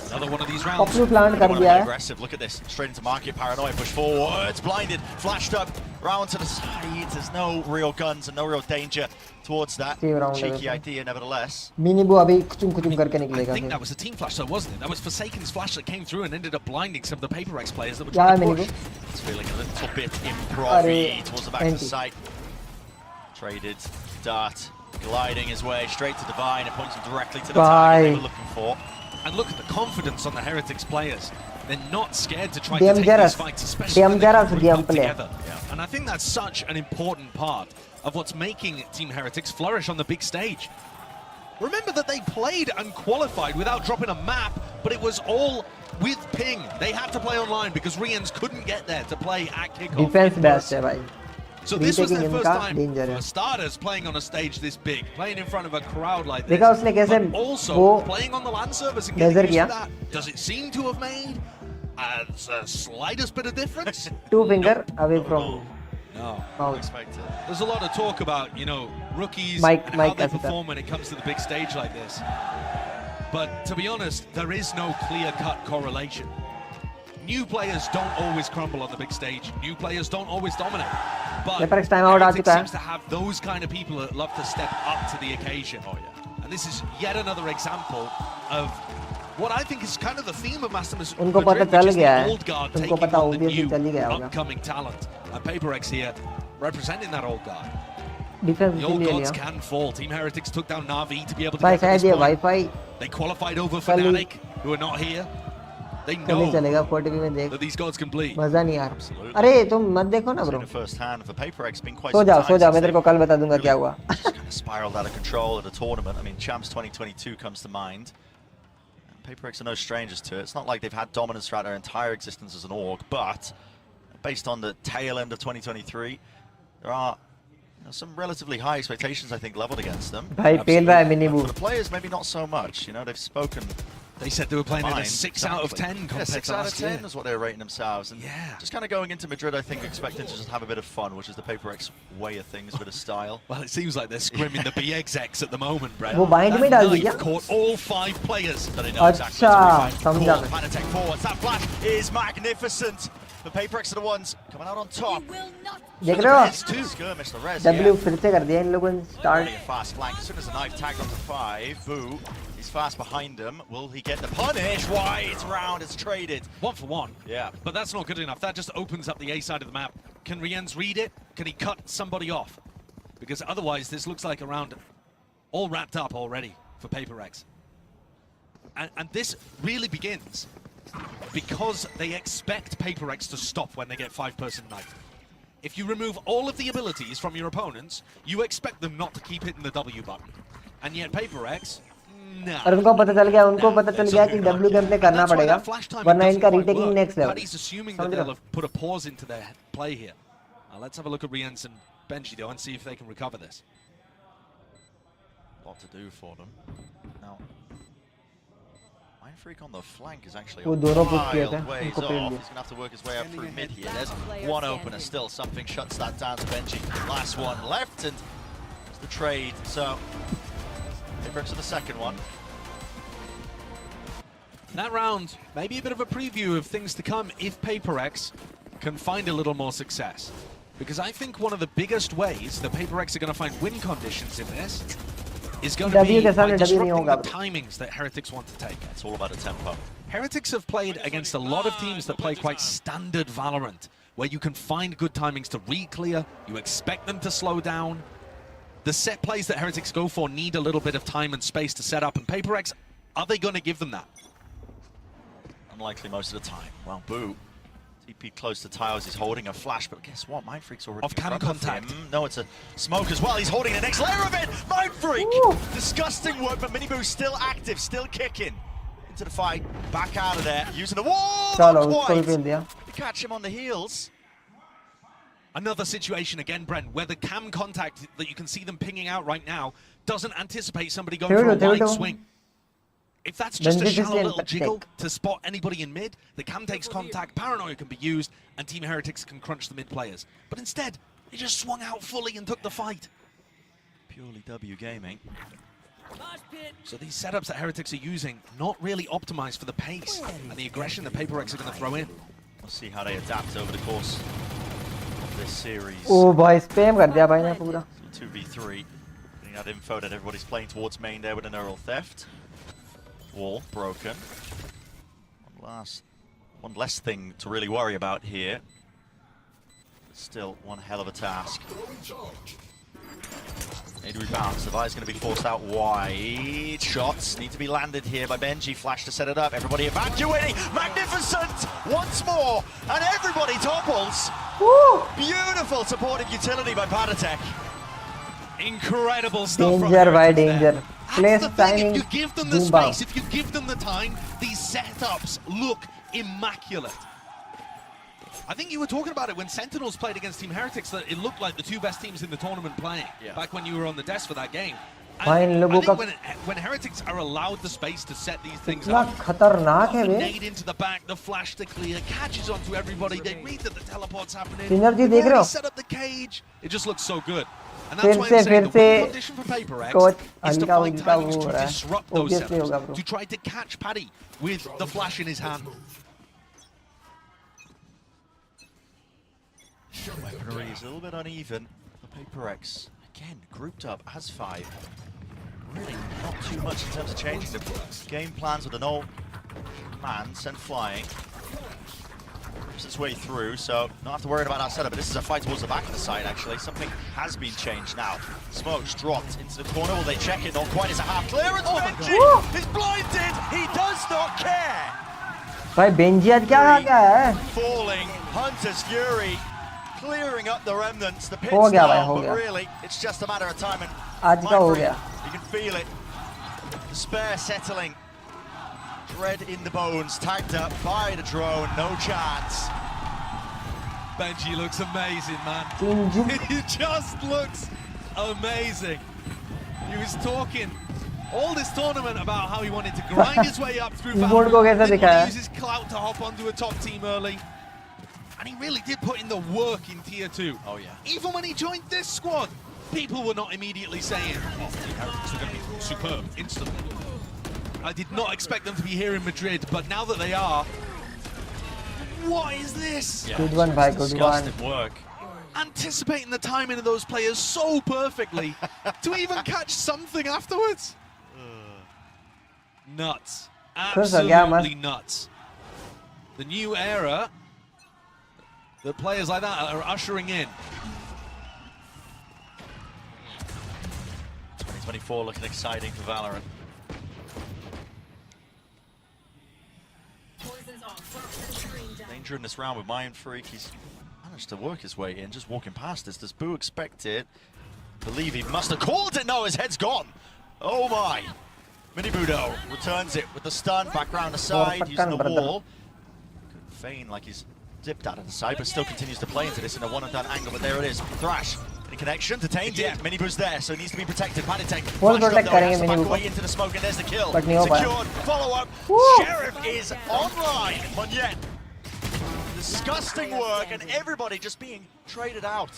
Another one of these rounds. Aggressive. Look at this. Straight into market. Paranoia. Push forwards. Blinded. Flashed up. Round to the side. There's no real guns and no real danger towards that. Cheeky idea, nevertheless. Miniboo अभी कुचुम करके निकलेगा. I think that was a team flash, though, wasn't it? That was Forsaken's flash that came through and ended up blinding some of the PaperX players that were trying to push. It's feeling a little bit improv towards the back of the site. Traded. Dart. Gliding his way straight to Divine and points him directly to the target they were looking for. And look at the confidence on the Heretics players. They're not scared to try to take these fights, especially when they come together. And I think that's such an important part of what's making Team Heretics flourish on the big stage. Remember that they played and qualified without dropping a map, but it was all with ping. They had to play online because Rians couldn't get there to play at kickoff. Defense best है भाई. So this was their first time for starters playing on a stage this big, playing in front of a crowd like this. But also playing on the LAN servers and getting used to that. Does it seem to have made the slightest bit of difference? 2 finger away from. No. Unexpected. There's a lot of talk about, you know, rookies and how they perform when it comes to the big stage like this. But to be honest, there is no clear-cut correlation. New players don't always crumble on the big stage. New players don't always dominate. But Heretics seems to have those kind of people that love to step up to the occasion. Oh yeah. And this is yet another example of what I think is kind of the theme of Masters Madrid, which is the old guard taking on the new upcoming talent. And PaperX here representing that old guard. The old gods can fall. Team Heretics took down Na'Vi to be able to get to this point. They qualified over Fnatic, who are not here. They तो know नहीं चलेगा 40 में देख that these gods can bleed. मजा नहीं यार अरे तुम मत देखो ना bro Firsthand for PaperX, been quite so some जाओ time मैं since तेरे को कल बता दूंगा क्या हुआ they've spiraled out of control at a tournament. I mean, Champs 2022 comes to mind. And PaperX are no strangers to it. It's not like they've had dominance throughout their entire existence as an org, but based on the tail end of 2023, there are some relatively high expectations, I think, leveled against them. भाई fail रहा है mini For the players, maybe not so much. You know, they've spoken. They said they were playing at a 6 out of 10 Yeah, compared 6 to out of last 10 year. is what they're rating themselves. And just kind of going into Madrid, I think, expecting to just have a bit of fun, which is the PaperX way of things, a bit of style. Well, it seems like they're scrimming the BXX at the moment, Brett. वो bind में डाल दी क्या? Caught all 5 players. अच्छा समझा मैं Panatek forwards. That flash is magnificent. The PaperX are the ones coming out on top. देख रहे हो Skirmish, the res, W फिर से कर दिया इन लोगों ने start Really a fast flank. As soon as the knife tagged onto 5, Boo is fast behind him. Will he get the punish? Why? It's round, it's traded. 1 for 1. Yeah. But that's not good enough. That just opens up the A side of the map. Can Rienz read it? Can he cut somebody off? Because otherwise, this looks like a round all wrapped up already for PaperX. And this really begins because they expect PaperX to stop when they get 5-person knife. If you remove all of the abilities from your opponents, you expect them not to keep hitting the W button. And yet PaperX, nah. और उनको पता चल गया कि W game play करना पड़ेगा वरना इनका retaking next level Paddy's assuming that they'll have put a pause into their play here. Let's have a look at Rienz and Benji though and see if they can recover this. A lot to do for them. Now, Mindfreak on the flank is actually वो a दोनों push किए wild थे ways उनको off. पेल He's दिया going to have to work his way up through mid here. There's one opener still. Something shuts that down to Benji. Last one left, and it's the trade. So, PaperX are the second one. That round, maybe a bit of a preview of things to come if PaperX can find a little more success. Because I think one of the biggest ways that PaperX are going to find win conditions in this is going to be by disrupting the timings that Heretics want to take. It's all about the tempo. Heretics have played against a lot of teams that play quite standard Valorant, where you can find good timings to re-clear, you expect them to slow down. The set plays that Heretics go for need a little bit of time and space to set up, and PaperX, are they going to give them that? Unlikely most of the time. Well, Boo. TP close to tiles, he's holding a flash, but guess what? Mindfreak's already off cam contact. No, it's a smoke as well. He's holding the next layer of it. Mindfreak! Disgusting work, but Miniboo's still active, still kicking. Into the fight, back out of there, using the wall. Not quite. To catch him on the heels. Another situation again, Brent, where the cam contact that you can see them pinging out right now doesn't anticipate somebody going for a wide swing. If that's just a shallow little jiggle to spot anybody in mid, the cam takes contact, paranoia can be used, and Team Heretics can crunch the mid players. But instead, they just swung out fully and took the fight. Purely W gaming. So these setups that Heretics are using, not really optimized for the pace and the aggression that PaperX are going to throw in. We'll see how they adapt over the course of this series. Oh boy, spam कर दिया भाई ने पूरा. 2v3. Getting that info that everybody's playing towards main there with a neural theft. Wall broken. One less thing to really worry about here. Still one hell of a task. 8 rebounds. The Vi's going to be forced out wide. Shots need to be landed here by Benji. Flash to set it up. Everybody evacuating. Magnificent! Once more. And everybody topples. Woo! Beautiful supportive utility by Panatek. Incredible stuff. Danger by danger. That's the thing, if you give them the space, if you give them the time, these setups look immaculate. I think you were talking about it when Sentinels played against Team Heretics, that it looked like the two best teams in the tournament playing, back when you were on the desk for that game. And I think when Heretics are allowed the space to set these things up, the nade into the back, the flash to clear, catches onto everybody, they read that the teleport's happening, they already set up the cage, it just looks so good. And that's why I'm saying the win condition for PaperX is to find timings to disrupt those setups, to try to catch Paddy with the flash in his hand. Weaponry is a little bit uneven for PaperX. Again, grouped up as 5. Really not too much in terms of changing the game plans with an old man sent flying. Its way through, so not have to worry about our setup, but this is a fight towards the back of the side actually. Something has been changed now. Smoke's dropped into the corner. Will they check it? Not quite. It's a half clearance. Benji is blinded. He does not care. भाई Benji आज क्या खा गया है? Falling, Hunter's Fury clearing up the remnants. The pit's हो गया भाई, down, हो but गया। really, it's just a matter of time. And आज का हो Mindfree, गया। you can feel it. Despair settling. Dread in the bones, tagged up by the drone, no chance. Benji looks amazing, man. Chinju. He just looks amazing. He was talking all this tournament about how he wanted to grind his way up through Keyboard को कैसा Valorant, didn't दिखाया? want to use his clout to hop onto a top team early. And he really did put in the work in Tier 2. Oh, yeah. Even when he joined this squad, people were not immediately saying, oh, Team Heretics are going to be superb instantly. I did not expect them to be here in Madrid, but now that they are, what is this? Yeah, Good one, bhai, good disgusting work. Anticipating the timing of those players so perfectly to even catch something afterwards. Nuts. Absolutely nuts. The new era that players like that are ushering in. 2024 looking exciting for Valorant. Danger in this round with Mindfree. He's managed to work his way in, just walking past this. Does Boo expect it? Believe he must have called it. No, his head's gone. Oh my. Mini Budo returns it with the stun back round the side, using the wall. Could feign like he's dipped out of the side, but still continues to play into this in a one-and-done angle. But there it is. Thrash. Any connection? Detained it. Mini Boo's there, so it needs to be protected. Panitek. Full protect करेंगे Mini Boo away into the smoke, and there's the kill. But नहीं हो पाया। Secured. Follow-up. Sheriff is online. Monyen. Disgusting work, and everybody just being traded out.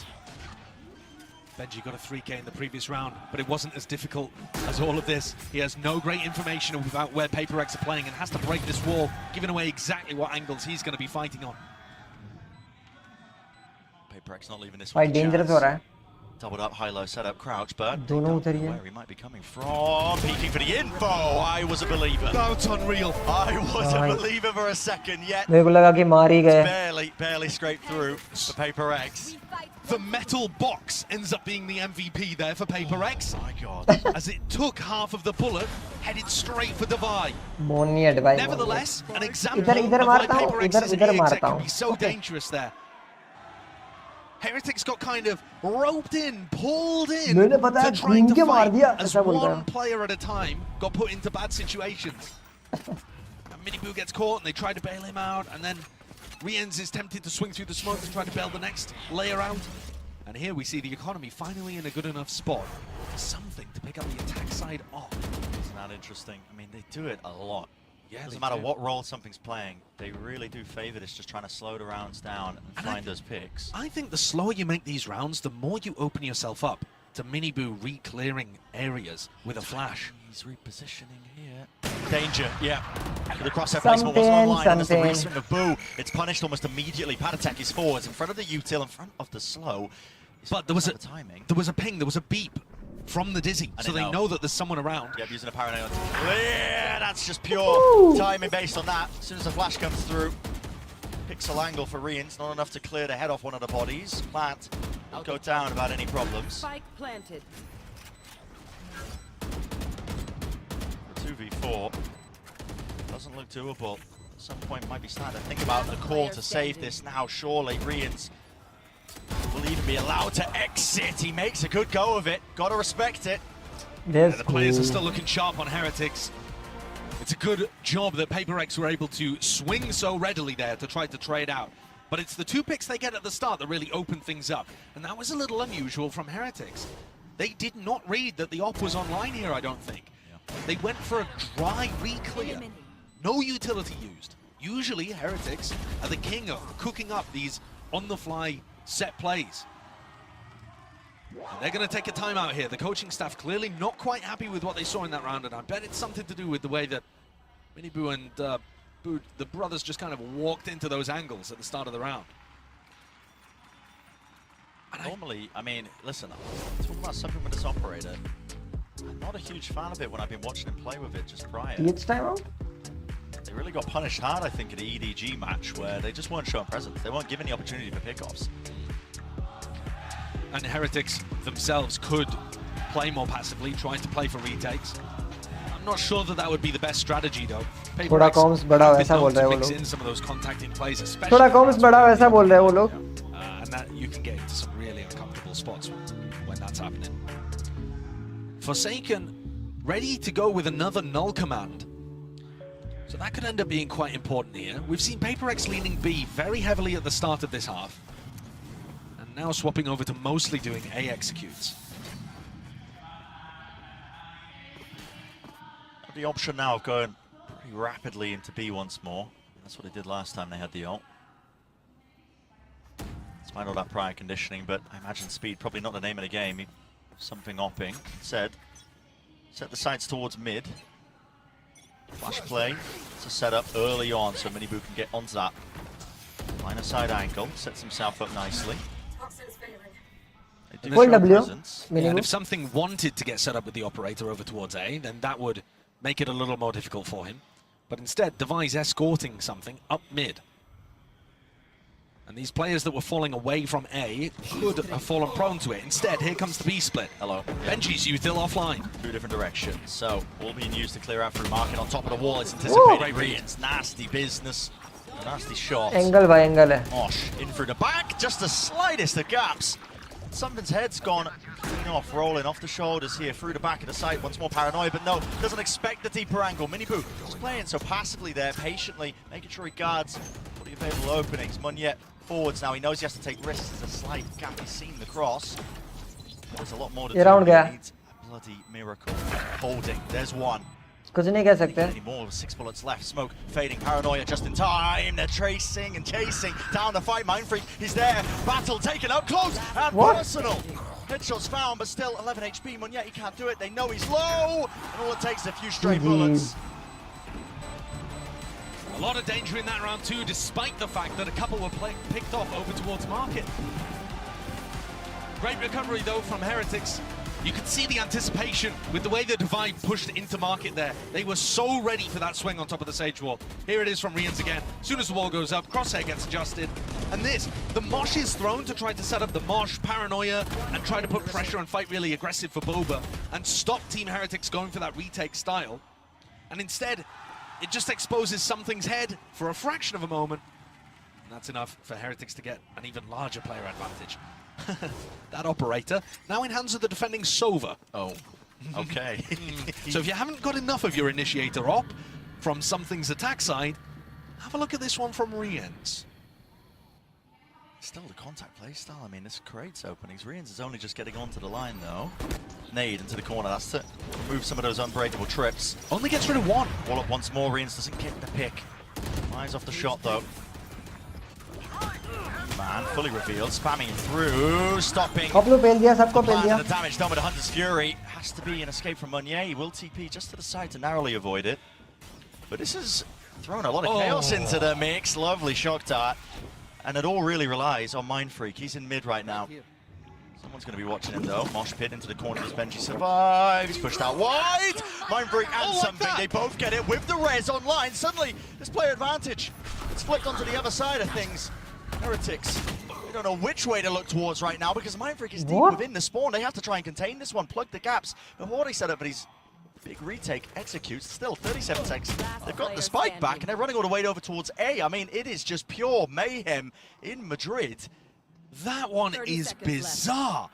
Benji got a 3K in the previous round, but it wasn't as difficult as all of this. He has no great information about where PaperX are playing and has to break this wall, giving away exactly what angles he's going to be fighting on. PaperX not leaving this भाई one. dangerous हो रहा है। Doubled up, high-low setup, crouch, but दोनों उधर ही है। where he might be coming from. Peeking for the info. I was a believer. That's unreal. I was a believer for a second, yet मेरे को लगा कि मार ही गए। barely scraped through for PaperX. The metal box ends up being the MVP there for PaperX. Oh my God. As it took half of the bullet, headed straight for Divide. Boon नहीं है Divide। Nevertheless, an example इधर of why मारता हूँ, PaperX's इधर EX मारता can हूँ। be so dangerous there. Heretics got kind of roped in, pulled in मैंने पता है to trying घूम to के मार fight दिया as ऐसा बोलता one है। player at a time got put into bad situations. And Mini Boo gets caught and they try to bail him out, and then Riens is tempted to swing through the smoke to try to bail the next layer out. And here we see the economy finally in a good enough spot. Something to pick up the attack side off. Isn't that interesting? I mean, they do it a lot. Yeah, doesn't matter what role something's playing, they really do favor this, just trying to slow the rounds down and find those picks. I think the slower you make these rounds, the more you open yourself up to Mini Boo re-clearing areas with a flash. He's repositioning here. Danger, yeah. The crosshair placement wasn't online, and there's the reswing of Boo. It's punished almost immediately. Patatek is forwards in front of the util, in front of the slow. But there was a ping, there was a beep from the Dizzy, so they know that there's someone around. Yep, using a paranoia to clear. That's just pure timing based on that. As soon as the flash comes through, pixel angle for Riens, not enough to clear the head off one of the bodies. Plant will go down without any problems. Spike planted. 2v4 doesn't look doable. At some point, might be starting to think about the call to save this now. Surely, Riens will even be allowed to exit. He makes a good go of it. Gotta respect it. Yeah, the players are still looking sharp on Heretics. It's a good job that PaperX were able to swing so readily there to try to trade out. But it's the 2 picks they get at the start that really open things up. And that was a little unusual from Heretics. They did not read that the op was online here, I don't think. Yeah. They went for a dry re-clear. No utility used. Usually Heretics are the king of cooking up these on-the-fly set plays. And they're going to take a timeout here. The coaching staff clearly not quite happy with what they saw in that round, and I bet it's something to do with the way that Mini Boo and Boo, the brothers, just kind of walked into those angles at the start of the round. And normally, I mean, listen, talking about something with this operator, I'm not a huge fan of it when I've been watching him play with it just prior. It's timeout? They really got punished hard, I think, in the EDG match, where they just weren't showing presence. They weren't given the opportunity for pickoffs. And Heretics themselves could play more passively, trying to play for retakes. I'm not sure that would be the best strategy though. थोड़ा comms बढ़ाओ ऐसा बोल रहे हैं वो mix लोग. in some of those contacting plays, especially थोड़ा comms बढ़ाओ ऐसा बोल रहे हैं वो लोग. and that you can get into some really uncomfortable spots when that's happening. Forsaken ready to go with another null command. So that could end up being quite important here. We've seen PaperX leaning B very heavily at the start of this half. And now swapping over to mostly doing A executes. The option now of going pretty rapidly into B once more. That's what they did last time they had the ult. Despite all that prior conditioning, but I imagine speed probably not the name of the game. Something opping. Instead, set the sights towards mid. Flash play to set up early on so Minibu can get onto that line of side angle. Sets himself up nicely. And if something wanted to get set up with the operator over towards A, then that would make it a little more difficult for him. But instead, Device escorting something up mid. And these players that were falling away from A could have fallen prone to it. Instead, here comes the B split. Hello. Benji's Util offline. Two different directions. So, all being used to clear out through market on top of the wall. It's anticipating Rian's nasty business. A nasty shot. Angle by angle hai. Mosh in through the back. Just the slightest of gaps. Something's head's gone clean off, rolling off the shoulders here, through the back of the site. Once more paranoid, but no, doesn't expect the deeper angle. Minibu is playing so passively there, patiently, making sure he guards all the available openings. Munyet forwards now, he knows he has to take risks. There's a slight gap, he's seen the cross. There's a lot more to do. He needs a bloody miracle. Holding, there's one. कुछ नहीं कह सकते. Any more? 6 bullets left. Smoke fading. Paranoia just in time. They're tracing and chasing down the fight. Mindfreak, he's there. Battle taken up close and personal. Headshots found, but still 11 HP. Munyet, he can't do it. They know he's low, and all it takes is a few stray bullets. A lot of danger in that round too, despite the fact that a couple were picked off over towards market. Great recovery though from Heretics. You could see the anticipation with the way the Divide pushed into market there. They were so ready for that swing on top of the Sage wall. Here it is from Rians again. As soon as the wall goes up, crosshair gets adjusted. And this, the Mosh is thrown to try to set up the Mosh, Paranoia, and try to put pressure and fight really aggressive for Boba and stop Team Heretics going for that retake style. And instead, it just exposes something's head for a fraction of a moment. And that's enough for Heretics to get an even larger player advantage. That operator now in hands of the defending Sova. Oh, okay. So if you haven't got enough of your initiator op from Something's attack side, have a look at this one from Rians. Still the contact play style. I mean, this creates openings. Rians is only just getting onto the line though. Nade into the corner. That's to remove some of those unbreakable trips. Only gets rid of one. Wall up once more. Rians doesn't get the pick. Eyes off the shot though. Man, fully revealed, spamming through, stopping. The damage done with the Hunter's Fury. Has to be an escape from Meunier. He will TP just to the side to narrowly avoid it. But this has thrown a lot of chaos into the mix. Lovely shock dart. And it all really relies on Mindfreak. He's in mid right now. Someone's going to be watching him though. Mosh pit into the corner as Benji survives. Pushed out wide. Mindfreak and something. They both get it with the res online. Suddenly, there's player advantage. It's flipped onto the other side of things. Heretics, they don't know which way to look towards right now because Mindfreak is deep within the spawn. They have to try and contain this one, plug the gaps. But what he set up, but he's big retake executes. Still 37 seconds. They've got the spike back and they're running all the way over towards A. I mean, it is just pure mayhem in Madrid. That one is bizarre.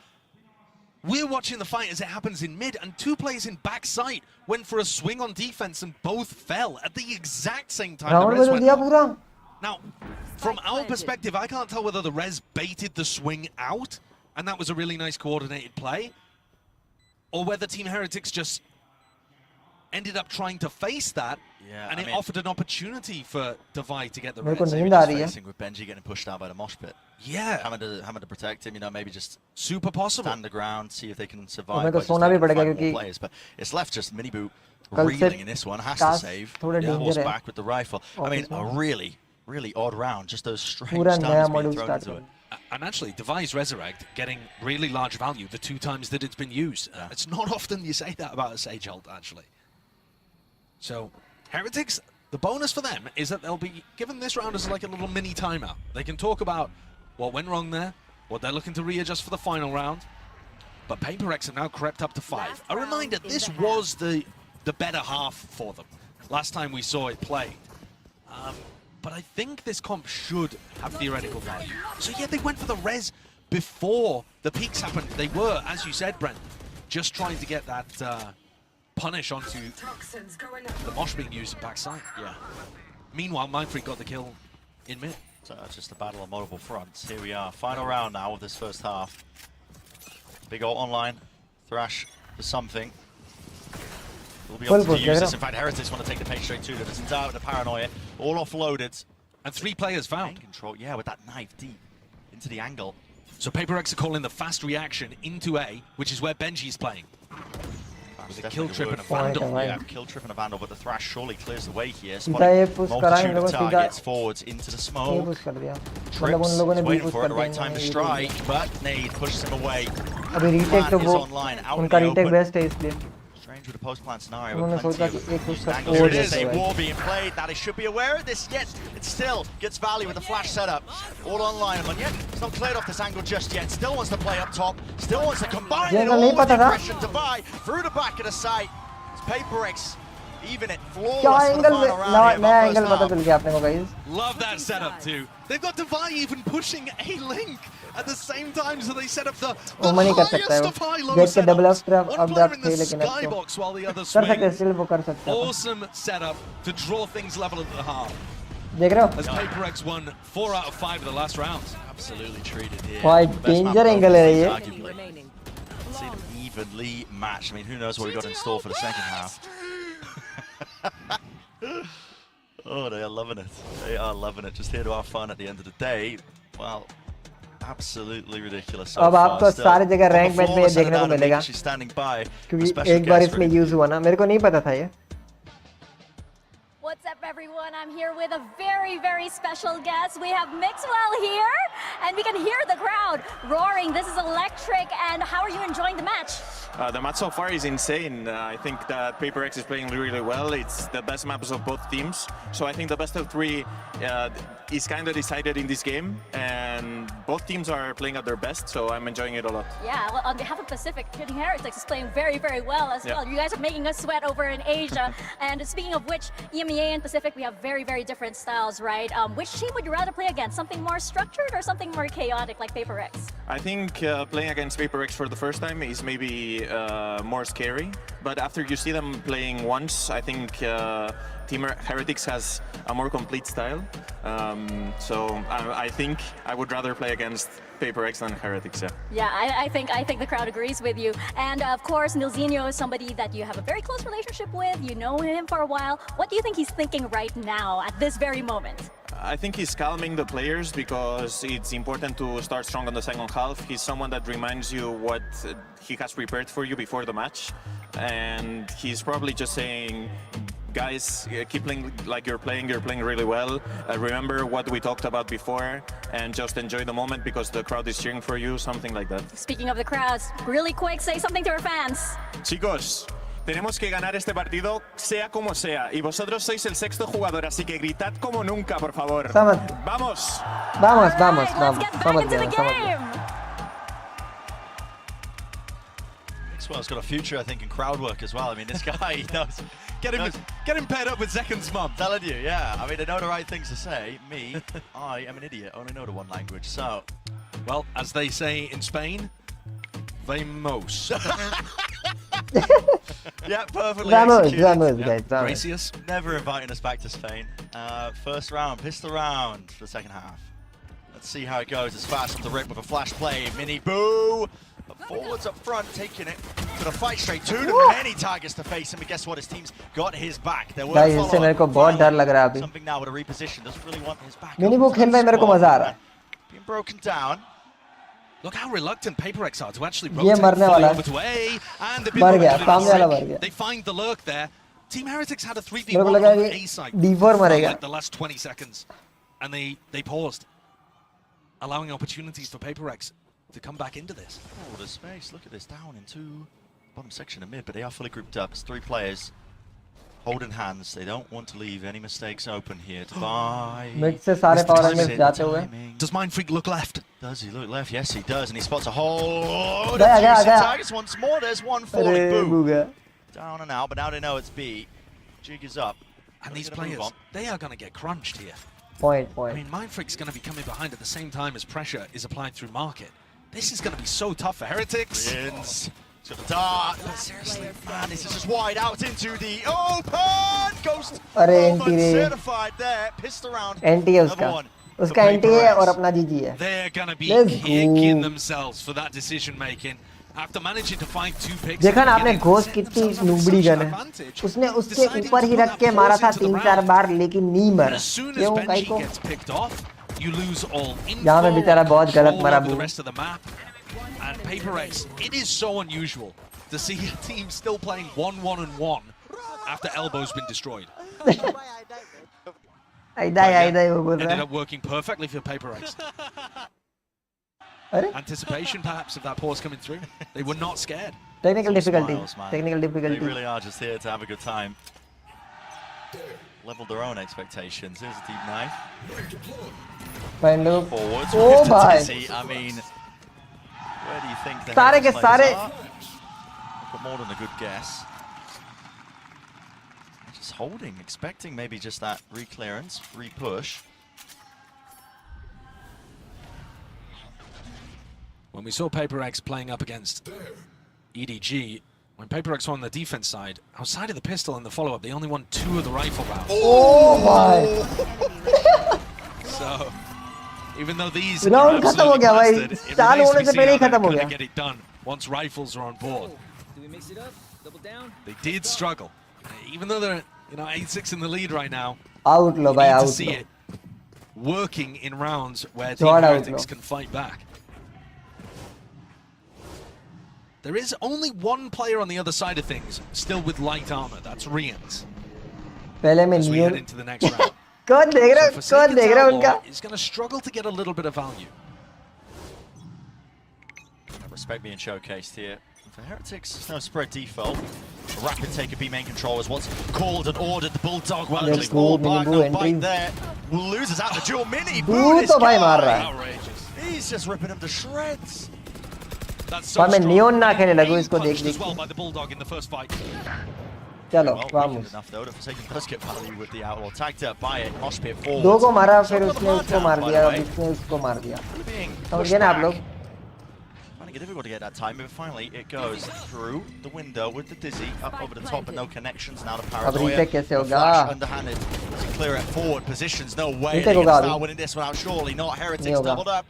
We're watching the fight as it happens in mid, and two players in backside went for a swing on defense and both fell at the exact same time. Now, from our perspective, I can't tell whether the res baited the swing out, and that was a really nice coordinated play, or whether Team Heretics just ended up trying to face that, and it offered an opportunity for Divide to get the res. Facing with Benji getting pushed out by the mosh pit. Yeah. Having to protect him, you know, maybe just super possible. Stand the ground, see if they can survive. Players, but it's left just Minibu reeling in this one, has to save. Force back with the rifle. I mean, a really odd round, just those strange times being thrown into it. And actually, Device Resurrect getting really large value the 2 times that it's been used. It's not often you say that about a Sage ult, actually. So, Heretics, the bonus for them is that they'll be given this round as like a little mini timeout. They can talk about what went wrong there, what they're looking to readjust for the final round. But PaperX have now crept up to 5. A reminder, this was the the better half for them. Last time we saw it played. But I think this comp should have theoretical value. So yeah, they went for the res before the peaks happened. They were, as you said, Brent, just trying to get that punish onto the mosh being used in backside. Yeah. Meanwhile, Mindfreak got the kill in mid. So that's just a battle on multiple fronts. Here we are, final round now of this first half. Big ult online, Thrash for something. We'll be able to use this. In fact, Heretics want to take the pace straight to them. It's out with the paranoia, all offloaded. And 3 players found. Control, yeah, with that knife deep into the angle. So PaperX are calling the fast reaction into A, which is where Benji's playing. With a kill trip and a vandal. Yeah, kill trip and a vandal, but the Thrash surely clears the way here. Spotting multitude of targets forwards into the smoke. Trips, waiting for it, the right time to strike, but Nade pushes him away. अभी retake तो वो उनका retake best है इसलिए. Strange with a post-plant scenario. उन्होंने सोचा कि एक उसका Here it is, a war being played. That it should be aware of this, yet it still gets value with the flash setup. All online, and yet it's not cleared off this angle just yet. Still wants to play up top. Still wants to combine it all with the aggression to buy through the back of the site. It's PaperX. Even it flawless for the final round here. Love that setup too. They've got Divine even pushing a link at the same time, so they set up the highest of high-low setups. One player in the skybox while the other swings. Awesome setup to draw things level at the half. As PaperX won 4 out of 5 of the last rounds. Absolutely treated here. Quite danger angle है See them evenly matched. I mean, who knows what we got in store for the second half. Oh, they are loving it. They are loving it. Just here to have fun at the end of the day. Well, absolutely ridiculous. So अब आपको सारी जगह rank match में ये देखने को मिलेगा क्योंकि एक बार इसमें यूज हुआ ना मेरे को नहीं पता था ये. What's up, everyone? I'm here with a very, very special guest. We have Mixwell here, and we can hear the crowd roaring. This is electric, and how are you enjoying the match? The match so far is insane. I think that PaperX is playing really well. It's the best maps of both teams. So I think the best of 3 is kind of decided in this game, and both teams are playing at their best, so I'm enjoying it a lot. Yeah, well, on behalf of Pacific, Team Heretics is playing very, very well as well. You guys are making us sweat over in Asia. And speaking of which, EMEA and Pacific, we have very, very different styles, right? Which team would you rather play against? Something more structured or something more chaotic like PaperX? I think playing against PaperX for the first time is maybe more scary, but after you see them playing once, I think Team Heretics has a more complete style. So I think I would rather play against PaperX than Heretics. Yeah, I think the crowd agrees with you. And of course, Nilzinho is somebody that you have a very close relationship with. You know him for a while. What do you think he's thinking right now at this very moment? I think he's calming the players because it's important to start strong on the second half. He's someone that reminds you what he has prepared for you before the match. And he's probably just saying, guys, keep playing like you're playing really well. Remember what we talked about before and just enjoy the moment because the crowd is cheering for you, something like that. Speaking of the crowds, really quick, say something to our fans. Chicos, tenemos que ganar este partido sea como sea y vosotros sois el 6º jugador, así que gritad como nunca, por favor. ¡Vamos! Vamos. Let's get back into the game. Mixwell's got a future, I think, in crowd work as well. I mean, this guy, he knows. Get him paired up with Zekan's mum. Telling you, yeah. I mean, they know the right things to say. Me, I am an idiot. I only know the one language, so. Well, as they say in Spain, vamos. Yeah, perfectly Vamos, executed. guys. Gracias. Never inviting us back to Spain. First round, pistol round for the second half. Let's see how it goes. It's fast off the rip with a flash play. Mini boo. Forwards up front, taking it to the fight straight to them. Many targets to face him, but guess what? His team's got his back. There will इससे मेरे को बहुत डर लग रहा है अभी. Something now with a reposition. Doesn't really want his back. Mini वो खेल रहा है मेरे को मजा आ रहा है. Being broken down. Look how reluctant PaperX are to actually ये rotate मरने fully वाला over to A, and मर गया, सामने वाला मर गया. they find the lurk there. Team Heretics had a 3v1 मेरे को on लगा the कि A side D4 for मरेगा. like the last 20 seconds, and they paused, allowing opportunities for PaperX to come back into this. Oh, the space. Look at this. Down into bottom section of mid, but they are fully grouped up. It's 3 players holding hands. They don't want to leave any mistakes open here. Mid से सारे power angles जाते हुए. Does Mindfreak look left? Does he look left? Yes, he does, and he spots a hole. गया. Targets once more. There's one falling. Boom. Down and out, but now they know it's B. Jig is up. And these players, they are going to get crunched here. Point. I mean, Mindfreak's going to be coming behind at the same time as pressure is applied through market. This is going to be so tough for Heretics. Ryans to the dart. But seriously, man, this is just wide out into the open. Ghost moment certified there. Pissed around. NT है उसका NT है और अपना GG है. They're going to be kicking themselves for that decision making. After managing to find 2 picks. देखा ना आपने घोष कितनी नूबड़ी गन है. उसने उसके ऊपर ही रख के मारा था 3-4 बार लेकिन नहीं मरा. क्यों काई को? यहाँ पे बेचारा बहुत गलत मरा बू. And FPX, it is so unusual to see a team still playing 1-1-1 after Elbow's been destroyed. Ended up working perfectly for FPX. Anticipation perhaps of that pause coming through. They were not scared. Technical difficulty. They really are just here to have a good time. Leveled their own expectations. Here's a deep knife. Forwards. Oh my. I mean, where do you think the players are? Got more than a good guess. Just holding, expecting maybe just that re-clearance, re-push. When we saw FPX playing up against EDG, when FPX were on the defense side, outside of the pistol and the follow-up, they only won 2 of the rifle rounds. Oh my! So, even though these are absolutely blasted, it remains to be seen how they're going to get it done once rifles are on board. Do we mix it up? Double down? They did struggle. Even though they're 8-6 in the lead right now, out you need to see it working in rounds where Team Heretics can fight back. There is only one player on the other side of things, still with light armor. That's Ryans. As we head into the next round. कौन देख रहा है उनका? He's going to struggle to get a little bit of value. Respect being showcased here. For Heretics, no spread default. A rapid take of B main control is what's called and ordered. The Bulldog well actually fall back, no bite there. Loses out the dual mini. Boo तो भाई मार रहा है. Outrageous. He's just ripping him to shreds. पर मैं neon ना खेलने लगूं इसको देख देख. चलो vamos. दो को मारा फिर उसने उसको मार दिया उसने उसको मार दिया. समझ गए ना आप लोग? Difficult to get that time, but finally it goes through the window with the dizzy up over the top and no connections. Now the paranoia. Flash underhanded to clear it forward. Positions, no way. They're going to start winning this one out. Surely not. Heretics doubled up.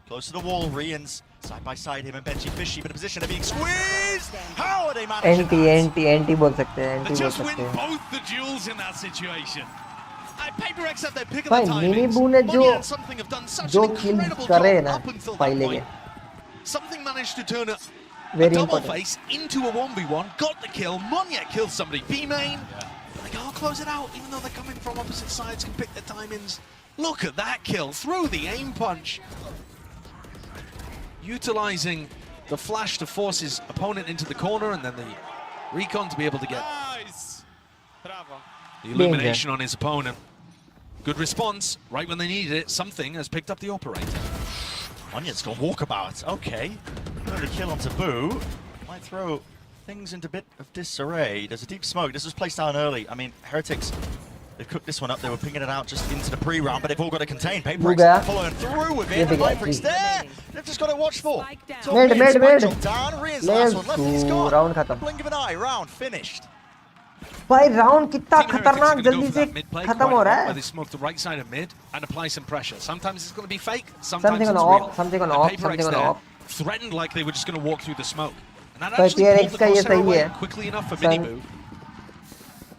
Close to the wall. Ryans side by side him and Benji Fishy, but a position of being squeezed. How are they managing NT बोल सकते हैं. They just win both the duels in that situation. FPX have their pick of the time. Mini बू ने जो किल करे ना पहले के. Something managed to turn a double face into a 1v1, got the kill, Monyet kills somebody, B-main, they can't close it out, even though they're coming from opposite sides, can pick their timings. Look at that kill, through the aim punch. Utilizing the flash to force his opponent into the corner, and then the recon to be able to get the illumination on his opponent. Good response, right when they needed it, something has picked up the operator. Onyed's got walkabout. Okay. Early kill onto Boo. Might throw things into a bit of disarray. There's a deep smoke. This was placed down early. I mean, Heretics, they've cooked this one up. They were pinging it out just into the pre-round, but they've all got to contain. FPX following through with it. FPX there. They've just got to watch for. Mid. Down. Ryans last one left. He's gone. Round खत्म. Blink of an eye. Round finished. भाई round कितना खतरनाक जल्दी से खत्म हो रहा है. They smoke the right side of mid and apply some pressure. Sometimes it's going to be fake, sometimes something it's on real. off, something on off, something on off. Threatened like they were just going to walk through the smoke. And that पर actually pulled the PRX crosshair away quickly enough for Mini-Boo.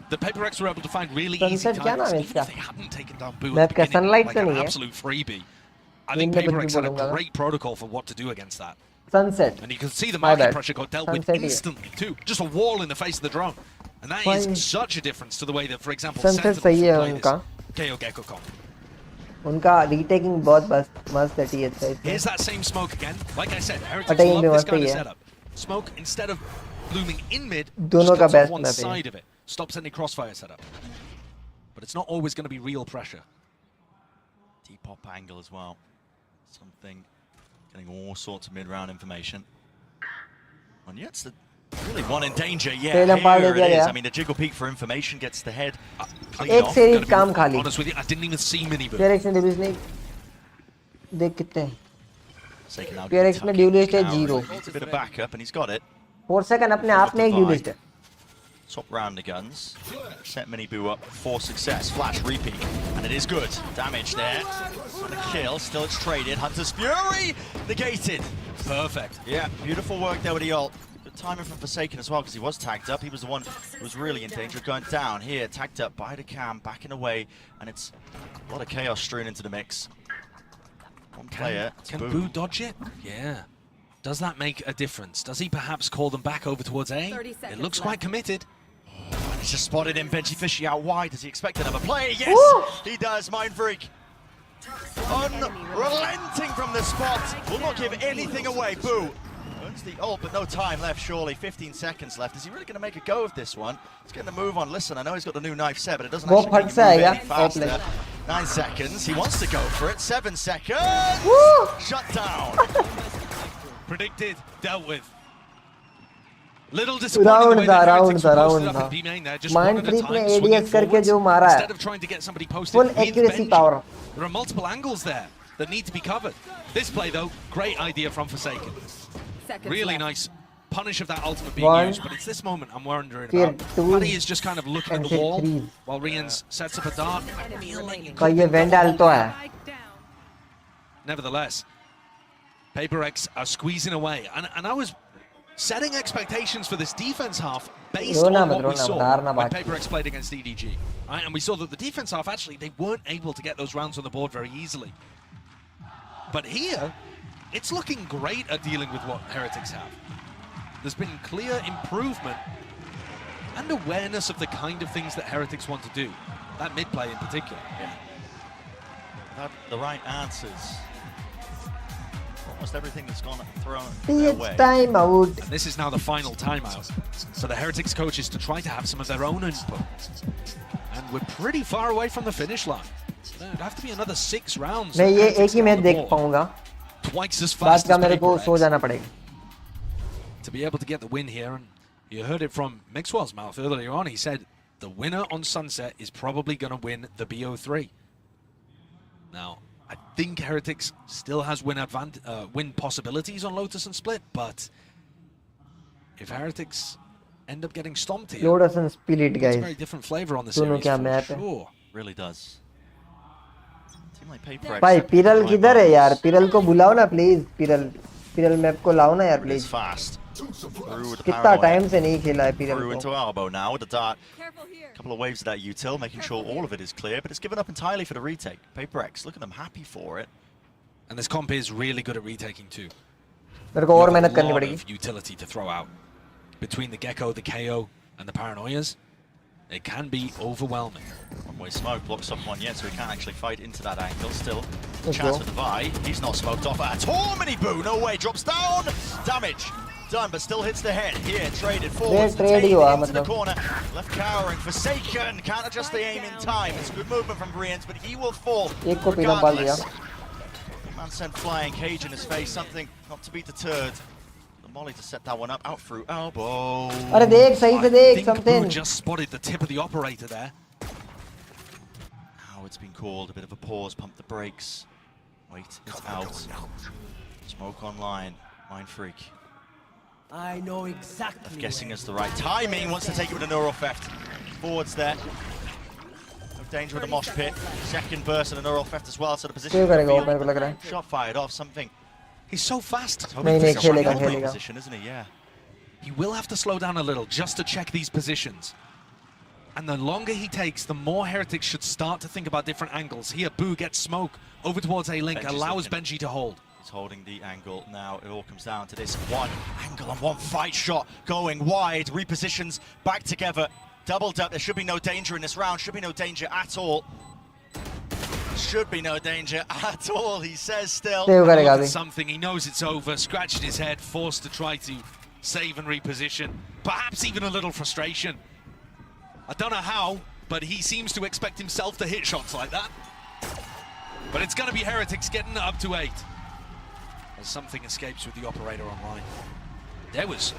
The FPX were able to find really easy times. Even if they hadn't taken down Boo at the beginning, like an absolute freebie. I think FPX had a great protocol for what to do against that. Sunset. And you can see the market pressure got dealt with instantly too. Just a wall in the face of the drone. And that is such a difference to the way that, for example, Sunset सही है उनका. KO Gecko Con. उनका retaking बहुत मस्त है TH side. Here's that same smoke again. Like I said, Heretics love this kind of setup. Smoke, instead of blooming in mid, just cuts off one side of it. Stops any crossfire setup. But it's not always going to be real pressure. Deep pop angle as well. Something getting all sorts of mid-round information. And yet, the Really one in danger, yeah, here it is. I mean, the jiggle peek for information gets the head clean एक off. series काम खाली. Honest with you, I didn't even see mini boo. PRX ने डिवीज नहीं देख कितने हैं. PRX PRX में duelist है 0. Needs a bit of backup and he's got it. 4 second अपने आप में एक duelist है. Swap round the guns. Set mini boo up for success. Flash repeat. And it is good. Damage there. And a kill. Still it's traded. Hunter's Fury negated. Perfect. Yeah, beautiful work there with the ult. Good timing from Forsaken as well because he was tagged up. He was the one who was really in danger of going down. Here, tagged up by the cam, backing away. And it's a lot of chaos strewn into the mix. One player. Can Boo dodge it? Yeah. Does that make a difference? Does he perhaps call them back over towards A? It looks quite committed. And he's just spotted him. Benji Fishy out wide. Does he expect another play? Yes, he does. Mind Freak. Unrelenting from the spot. Will not give anything away. Boo. Earns the ult, but no time left, surely. 15 seconds left. Is he really going to make a go of this one? He's getting the move on. Listen, I know he's got the new knife set, but it doesn't actually make him move any faster. 9 seconds. He wants to go for it. 7 seconds. Woo! Shut down. Predicted, dealt with. Little disappointing the way that Heretics were posted up in B main there. Just one at a time, swinging forwards, instead of trying to get somebody posted full with accuracy Benji. power. There are multiple angles there that need to be covered. This play, though, great idea from Forsaken. Really nice punish of that ultimate being used, but it's this moment I'm wondering about. Paddy is just kind of looking at the wall while Rians sets up a dart. Nevertheless, PaperX are squeezing away, and I was setting expectations for this defense half based on what we saw when PaperX played against EDG. Right? And we saw that the defense half, actually, they weren't able to get those rounds on the board very easily. But here, it's looking great at dealing with what Heretics have. There's been clear improvement and awareness of the kind of things that Heretics want to do. That mid-play in particular. Yeah. The right answers. Almost everything that's gone thrown their way. Time out. And this is now the final timeout. So the Heretics coaches to try to have some of their own input. And we're pretty far away from the finish line. There'd have to be another 6 rounds. मैं ये एक ही match देख पाऊंगा. Twice as fast as मेरे को सो जाना पड़ेगा. To be able to get the win here, and you heard it from Mixwell's mouth earlier on. He said the winner on Sunset is probably going to win the BO3. Now, I think Heretics still has win possibilities on Lotus and Split, but if Heretics end up getting stomped here, Lotus and Split, guys. It's a very different flavor on the series for sure. Really does. Team like PaperX. भाई pearl किधर है यार? Pearl को बुलाओ ना please. Pearl map को लाओ ना यार प्लीज. Fast. कितना टाइम से नहीं खेला है पिरल Through को. into Arbo now with the dart. Couple of waves of that util, making sure all of it is clear, but it's given up entirely for the retake. PaperX, look at them happy for it. And this comp is really good at retaking too. मेरे को और मेहनत करनी पड़ेगी. Utility to throw out between the Gecko, the KO, and the Paranoias. It can be overwhelming. One-way smoke blocks off one yet, so he can't actually fight into that angle. Still, chance for the Vi. He's not smoked off at all. Mini Boo, no way, drops down. Damage done, but still hits the head. Here, traded forward into the corner. Left cowering, Forsaken. Can't adjust the aim in time. It's good movement from Brians, but he will fall regardless. Man sent flying, cage in his face. Something not to be deterred. The molly to set that one up, out through elbow. अरे देख सही से देख something. Boo just spotted the tip of the operator there. Now it's been called. A bit of a pause. Pump the brakes. Wait, it's out. Smoke online. Mind Freak. I know exactly. I'm guessing it's the right timing. Wants to take it with a neural theft. Forwards there. No danger with a mosh pit. Second burst and a neural theft as well. So the position. Shot fired off. Something. He's so fast. खेलेगा. Position, isn't he? Yeah. He will have to slow down a little just to check these positions. And the longer he takes, the more Heretics should start to think about different angles. Here, Boo gets smoke over towards A-Link, allows Benji to hold. He's holding the angle now. It all comes down to this one angle and one fight shot going wide. Repositions back together. Doubled up. There should be no danger in this round. Should be no danger at all. Should be no danger at all, he says still. Something, he knows it's over, scratching his head, forced to try to save and reposition. Perhaps even a little frustration. I don't know how, but he seems to expect himself to hit shots like that. But it's going to be Heretics getting it up to 8. As something escapes with the operator online. There was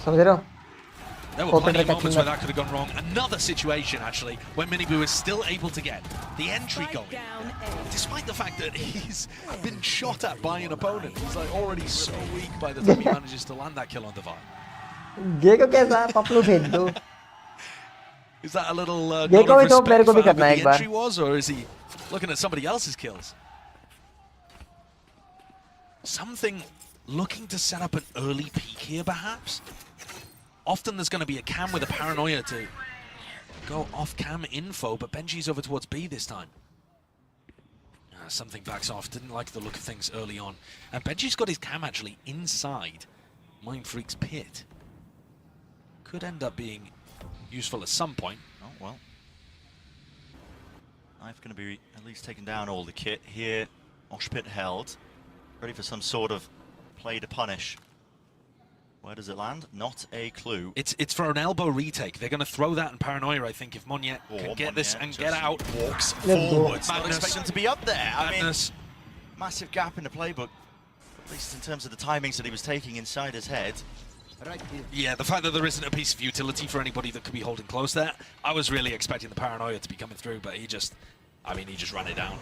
There were plenty of moments where that could have gone wrong. Another situation, actually, where Minibu is still able to get the entry going. Despite the fact that he's been shot at by an opponent. He's like already so weak by the time he manages to land that kill on Divine. Gecko कैसा पपलू भेज दो. Is that a little nod Gecko of भी तो respect मेरे को for भी how करना है good एक the bar. entry was, or is he looking at somebody else's kills? Something looking to set up an early peek here, perhaps? Often there's going to be a cam with a paranoia to go off-cam info, but Benji's over towards B this time. Something backs off. Didn't like the look of things early on. And Benji's got his cam actually inside Mindfreak's pit. Could end up being useful at some point. Oh, well. Knife going to be at least taking down all the kit here. Mosh pit held. Ready for some sort of play to punish. Where does it land? Not a clue. It's for an elbow retake. They're going to throw that in paranoia, I think, if Monyet can get this and get out. Walks forwards. Not Madness. expecting to be up there. Madness. I mean, massive gap in the playbook, at least in terms of the timings that he was taking inside his head. Yeah, the fact that there isn't a piece of utility for anybody that could be holding close there, I was really expecting the paranoia to be coming through, but he just ran it down.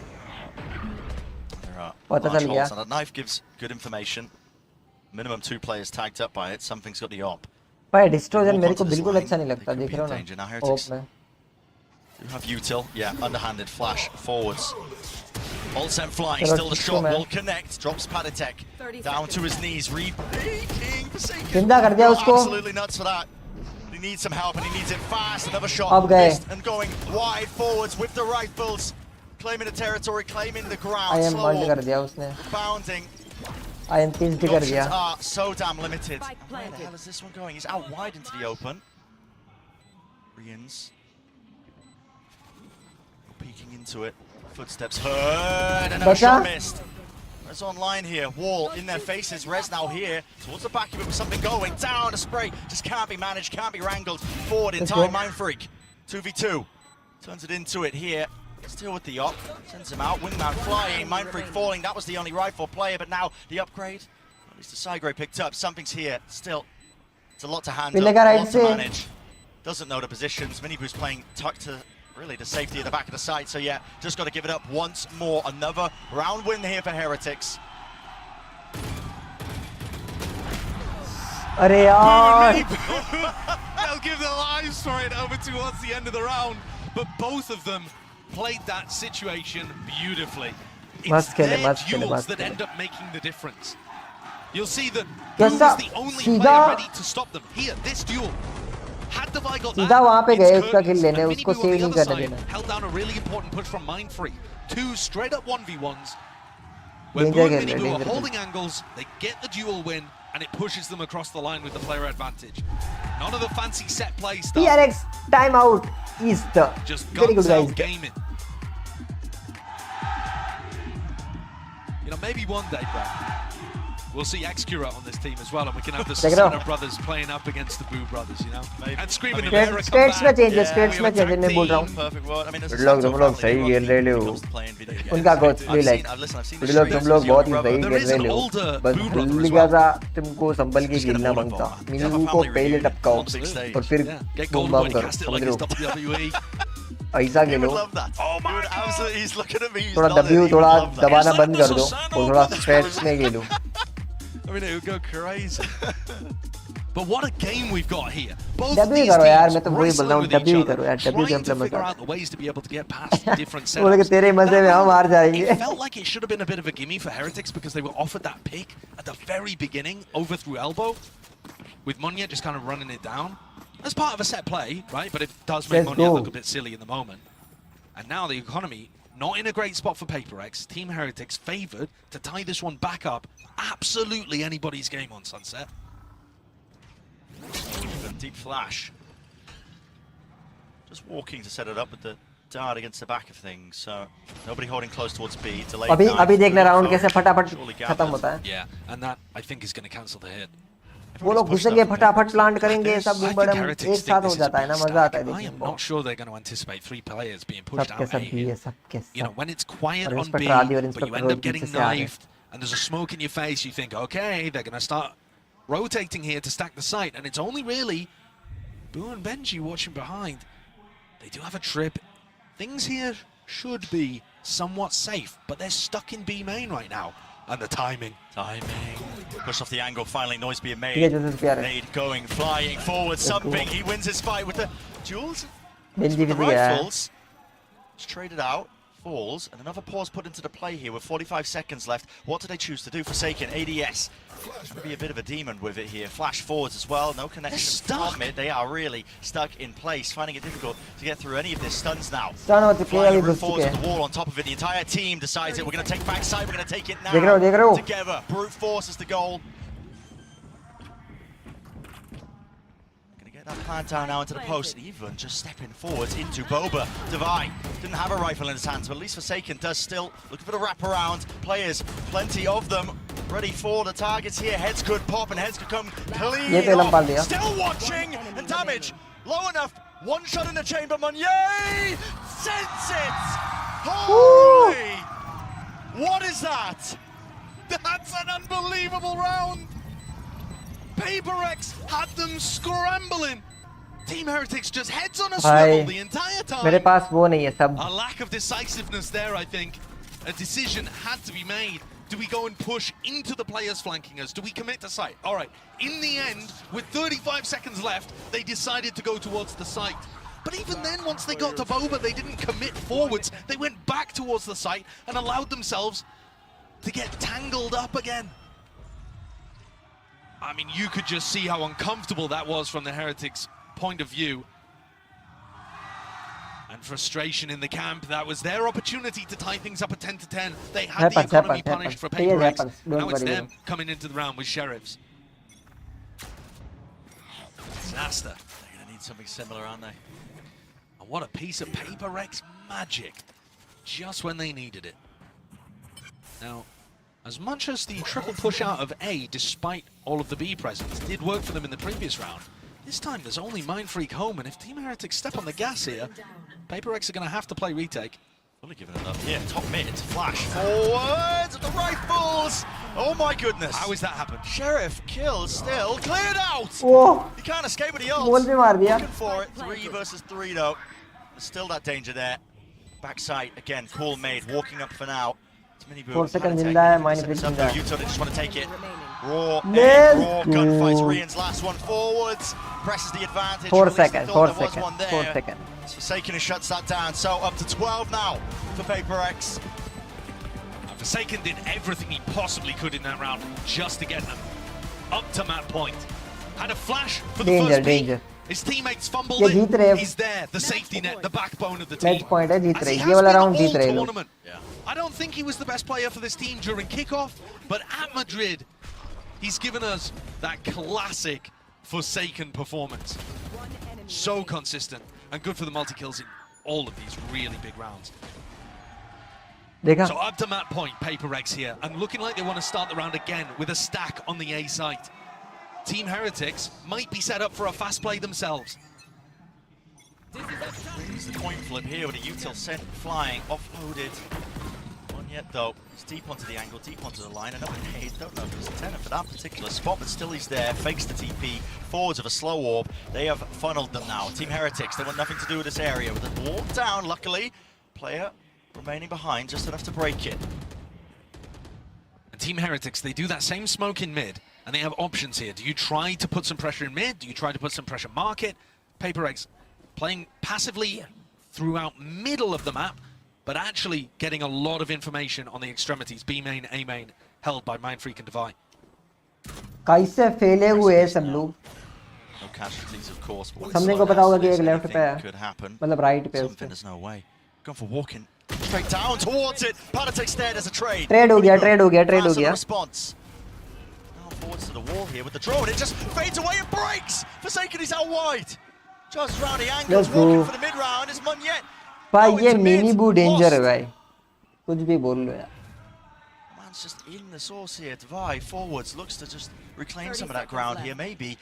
There are large holes, and a knife gives good information. Minimum 2 players tagged up by it. Something's got the op. भाई डिस्ट्रोजन मेरे को बिल्कुल अच्छा नहीं लगता, देख रहे हो ना? ओप में. You have util, yeah, underhanded flash forwards. All sent flying, still the shot will connect. Drops Padatek down to his knees, repeaking. जिंदा कर दिया उसको. Absolutely nuts for that. He needs some help and he needs it fast. Another shot missed and going wide forwards with the rifles, claiming the territory, claiming the ground. I am mult कर दिया उसने. Bounding. I am तीन कर दिया. Options are so damn limited. Where the hell is this one going? He's out wide into the open. Rians peeking into it. Footsteps heard and a shot missed. Res online here. Wall in their faces. Res now here towards the back of it with something going down. A spray just can't be managed, can't be wrangled. Forward in time. Mindfreak 2v2 turns it into it here. Still with the op, sends him out, wingman flying, Mindfreak falling, that was the only rifle player, but now the upgrade, at least the side grade picked up, something's here, still, it's a lot to handle, a lot to manage, doesn't know the positions, Minibu's playing tucked to really the safety at the back of the side, so yeah, just got to give it up once more, another round win here for Heretics. अरे यार. They'll give their lives for it over towards the end of the round, but both of them played that situation beautifully. It's their duels that end up making the difference. You'll see that Boo was the only player ready to stop them. Here, this duel. Had the Vi got सीधा वहाँ पे गए उसका curtains, kill लेने, and उसको Minibu on save the नहीं other करने side देना. held down a really important push from Mindfreak. 2 straight up 1v1s. Where Boo and Minibu are holding angles, they get the duel win, and it pushes them across the line with the player advantage. None of the fancy set play stuff. PRX timeout is the just very good guns out guys. gaming. You know, maybe one day, bro, we'll see Xcura on this team as well, and we can have the Susano brothers playing up against the Boo brothers, you know? Maybe. And screaming the Vera States में changes, states में changes मैं बोल रहा हूँ. तुम लोग सही खेल रहे हो. उनका कोच भी like. तुम लोग बहुत ही सही खेल रहे हो. बस भूलिएगा सा तुमको संभल के खेलना मांगता. मिनिबू को पहले टपकाओ और फिर बूम बम करो. समझ रहे हो? ऐसा खेलो. थोड़ा W थोड़ा दबाना बंद कर दो और थोड़ा स्ट्रेच में खेलो. I mean, it would go crazy. But what a game we've got here. Both W these करो यार, teams मैं तो वही बोल रहा हूँ. W करो यार, W trying to game figure मजा. out the ways to be able to get past different setups. बोले कि तेरे मजे में हम हार जाएंगे. It felt like it should have been a bit of a gimme for Heretics because they were offered that pick at the very beginning, over through elbow, with Monyet just kind of running it down. As part of a set play, right? But it does make Monyet look a bit silly in the moment. And now the economy, not in a great spot for PaperX. Team Heretics favored to tie this one back up. Absolutely anybody's game on Sunset. Deep flash. Just walking to set it up with the dart against the back of things. So nobody holding close towards B. Delayed अभी देखना round कैसे फटाफट खत्म होता है. Yeah, and that I think is going to cancel the hit. वो लोग घुसेंगे फटाफट प्लांट करेंगे सब बड़े एक साथ हो जाता है ना मजा आता है I देखने am को. not sure they're going to anticipate 3 players being pushed out. सबके सब भी है सबके सब. You know, when it's quiet on B, but you end up getting knifed, and there's a smoke in your face, you think, okay, they're going to start rotating here to stack the site, and it's only really Boo and Benji watching behind. They do have a trip. Things here should be somewhat safe, but they're stuck in B main right now. And the timing. Push off the angle, finally noise being made. Nade going, flying forward, something. He wins his fight with the duels. The rifles. It's traded out, falls, and another pause put into the play here with 45 seconds left. What do they choose to do? Forsaken, ADS. Trying to be a bit of a demon with it here. Flash forwards as well, no connection from it. They are really stuck in place, finding it difficult to get through any of their stuns now. Flying forwards to the wall on top of it. The entire team decides it. We're going to take backside, we're going to take it now. Together, brute force is the goal. That plant down now into the post, even just stepping forwards into Boba. Divine didn't have a rifle in his hands, but at least Forsaken does still. Looking for the wraparound. Players, plenty of them, ready for the targets here. Heads could pop and heads could come clean off. Still watching, and damage low enough. One shot in the chamber, Meunier sends it! Holy! What is that? That's an unbelievable round! PaperX had them scrambling. Team Heretics just heads on a swivel the entire time. मेरे पास वो नहीं है सब. A lack of decisiveness there, I think. A decision had to be made. Do we go and push into the players flanking us? Do we commit to site? All right. In the end, with 35 seconds left, they decided to go towards the site. But even then, once they got to Boba, they didn't commit forwards. They went back towards the site and allowed themselves to get tangled up again. I mean, you could just see how uncomfortable that was from the Heretics' point of view. And frustration in the camp. That was their opportunity to tie things up at 10-10. They had the economy punished for PaperX. Now it's them coming into the round with Sheriffs. Disaster. They're going to need something similar, aren't they? And what a piece of PaperX magic. Just when they needed it. Now, as much as the triple push out of A, despite all of the B presence, did work for them in the previous round, this time there's only Mindfreak home, and if Team Heretics step on the gas here, PaperX are going to have to play retake. Fully given enough. Yeah, top mid, flash forwards, the rifles! Oh my goodness! How has that happened? Sheriff kills still, cleared out! Oh. He can't escape with the ult. Looking for it, 3 versus 3 though. There's still that danger there. Backside, again, cool made, walking up for now. 4 seconds in there, Mindfreak in there. Utah, they just want to take it. Raw gunfights. Rian's last one forwards, presses the advantage. 4 seconds, 4 seconds, 4 seconds. Forsaken shuts that down, so up to 12 now for PaperX. Forsaken did everything he possibly could in that round just to get them up to map point. Had a flash for the first peak. His teammates fumbled it. He's there, the safety net, the backbone of the team. Match point है जीत रहे. ये वाला round जीत रहे लोग. I don't think he was the best player for this team during kickoff, but at Madrid, he's given us that classic Forsaken performance. So consistent and good for the multi-kills in all of these really big rounds. So up to map point, PaperX here, and looking like they want to start the round again with a stack on the A site. Team Heretics might be set up for a fast play themselves. There's the coin flip here with a util sent flying, offloaded. One yet though. It's deep onto the angle, deep onto the line. Another nade. Don't know if there's a tenor for that particular spot, but still he's there. Fakes the TP. Forwards of a slow orb. They have funneled them now. Team Heretics, they want nothing to do with this area. With the wall down, luckily, player remaining behind just enough to break it. And Team Heretics, they do that same smoke in mid, and they have options here. Do you try to put some pressure in mid? Do you try to put some pressure market? PaperX playing passively throughout middle of the map, but actually getting a lot of information on the extremities, B main, A main, held by Mindfreak and Divine. कैसे फेले हुए हैं सब लोग? No casualties, of course. सबने को पता होगा कि एक लेफ्ट पे है. Could happen. मतलब राइट पे उसके. There's no way. Going for walking straight down towards it. Paratek's there. There's a trade. Trade हो गया, trade हो गया, trade हो गया. Response. Now forwards to the wall here with the drone. It just fades away and breaks. Forsaken is out wide. Just round the angles, walking for the mid round. Is Meunier. भाई ये mini बू danger है भाई. कुछ भी बोल लो यार. Man's just in the source here. Divide forwards, looks to just reclaim some of that ground here. Maybe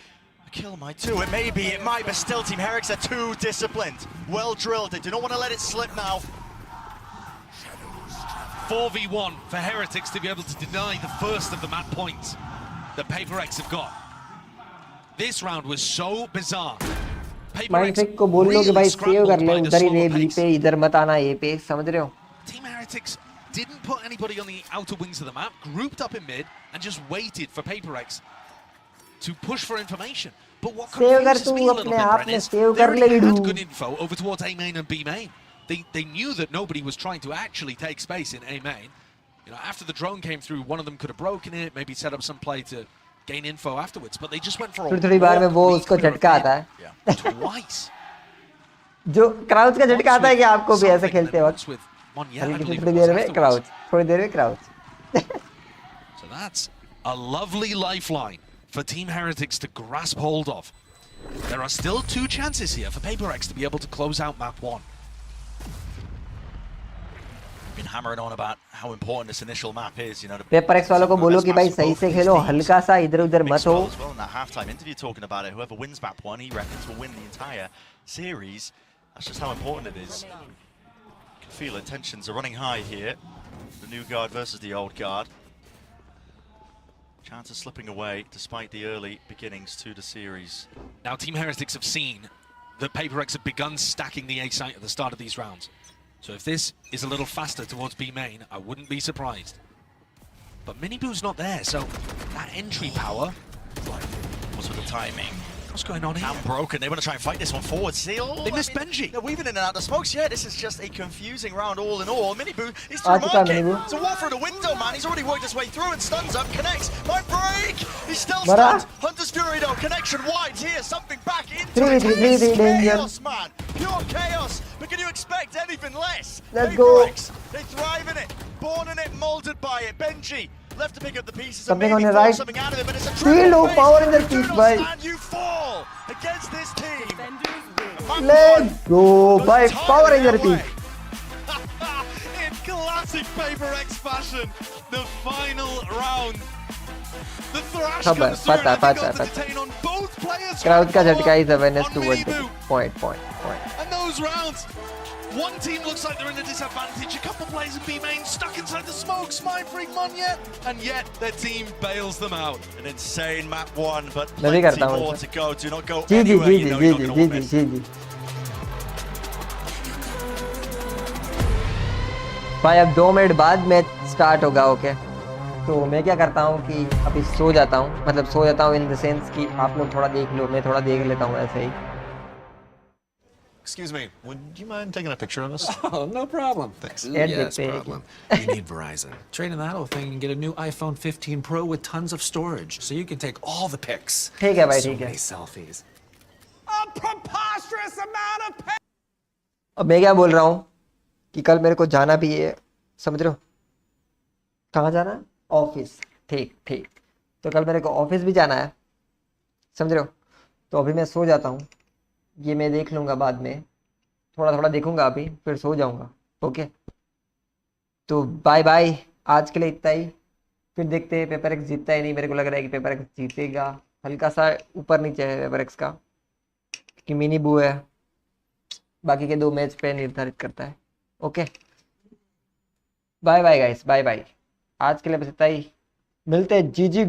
a kill might do it. Maybe it might, but still Team Heretics are too disciplined. Well drilled. They do not want to let it slip now. 4v1 for Heretics to be able to deny the first of the map points that PaperX have got. This round was so bizarre. Mindfreak को बोल लो कि भाई save कर ले, उधर ही रहे B पे, इधर मत आना ए पे, समझ रहे हो? Team Heretics didn't put anybody on the outer wings of the map, grouped up in mid, and just waited for PaperX to push for information. But what confuses me a little bit, Bren, is they already had good info over towards A main and B main. They knew that nobody was trying to actually take space in A main. You know, after the drone came through, one of them could have broken it, maybe set up some play to gain info afterwards. But they just went for a थोड़ी बार में वो उसको झटका आता है twice. जो crouch का झटका आता है कि आपको भी ऐसे खेलते वक्त हल्की थोड़ी देर में क्राउच, थोड़ी देर में crouch. So that's a lovely lifeline for Team Heretics to grasp hold of. There are still 2 chances here for PaperX to be able to close out map 1. Been hammering on about how important this initial map is, you know. PaperX वालों को बोलो कि भाई सही से खेलो, हल्का सा इधर-उधर मत हो. Well, in that halftime interview talking about it, whoever wins map 1, he reckons will win the entire series. That's just how important it is. You can feel it, tensions are running high here. The new guard versus the old guard. Chances slipping away despite the early beginnings to the series. Now Team Heretics have seen that PaperX have begun stacking the A site at the start of these rounds. So if this is a little faster towards B main, I wouldn't be surprised. But Miniboo's not there, so that entry power... What's with the timing? What's going on here? And broken. They want to try and fight this one forward. Seal. They missed Benji. They're weaving in and out the smokes. Yeah, this is just a confusing round all in all. Miniboo is through market. It's a walk through the window, man. He's already worked his way through and stuns up. Connects. Might break. He's still stunned. Hunter's Fury though. Connection wide here. Something back into it. Chaos, man. Pure chaos. But can you expect anything less? Let's go. They thrive in it. Born in it, molded by it. Benji. Left to pick up the pieces something and on maybe your right. something out of it, but it's a Feel no power in their feet, boy. And you fall against this team. Let's go, boy. Power in their feet. In classic PaperX fashion, the final round. The thrash comes through and they got to detain on both players. Crowd का झटका is awareness towards the point. And those rounds. One team looks like they're in a disadvantage. A couple players in B main stuck inside the smoke. Smite Freak Munya, and yet their team bails them out. An insane map 1, but plenty more to go. Do not go anywhere. GG. भाई अब 2 minute बाद match start होगा, okay? तो मैं क्या करता हूँ कि अभी सो जाता हूँ, मतलब सो जाता हूँ इन द सेंस कि आप लोग थोड़ा देख लो, मैं थोड़ा देख लेता हूँ ऐसे ही. Excuse me, would you mind taking a picture of us? Oh, no problem. Thanks. Yes, problem. You need Verizon. Trade in that whole thing and get a new iPhone 15 Pro with tons of storage, so you can take all the pics. ठीक है भाई, so ठीक है. many selfies. A preposterous amount of pay. अब मैं क्या बोल रहा हूँ कि कल मेरे को जाना भी है, समझ रहे हो? कहाँ जाना है? ऑफिस. ठीक. तो कल मेरे को ऑफिस भी जाना है, समझ रहे हो? तो अभी मैं सो जाता हूँ. ये मैं देख लूँगा बाद में, थोड़ा देखूँगा अभी, फिर सो जाऊँगा, ओके? तो बाय बाय, आज के लिए इतना ही. फिर देखते हैं PaperX जीतता है नहीं. मेरे को लग रहा है कि PaperX जीतेगा. हल्का सा ऊपर नीचे है PaperX का, कि मिनीबू है, बाकी के 2 मैच पे निर्धारित करता है, okay? Bye bye guys, bye bye. आज के लिए बस इतना ही. मिलते हैं. जी.